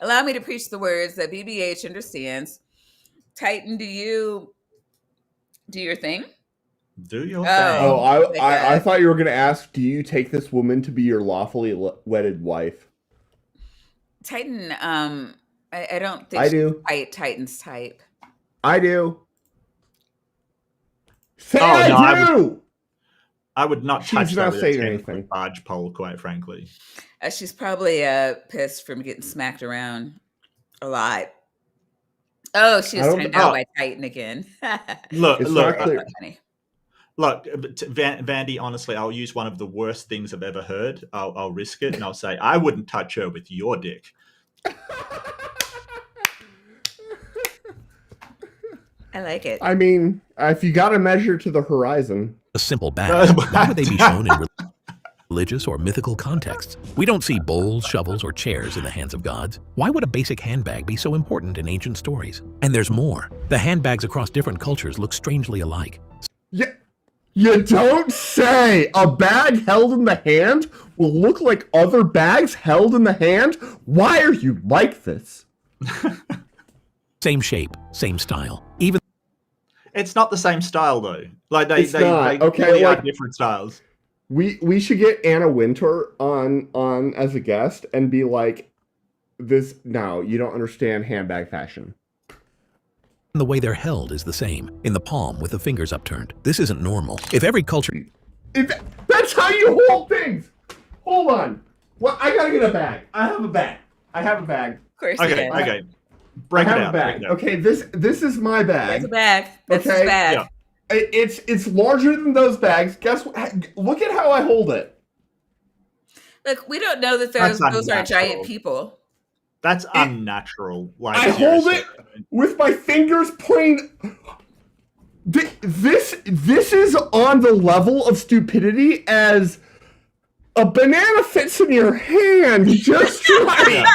allow me to preach the words that BBH understands. Titan, do you do your thing? Do your thing. Oh, I thought you were going to ask, do you take this woman to be your lawfully wedded wife? Titan, I don't think I do. Titan's type. I do. Say I do! I would not touch She's that not with saying a anything. large pole, quite frankly. She's probably pissed from getting smacked around a lot. Oh, she was turned down by Titan again. Look, funny. Look, Vandy, honestly, I'll use one of the worst things I've ever heard. I'll risk it, and I'll say, I wouldn't touch her with your dick. I like it. I mean, if you got to measure to the horizon. A simple bag. Why would they be shown in religious or mythical contexts? We don't see bowls, shovels, or chairs in the hands of gods. Why would a basic handbag be so important in ancient stories? And there's more. The handbags across different cultures look strangely alike. Yeah, you don't say! A bag held in the hand will look like other bags held in the hand? Why are you like this? Same shape, same style. Even it's not the same style though. Like they okay, really like, are different styles. We should get Anna Wintour on as a guest and be like, this. No, you don't understand handbag fashion. the way they're held is the same, in the palm with the fingers upturned. This isn't normal. If every culture... That's how you hold things! Hold on. Well, I gotta get a bag. I have a bag. Of course okay, you do. okay. Break it out. I have a bag. Okay, this is my bag. That's a bag. That's his bag. Yeah. It's larger than those bags. Guess what? Look at how I hold it. Look, we don't know that those are giant people. That's unnatural. Like, I hold it with my fingers pointing. This is on the level of stupidity as a banana fits in your hand just right.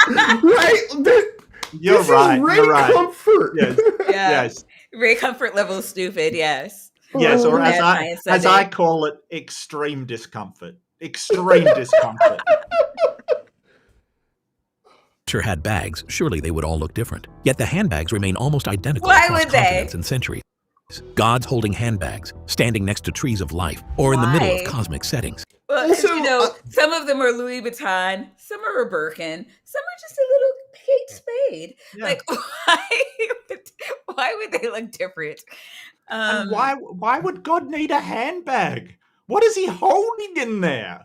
Right? You're right. Is Ray You're right. Comfort. Yes. Yeah. Yes. Ray Comfort level stupid. Yes. Yes, or as I call it, extreme discomfort. Extreme discomfort. had bags, surely they would all look different. Yet the handbags remain almost identical Why across would they? continents and centuries. Gods holding handbags, standing next to trees of life, or in the middle of cosmic settings. Well, also, some of them are Louis Vuitton, some are a Birkin, some are just a little Kate Spade. Yeah. Like, why would they look different? And why would God need a handbag? What is he holding in there?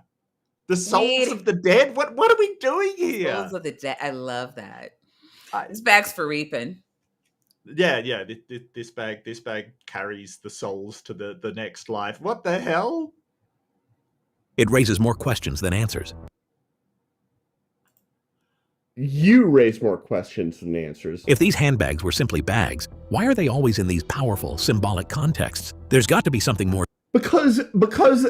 The souls of the dead? What are we doing here? Souls of the dead. I love that. This bag's for reaping. Yeah. This bag carries the souls to the next life. What the hell? It raises more questions than answers. You raise more questions than answers. If these handbags were simply bags, why are they always in these powerful, symbolic contexts? There's got to be something more. Because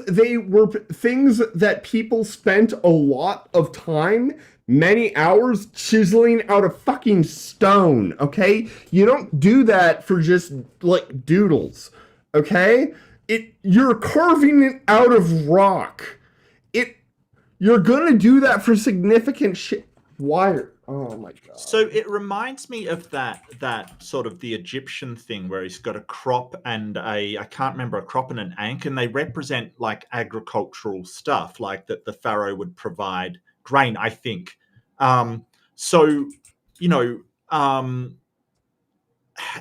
they were things that people spent a lot of time, many hours, chiseling out of fucking stone, okay? You don't do that for just, like, doodles, okay? You're carving it out of rock. You're gonna do that for significant shit. Why? Oh my god. So it reminds me of that sort of the Egyptian thing where he's got a crop and I can't remember, a crop and an ankh, and they represent like agricultural stuff, like that the pharaoh would provide grain, I think. So, you know,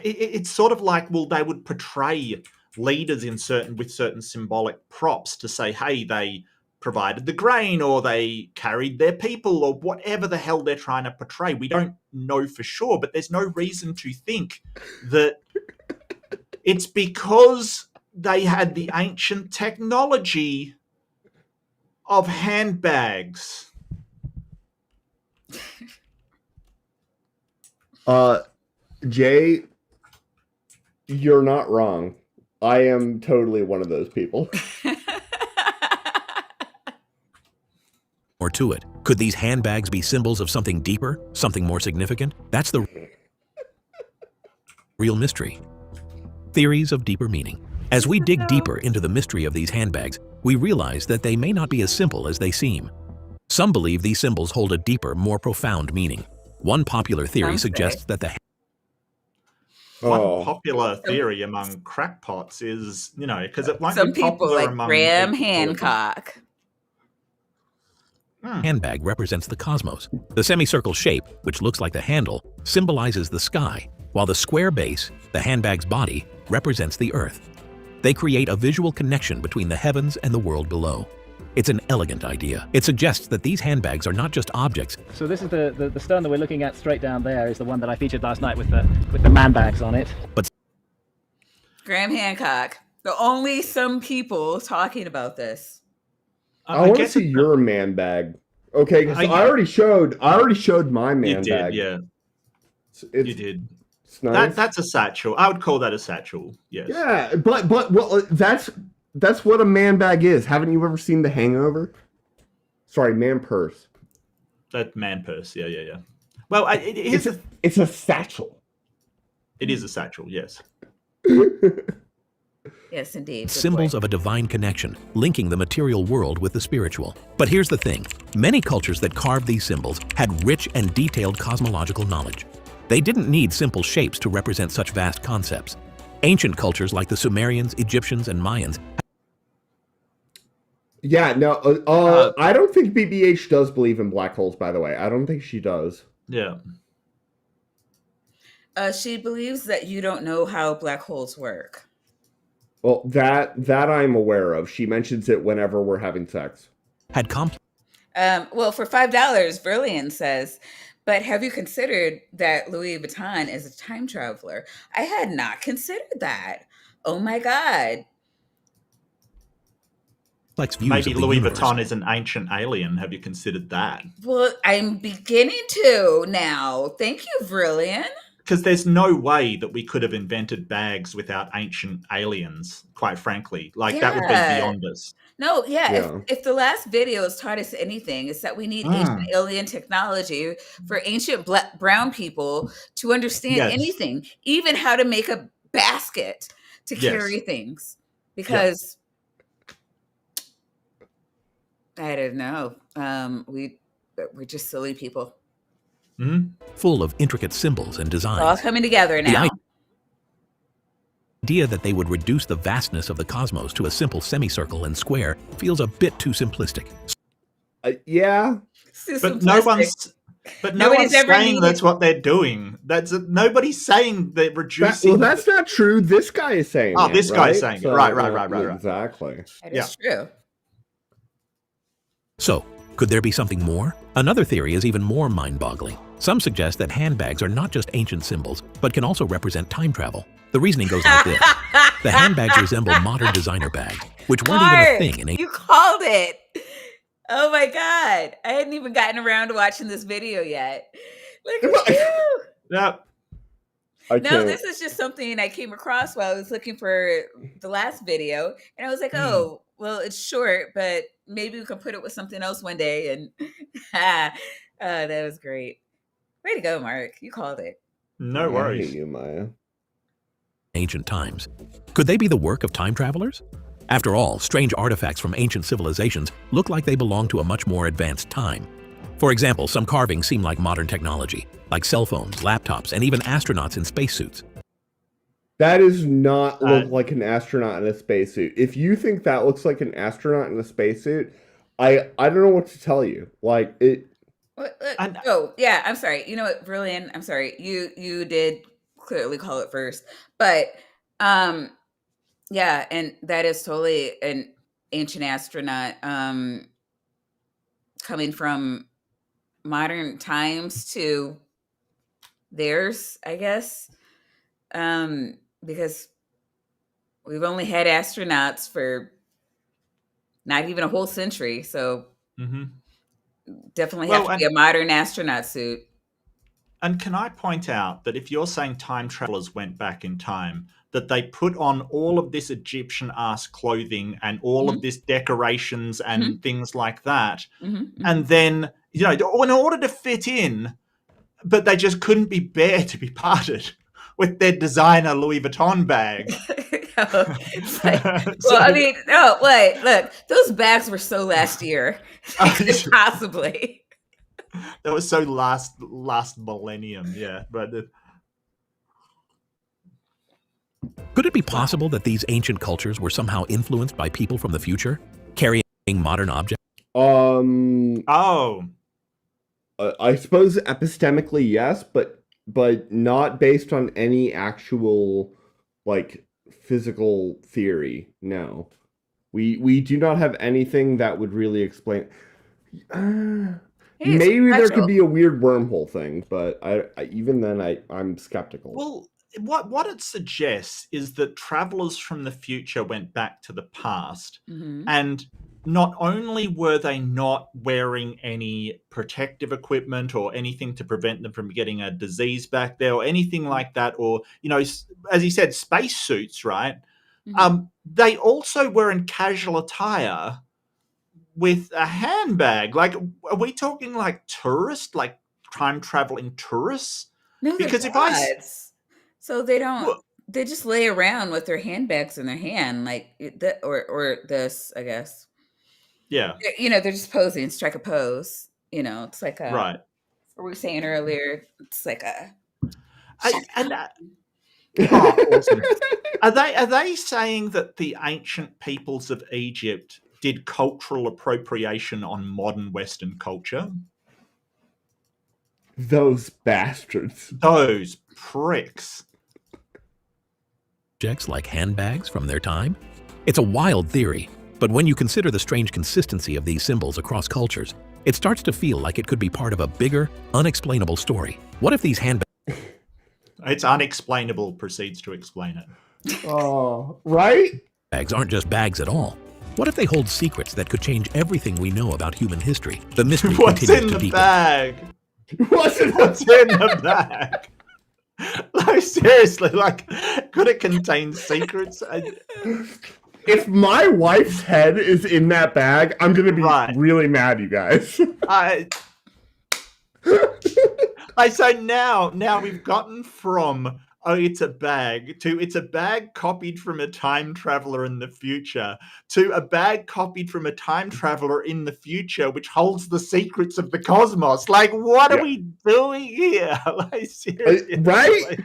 it's sort of like, well, they would portray leaders with certain symbolic props to say, hey, they provided the grain or they carried their people or whatever the hell they're trying to portray. We don't know for sure, but there's no reason to think that it's because they had the ancient technology of handbags. Jay, you're not wrong. I am totally one of those people. Or to it. Could these handbags be symbols of something deeper, something more significant? That's the real mystery. Theories of deeper meaning. As we dig deeper into the mystery of these handbags, we realize that they may not be as simple as they seem. Some believe these symbols hold a deeper, more profound meaning. One popular theory suggests that the One popular theory among crackpots is, you know, because it won't Some be people popular like among Graham people. Hancock. handbag represents the cosmos. The semicircle shape, which looks like the handle, symbolizes the sky, while the square base, the handbag's body, represents the earth. They create a visual connection between the heavens and the world below. It's an elegant idea. It suggests that these handbags are not just objects. So this is the stone that we're looking at straight down there is the one that I featured last night with the man bags on it. But Graham Hancock. The only some people talking about this. I want to see your man bag. Okay, because I already showed my man You did, bag. yeah. You did. It's nice. That's a satchel. I would call that a satchel. Yes. Yeah, but well, that's what a man bag is. Haven't you ever seen The Hangover? Sorry, man purse. That man purse. Yeah. Well, it's a satchel. It is a satchel. Yes. Yes, indeed. Symbols of a divine connection, linking the material world with the spiritual. But here's the thing. Many cultures that carved these symbols had rich and detailed cosmological knowledge. They didn't need simple shapes to represent such vast concepts. Ancient cultures like the Sumerians, Egyptians, and Mayans. Yeah, no, I don't think BBH does believe in black holes, by the way. I don't think she does. Yeah. She believes that you don't know how black holes work. Well, that I'm aware of. She mentions it whenever we're having sex. Had well, for $5, Brilliant says, but have you considered that Louis Vuitton is a time traveler? I had not considered that. Oh my God. Maybe Louis Vuitton is an ancient alien. Have you considered that? Well, I'm beginning to now. Thank you, Brilliant. Because there's no way that we could have invented bags without ancient aliens, quite frankly. Like, that would be beyond us. No, if the last video has taught us anything, it's that we need ancient alien technology for ancient brown people to understand anything, even how to make a basket to carry things. Because I don't know. We're just silly people. Full of intricate symbols and designs. All coming together now. The idea that they would reduce the vastness of the cosmos to a simple semicircle and square feels a bit too simplistic. Yeah. But no one's saying that's what they're doing. Nobody's saying they're reducing. Well, that's not true. This guy is saying it. This guy is saying it. Right. Exactly. That is true. So, could there be something more? Another theory is even more mind-boggling. Some suggest that handbags are not just ancient symbols, but can also represent time travel. The reasoning goes like this. The handbags resemble modern designer bags, which weren't even a thing in ancient. You called it. Oh my God. I hadn't even gotten around to watching this video yet. Look at you. No. No, this is just something I came across while I was looking for the last video. And I was like, oh, well, it's short, but maybe we can put it with something else one day. And that was great. Way to go, Mark. You called it. No worries. I hate you, Maya. Ancient times. Could they be the work of time travelers? After all, strange artifacts from ancient civilizations look like they belong to a much more advanced time. For example, some carvings seem like modern technology, like cell phones, laptops, and even astronauts in spacesuits. That does not look like an astronaut in a spacesuit. If you think that looks like an astronaut in a spacesuit, I don't know what to tell you. Like it. I'm sorry. You know what, Brilliant? I'm sorry. You did clearly call it first, but and that is totally an ancient astronaut coming from modern times to theirs, I guess. Because we've only had astronauts for not even a whole century, so definitely have to be a modern astronaut suit. And can I point out that if you're saying time travelers went back in time, that they put on all of this Egyptian-ass clothing and all of this decorations and things like that, and then, in order to fit in, but they just couldn't be bare to be parted with their designer Louis Vuitton bag. Look, those bags were so last year. Possibly. That was so last millennium, but could it be possible that these ancient cultures were somehow influenced by people from the future, carrying modern objects? I suppose epistemically, yes, but not based on any actual physical theory. No, we do not have anything that would really explain. Maybe there could be a weird wormhole thing, but even then I'm skeptical. Well, what it suggests is that travelers from the future went back to the past, and not only were they not wearing any protective equipment or anything to prevent them from getting a disease back there or anything like that, or, as you said, spacesuits, right? They also were in casual attire with a handbag. Like, are we talking like tourists, like time traveling tourists? No, they're Because gods. So they don't. They just lay around with their handbags in their hand, like or this, I guess. Yeah. They're just posing, strike a pose. It's like a. Right. What we were saying earlier, it's like a. Awesome. Are they saying that the ancient peoples of Egypt did cultural appropriation on modern Western culture? Those bastards. Those pricks. Objects like handbags from their time? It's a wild theory, but when you consider the strange consistency of these symbols across cultures, it starts to feel like it could be part of a bigger, unexplainable story. What if these handbags... It's unexplainable proceeds to explain it. Oh, right? Bags aren't just bags at all. What if they hold secrets that could change everything we know about human history? The mystery continues to deepen. Bag? What's in the bag? Like, seriously, like, could it contain secrets? If my wife's head is in that bag, I'm going to be really mad, you guys. So now we've gotten from, oh, it's a bag, to it's a bag copied from a time traveler in the future, to a bag copied from a time traveler in the future, which holds the secrets of the cosmos. Like, what are we doing here? Like, seriously. Right?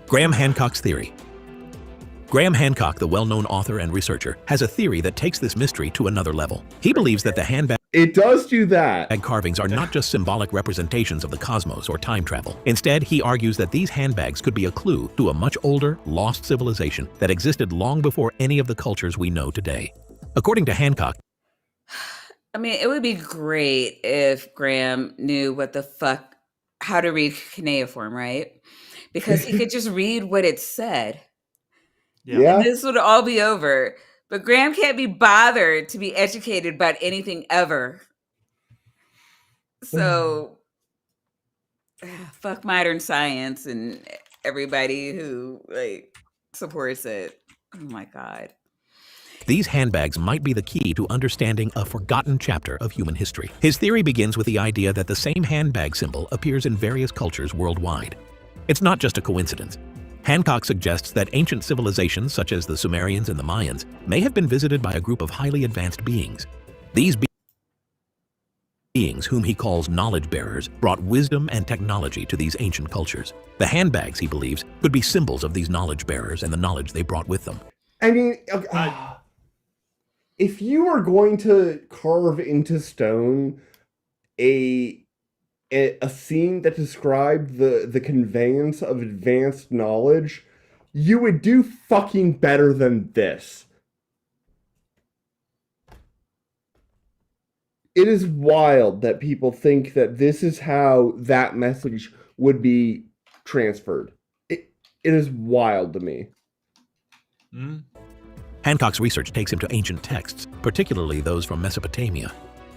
Graham Hancock's theory. Graham Hancock, the well-known author and researcher, has a theory that takes this mystery to another level. He believes that the handbag does do that. And carvings are not just symbolic representations of the cosmos or time travel. Instead, he argues that these handbags could be a clue to a much older, lost civilization that existed long before any of the cultures we know today. According to Hancock, I mean, it would be great if Graham knew how to read cuneiform, right? Because he could just read what it said. Yeah. And this would all be over. But Graham can't be bothered to be educated about anything ever. So, fuck modern science and everybody who supports it. Oh my God. These handbags might be the key to understanding a forgotten chapter of human history. His theory begins with the idea that the same handbag symbol appears in various cultures worldwide. It's not just a coincidence. Hancock suggests that ancient civilizations such as the Sumerians and the Mayans may have been visited by a group of highly advanced beings. These beings, whom he calls knowledge bearers, brought wisdom and technology to these ancient cultures. The handbags, he believes, could be symbols of these knowledge bearers and the knowledge they brought with them. I mean, if you are going to carve into stone a scene that described the conveyance of advanced knowledge, you would do fucking better than this. It is wild that people think that this is how that message would be transferred. It is wild to me. Hancock's research takes him to ancient texts, particularly those from Mesopotamia.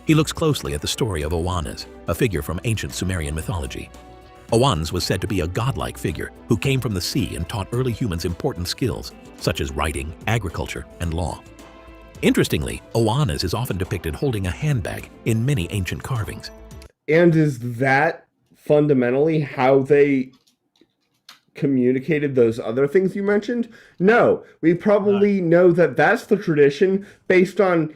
He looks closely at the story of Oannes, a figure from ancient Sumerian mythology. Oannes was said to be a godlike figure who came from the sea and taught early humans important skills, such as writing, agriculture, and law. Interestingly, Oannes is often depicted holding a handbag in many ancient carvings. And is that fundamentally how they communicated those other things you mentioned? No, we probably know that that's the tradition based on,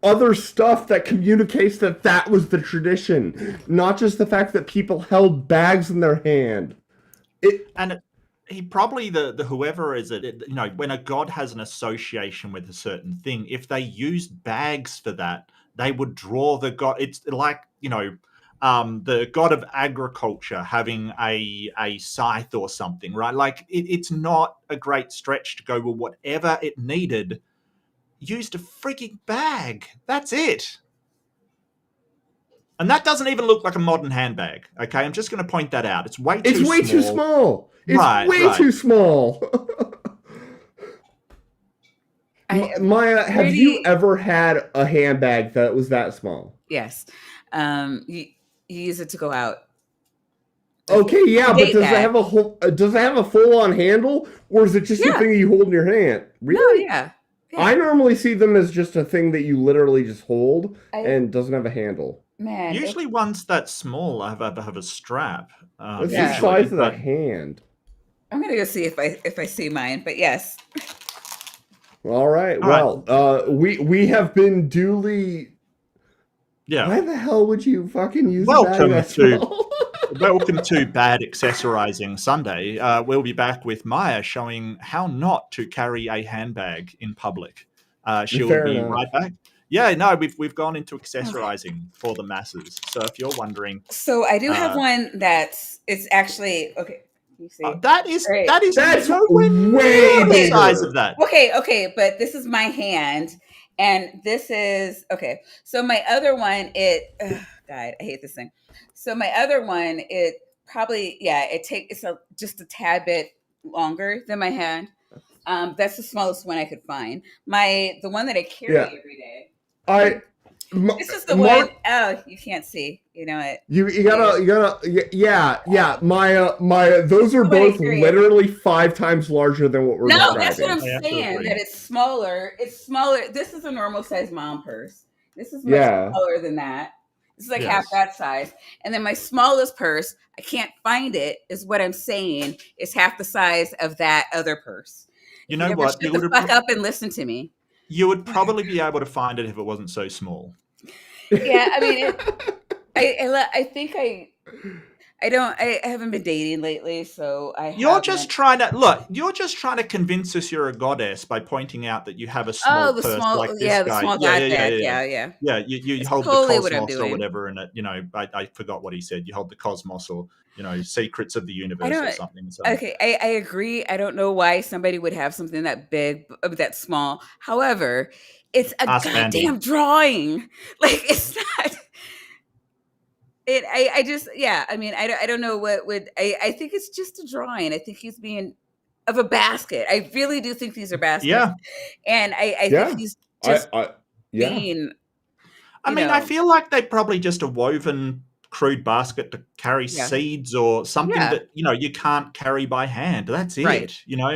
other stuff that communicates that was the tradition, not just the fact that people held bags in their hand. He probably, the whoever is it, when a god has an association with a certain thing, if they used bags for that, they would draw the god. It's like, the god of agriculture having a scythe or something, right? Like, it's not a great stretch to go, well, whatever it needed, used a freaking bag. That's it. And that doesn't even look like a modern handbag. Okay, I'm just going to point that out. It's way too small. It's way too small. It's way too small. Maya, have you ever had a handbag that was that small? Yes. You use it to go out. Okay, yeah, but does it have a full-on handle, or is it just a thing you hold in your hand? Really? No, yeah. I normally see them as just a thing that you literally just hold and doesn't have a handle. Man, usually ones that small have a strap. It's the size of the hand. I'm gonna go see if I see mine, but yes. All right. We have been duly. Yeah. Why the hell would you fucking use a bag that small? Welcome to Bad Accessorizing Sunday. We'll be back with Maya showing how not to carry a handbag in public. She'll be right back. Yeah, no, we've gone into accessorizing for the masses. So if you're wondering, so I do have one it's actually okay. You see, that's way the size of that. Okay, but this is my hand, and this is okay. So my other one, God, I hate this thing. So my other one, it probably it's just a tad bit longer than my hand. That's the smallest one I could find. The one that I carry every day. This is the one. Oh, you can't see. You know it. You gotta. My those are both literally 5 times larger than what we're describing. No, that's what I'm saying. That it's smaller. It's smaller. This is a normal size mom purse. This is much smaller than that. This is like half that size. And then my smallest purse, I can't find it. Is what I'm saying. Is half the size of that other purse. You know what? Shut the fuck up and listen to me. You would probably be able to find it if it wasn't so small. Yeah, I mean, I think I haven't been dating lately, so You're just trying to convince us you're a goddess by pointing out that you have a small purse like this guy. The small yeah, bag. Yeah, you hold totally the cosmos or whatever, and I forgot what he said. You hold the cosmos or secrets of the universe or something. So. Okay, I agree. I don't know why somebody would have something that big, that small. However, it's a goddamn drawing. Like it's not. I don't know what would. I think it's just a drawing. I think he's being of a basket. I really do think these are baskets. Yeah, and I think he's just being. I feel like they probably just a woven crude basket to carry seeds or something that you can't carry by hand. That's it. Right.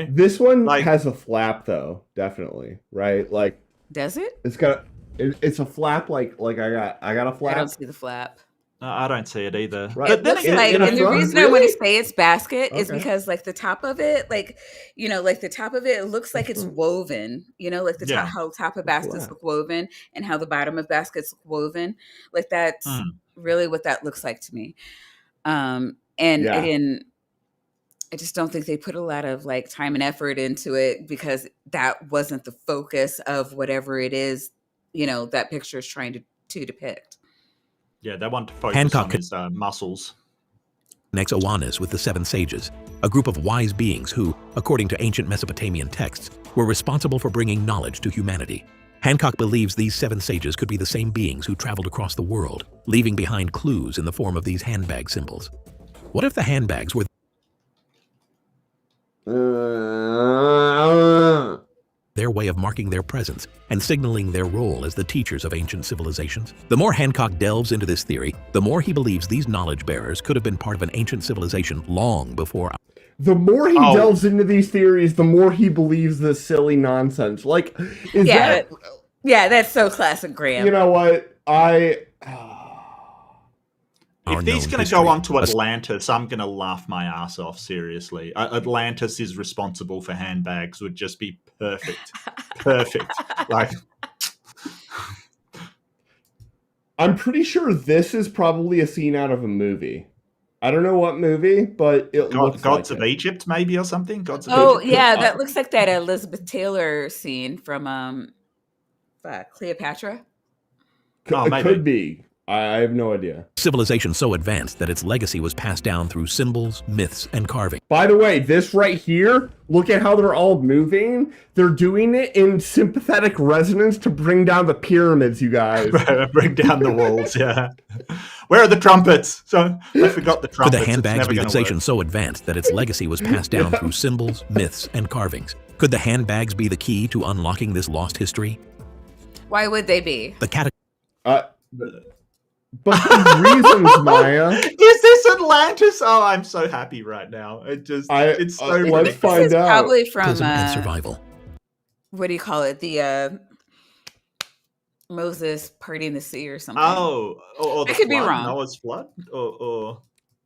This one has a flap though, definitely. Right? Like, does it? It's a flap. Like I got a flap. I don't see the flap. I don't see it either. Right. It looks and the reason I want to say it's basket is because like the top of it, the top of it looks like it's woven, like how top of baskets look woven and how the bottom of baskets look woven. Like that's really what that looks like to me. I just don't think they put a lot of like time and effort into it because that wasn't the focus of whatever it is, that picture is trying to depict. Yeah, they want to focus on his muscles. Connects Oannes with the 7 sages, a group of wise beings who, according to ancient Mesopotamian texts, were responsible for bringing knowledge to humanity. Hancock believes these 7 sages could be the same beings who traveled across the world, leaving behind clues in the form of these handbag symbols. What if the handbags were their way of marking their presence and signaling their role as the teachers of ancient civilizations? The more Hancock delves into this theory, the more he believes these knowledge bearers could have been part of an ancient civilization long before. The more he delves into these theories, the more he believes this silly nonsense. Like, that's so classic Graham. You know what? If he's going to go on to Atlantis, I'm going to laugh my ass off, seriously. Atlantis is responsible for handbags would just be perfect. Perfect. Like, I'm pretty sure this is probably a scene out of a movie. I don't know what movie, but it looks Gods like of it. Egypt, maybe, or something? Gods of Egypt. That looks like that Elizabeth Taylor scene from Cleopatra. It could be. I have no idea. Civilization so advanced that its legacy was passed down through symbols, myths, and carving. By the way, this right here, look at how they're all moving. They're doing it in sympathetic resonance to bring down the pyramids, you guys. Bring down the walls, yeah. Where are the trumpets? So I forgot the Could trumpets. the handbag's It's never gonna civilization work. so advanced that its legacy was passed down through symbols, myths, and carvings? Could the handbags be the key to unlocking this lost history? Why would they be? The But the reasons, Maya. Is this Atlantis? Oh, I'm so happy right now. It's so let's find This is out. probably from and survival. what do you call it? The Moses parting the sea or something. Oh, or the I could be flood, wrong. Noah's flood, or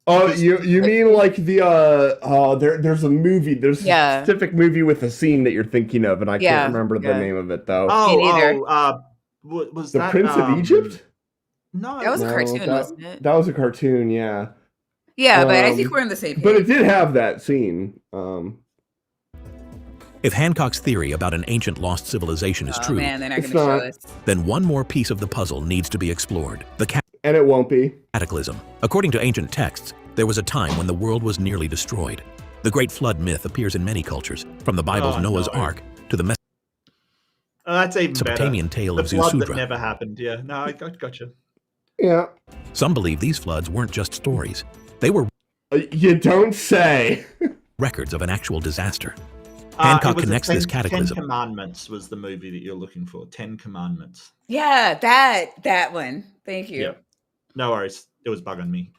Oh, you mean like the there's a movie, there's a specific movie with a scene that you're thinking of, and I can't remember the name of it though. Was The that Prince of Egypt? No, That was a cartoon, wasn't it? That was a cartoon, yeah. Yeah, but I think we're in the same page. But it did have that scene. If Hancock's theory about an ancient lost civilization is true, man, they're not going to show us. then one more piece of the puzzle needs to be explored. And it won't be. Cataclysm. According to ancient texts, there was a time when the world was nearly destroyed. The Great Flood myth appears in many cultures, from the Bible's Noah's Ark to the that's even Mesopotamian better. tale The of flood that Zusudra. never happened. Yeah, no, I gotcha. Yeah. Some believe these floods weren't just stories. They were you don't say. records of an actual disaster. It Hancock was connects this cataclysm. 10 Commandments was the movie that you're looking for. 10 Commandments. Yeah, that one. Thank you. Yeah. No worries. It was bugging me.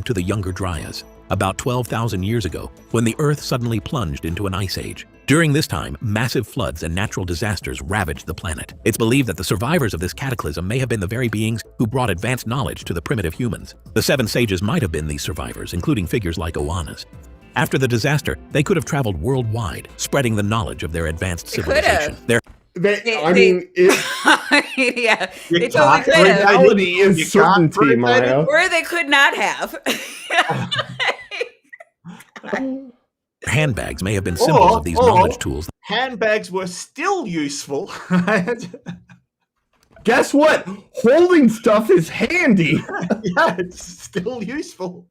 To the Younger Dryas, about 12,000 years ago, when the Earth suddenly plunged into an ice age. During this time, massive floods and natural disasters ravaged the planet. It's believed that the survivors of this cataclysm may have been the very beings who brought advanced knowledge to the primitive humans. The 7 sages might have been these survivors, including figures like Oannes. After the disaster, they could have traveled worldwide, spreading the knowledge of their advanced civilization. yeah, they totally could have. Reality is certainty, Maya. Or they could not have. Handbags may have been symbols of these knowledge tools. Handbags were still useful. Guess what? Holding stuff is handy. Yeah, it's still useful.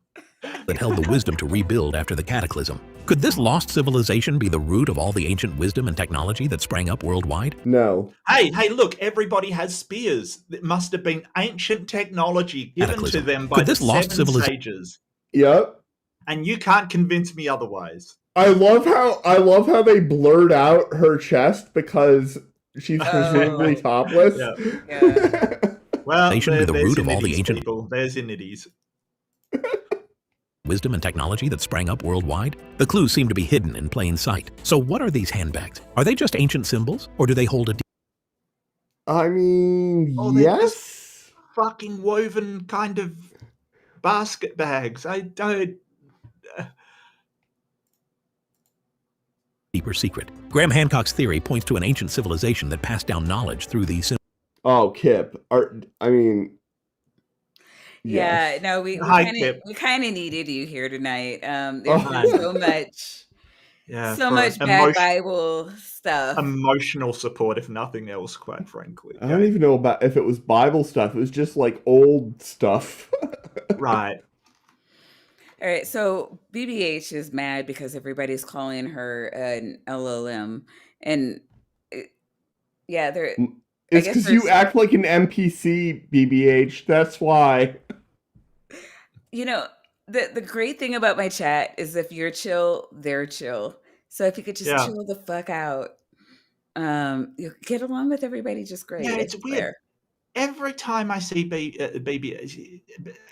That held the wisdom to rebuild after the cataclysm. Could this lost civilization be the root of all the ancient wisdom and technology that sprang up worldwide? No. Hey, look, everybody has spears. It must have been ancient technology given to them by Could this the lost 7 civilization? sages. Yep. And you can't convince me otherwise. I love how they blurred out her chest because she's presumably topless. Yeah. Well, They should be the there's root your of all the nitties, ancient people. There's your nitties. wisdom and technology that sprang up worldwide? The clues seem to be hidden in plain sight. So what are these handbags? Are they just ancient symbols, or do they hold a I mean, they're yes. just fucking woven kind of basket bags. I don't. deeper secret? Graham Hancock's theory points to an ancient civilization that passed down knowledge through these symbols. Oh, Kip. I mean. Yeah, yes. no, we Hi, kind Kip. of needed you here tonight. There's been so much, Yeah, so for much bad Bible stuff. Emotional support, if nothing else, quite frankly. I don't even know about if it was Bible stuff. It was just like old stuff. Right. All right, so BBH is mad because everybody's calling her an LLM, and yeah, they're. It's because you act like an NPC, BBH. That's why. You know, the great thing about my chat is if you're chill, they're chill. So if you could just chill the fuck out, you get along with everybody just great. Yeah, it's weird. Fair. Every time I see baby,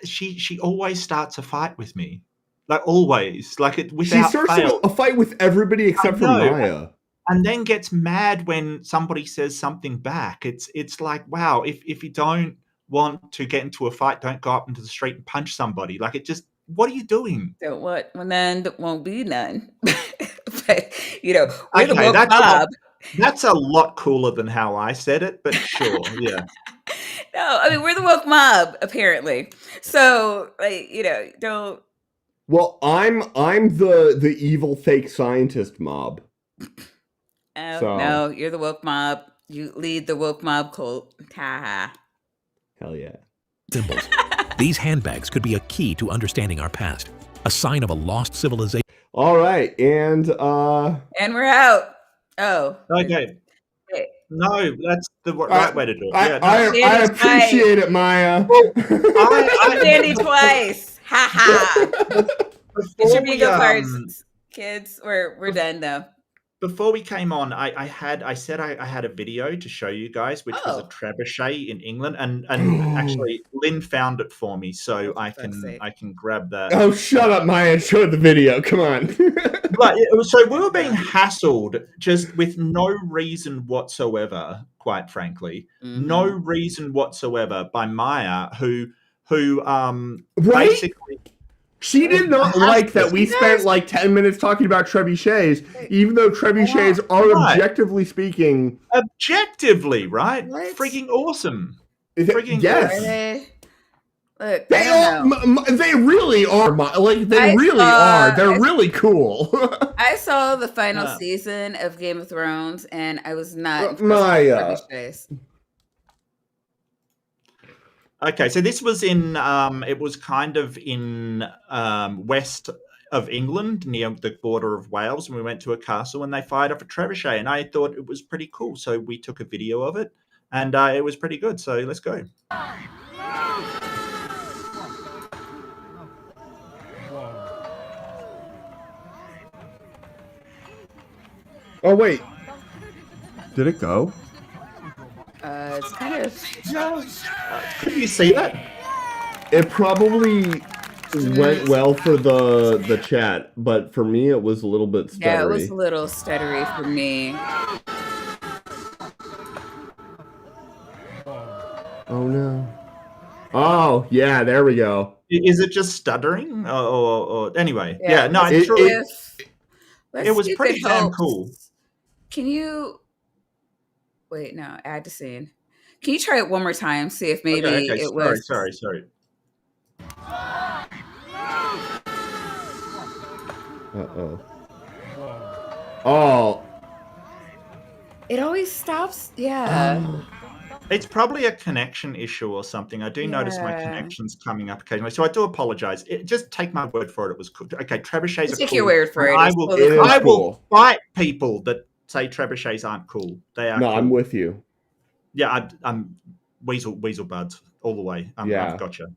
she always starts a fight with me. Like always, like it without She starts fail. a fight with everybody except for Maya. And then gets mad when somebody says something back. It's like, wow, if you don't want to get into a fight, don't go up into the street and punch somebody. Like it just, what are you doing? Don't what? Well, then there won't be none. But you know, we're the Okay, woke mob. that's a lot cooler than how I said it, but sure, yeah. No, I mean we're the woke mob apparently. So like you know, don't. Well, I'm the evil fake scientist mob. Oh So- no, you're the woke mob. You lead the woke mob cult. Ha. Hell yeah. Symbols. These handbags could be a key to understanding our past, a sign of a lost civilization. All right, and And we're out. Oh. Okay. No, that's the right way to do it. I appreciate it, Maya. I Sandy twice. Ha ha. Get your bingo cards, kids. We're done though. Before we came on, I said I had a video to show you guys, which was a trebuchet in England, and actually Lynn found it for me, so I can grab that. Oh, shut up, Maya! Show the video. Come on. But so we were being hassled just with no reason whatsoever. Quite frankly, no reason whatsoever by Maya, who basically. She did not like that we spent like 10 minutes talking about trebuchets, even though trebuchets are objectively speaking... Objectively, right? Freaking awesome. Freaking yes. Look, they really are. Like, they really are. They're really cool. I saw the final season of Game of Thrones, and I was not Maya. impressed with trebuchets. Okay, so this was in, it was kind of in west of England, near the border of Wales, and we went to a castle and they fired off a trebuchet, and I thought it was pretty cool, so we took a video of it, and it was pretty good, so let's go. Oh, wait. Did it go? It's kind of... Can you see that? It probably went well for the chat, but for me it was a little bit stuttery. Yeah, it was a little stuttery for me. Oh no. Oh, yeah, there we go. Is it just stuttering? Or anyway, yeah, no, I'm sure it was pretty damn cool. Can you... Wait, no, add to scene. Can you try it one more time? See if maybe it was... Sorry. Uh-oh. Oh. It always stops. Yeah. It's probably a connection issue or something. I do notice my connection's coming up occasionally, so I do apologize. Just take my word for it. It was cool. Okay, trebuchets are cool. Take your word for it. I will fight people that say trebuchets aren't cool. They are. No, cool. I'm with you. Yeah, I'm weasel buds all the way. I've got you.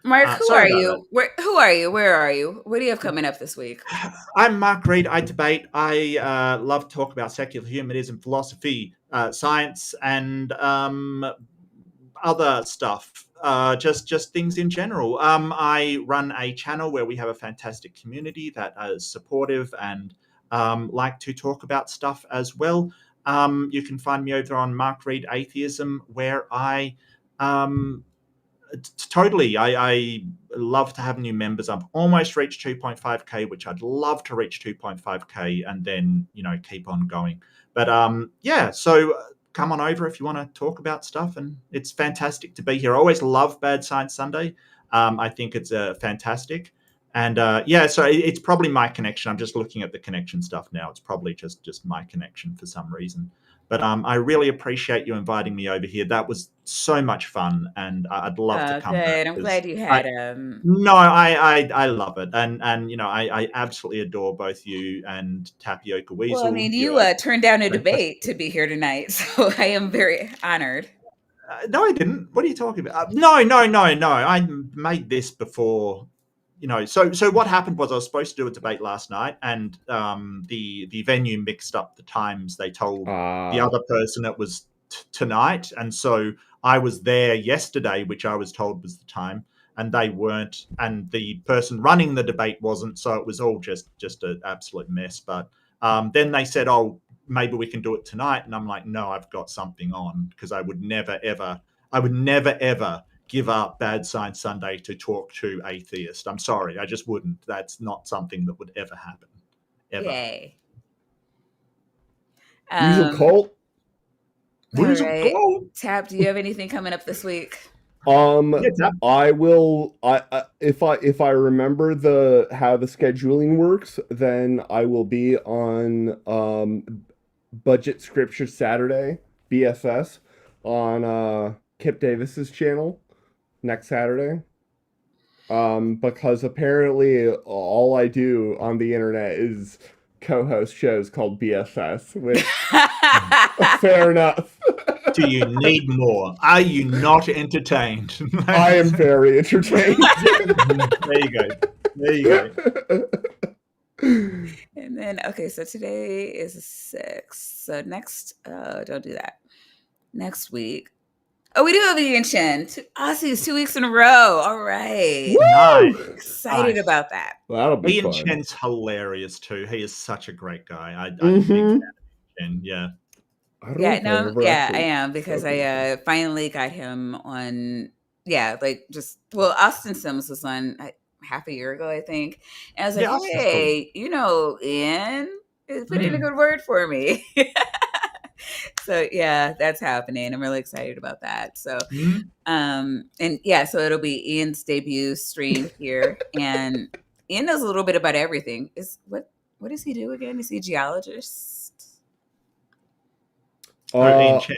Mark, who are you? Who are you? Where are you? What do you have coming up this week? I'm Mark Reed. I debate. I love to talk about secular humanism, philosophy, science, and other stuff. Just things in general. I run a channel where we have a fantastic community that is supportive and like to talk about stuff as well. You can find me over on Mark Reed Atheism, where I I love to have new members. I've almost reached 2.5k, which I'd love to reach 2.5k and then keep on going. But so come on over if you want to talk about stuff, and it's fantastic to be here. I always love Bad Science Sunday. I think it's fantastic. And so it's probably my connection. I'm just looking at the connection stuff now. It's probably just my connection for some reason. But I really appreciate you inviting me over here. That was so much fun, and I'd love to come back. I'm glad you had No, I love it, and I absolutely adore both you and Tapioca Weasel. Well, I mean, you turned down a debate to be here tonight, so I am very honored. No, I didn't. What are you talking about? No. I made this before. So what happened was I was supposed to do a debate last night, and the venue mixed up the times. They told the other person it was tonight, and so I was there yesterday, which I was told was the time, and they weren't, and the person running the debate wasn't, so it was all just an absolute mess. But then they said, "Oh, maybe we can do it tonight," and I'm like, "No, I've got something on," because I would never ever give up Bad Science Sunday to talk to atheist. I'm sorry, I just wouldn't. That's not something that would ever happen. Ever. Yay. Weasel Cult. Weasel Cult. Tap, do you have anything coming up this week? I will. If I remember how the scheduling works, then I will be on Budget Scripture Saturday, BSS, on Kip Davis's channel next Saturday. Because apparently all I do on the internet is co-host shows called BSS, which Fair enough. Do you need more? Are you not entertained? I am very entertained. There you go. There you go. And then, okay, so today is the 6th. So next, don't do that. Next week. Oh, we do have the ancient Aussies 2 weeks in a row. All right. Nice. Excited about that. That'll be Ian fun. Chen's hilarious too. He is such a great guy. I'm a big fan of Chen. Yeah. I am, because I finally got him on. Yeah, like Austin Sims was on half a year ago, I think. And I was like, hey, Ian is putting in a good word for me. So yeah, that's happening. I'm really excited about that. So, so it'll be Ian's debut stream here, and Ian knows a little bit about everything. What does he do again? Is he a geologist? Ian Chen.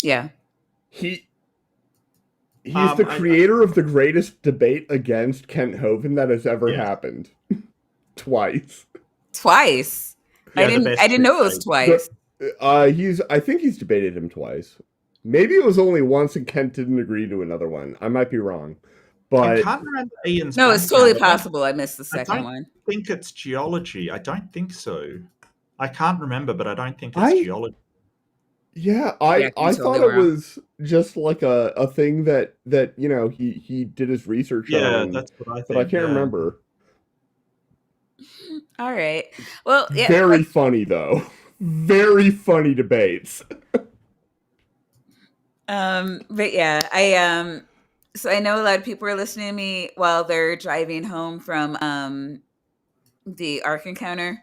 Yeah. He's the creator of the greatest debate against Kent Hovind that has ever happened. Twice. Yeah, I didn't know it was twice. I think he's debated him twice. Maybe it was only once and Kent didn't agree to another one. I might be wrong. But I can't remember Ian's No, it's totally possible. I missed the second one. I think it's geology. I don't think so. I can't remember, but I don't think it's geology. Yeah, I thought it was just like a thing that he did his research on. Yeah, that's what I think. But I can't remember. All right. Well, yeah. Very funny though. Very funny debates. But yeah, so I know a lot of people are listening to me while they're driving home from the Ark Encounter.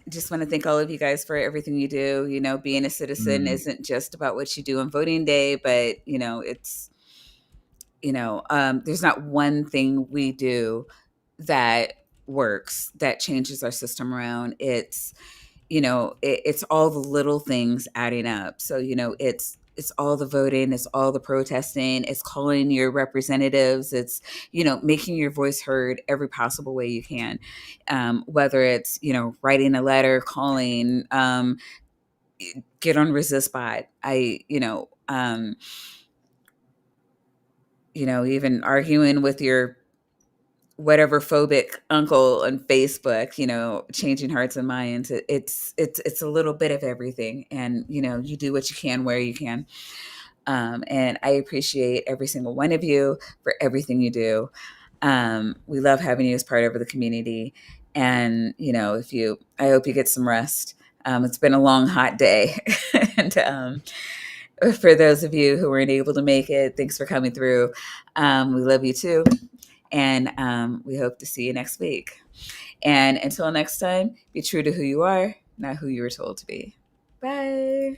Just want to thank all of you guys for everything you do. Being a citizen isn't just about what you do on voting day, but it's there's not one thing we do that works, that changes our system around. It's it's all the little things adding up. So it's all the voting, it's all the protesting, it's calling your representatives, it's making your voice heard every possible way you can, whether it's writing a letter, calling, get on ResistBot. Even arguing with your whatever phobic uncle on Facebook, changing hearts and minds. It's a little bit of everything, and you do what you can where you can. And I appreciate every single one of you for everything you do. We love having you as part of the community, and I hope you get some rest. It's been a long, hot day, and for those of you who weren't able to make it, thanks for coming through. We love you too. And we hope to see you next week. And until next time, be true to who you are, not who you were told to be. Bye.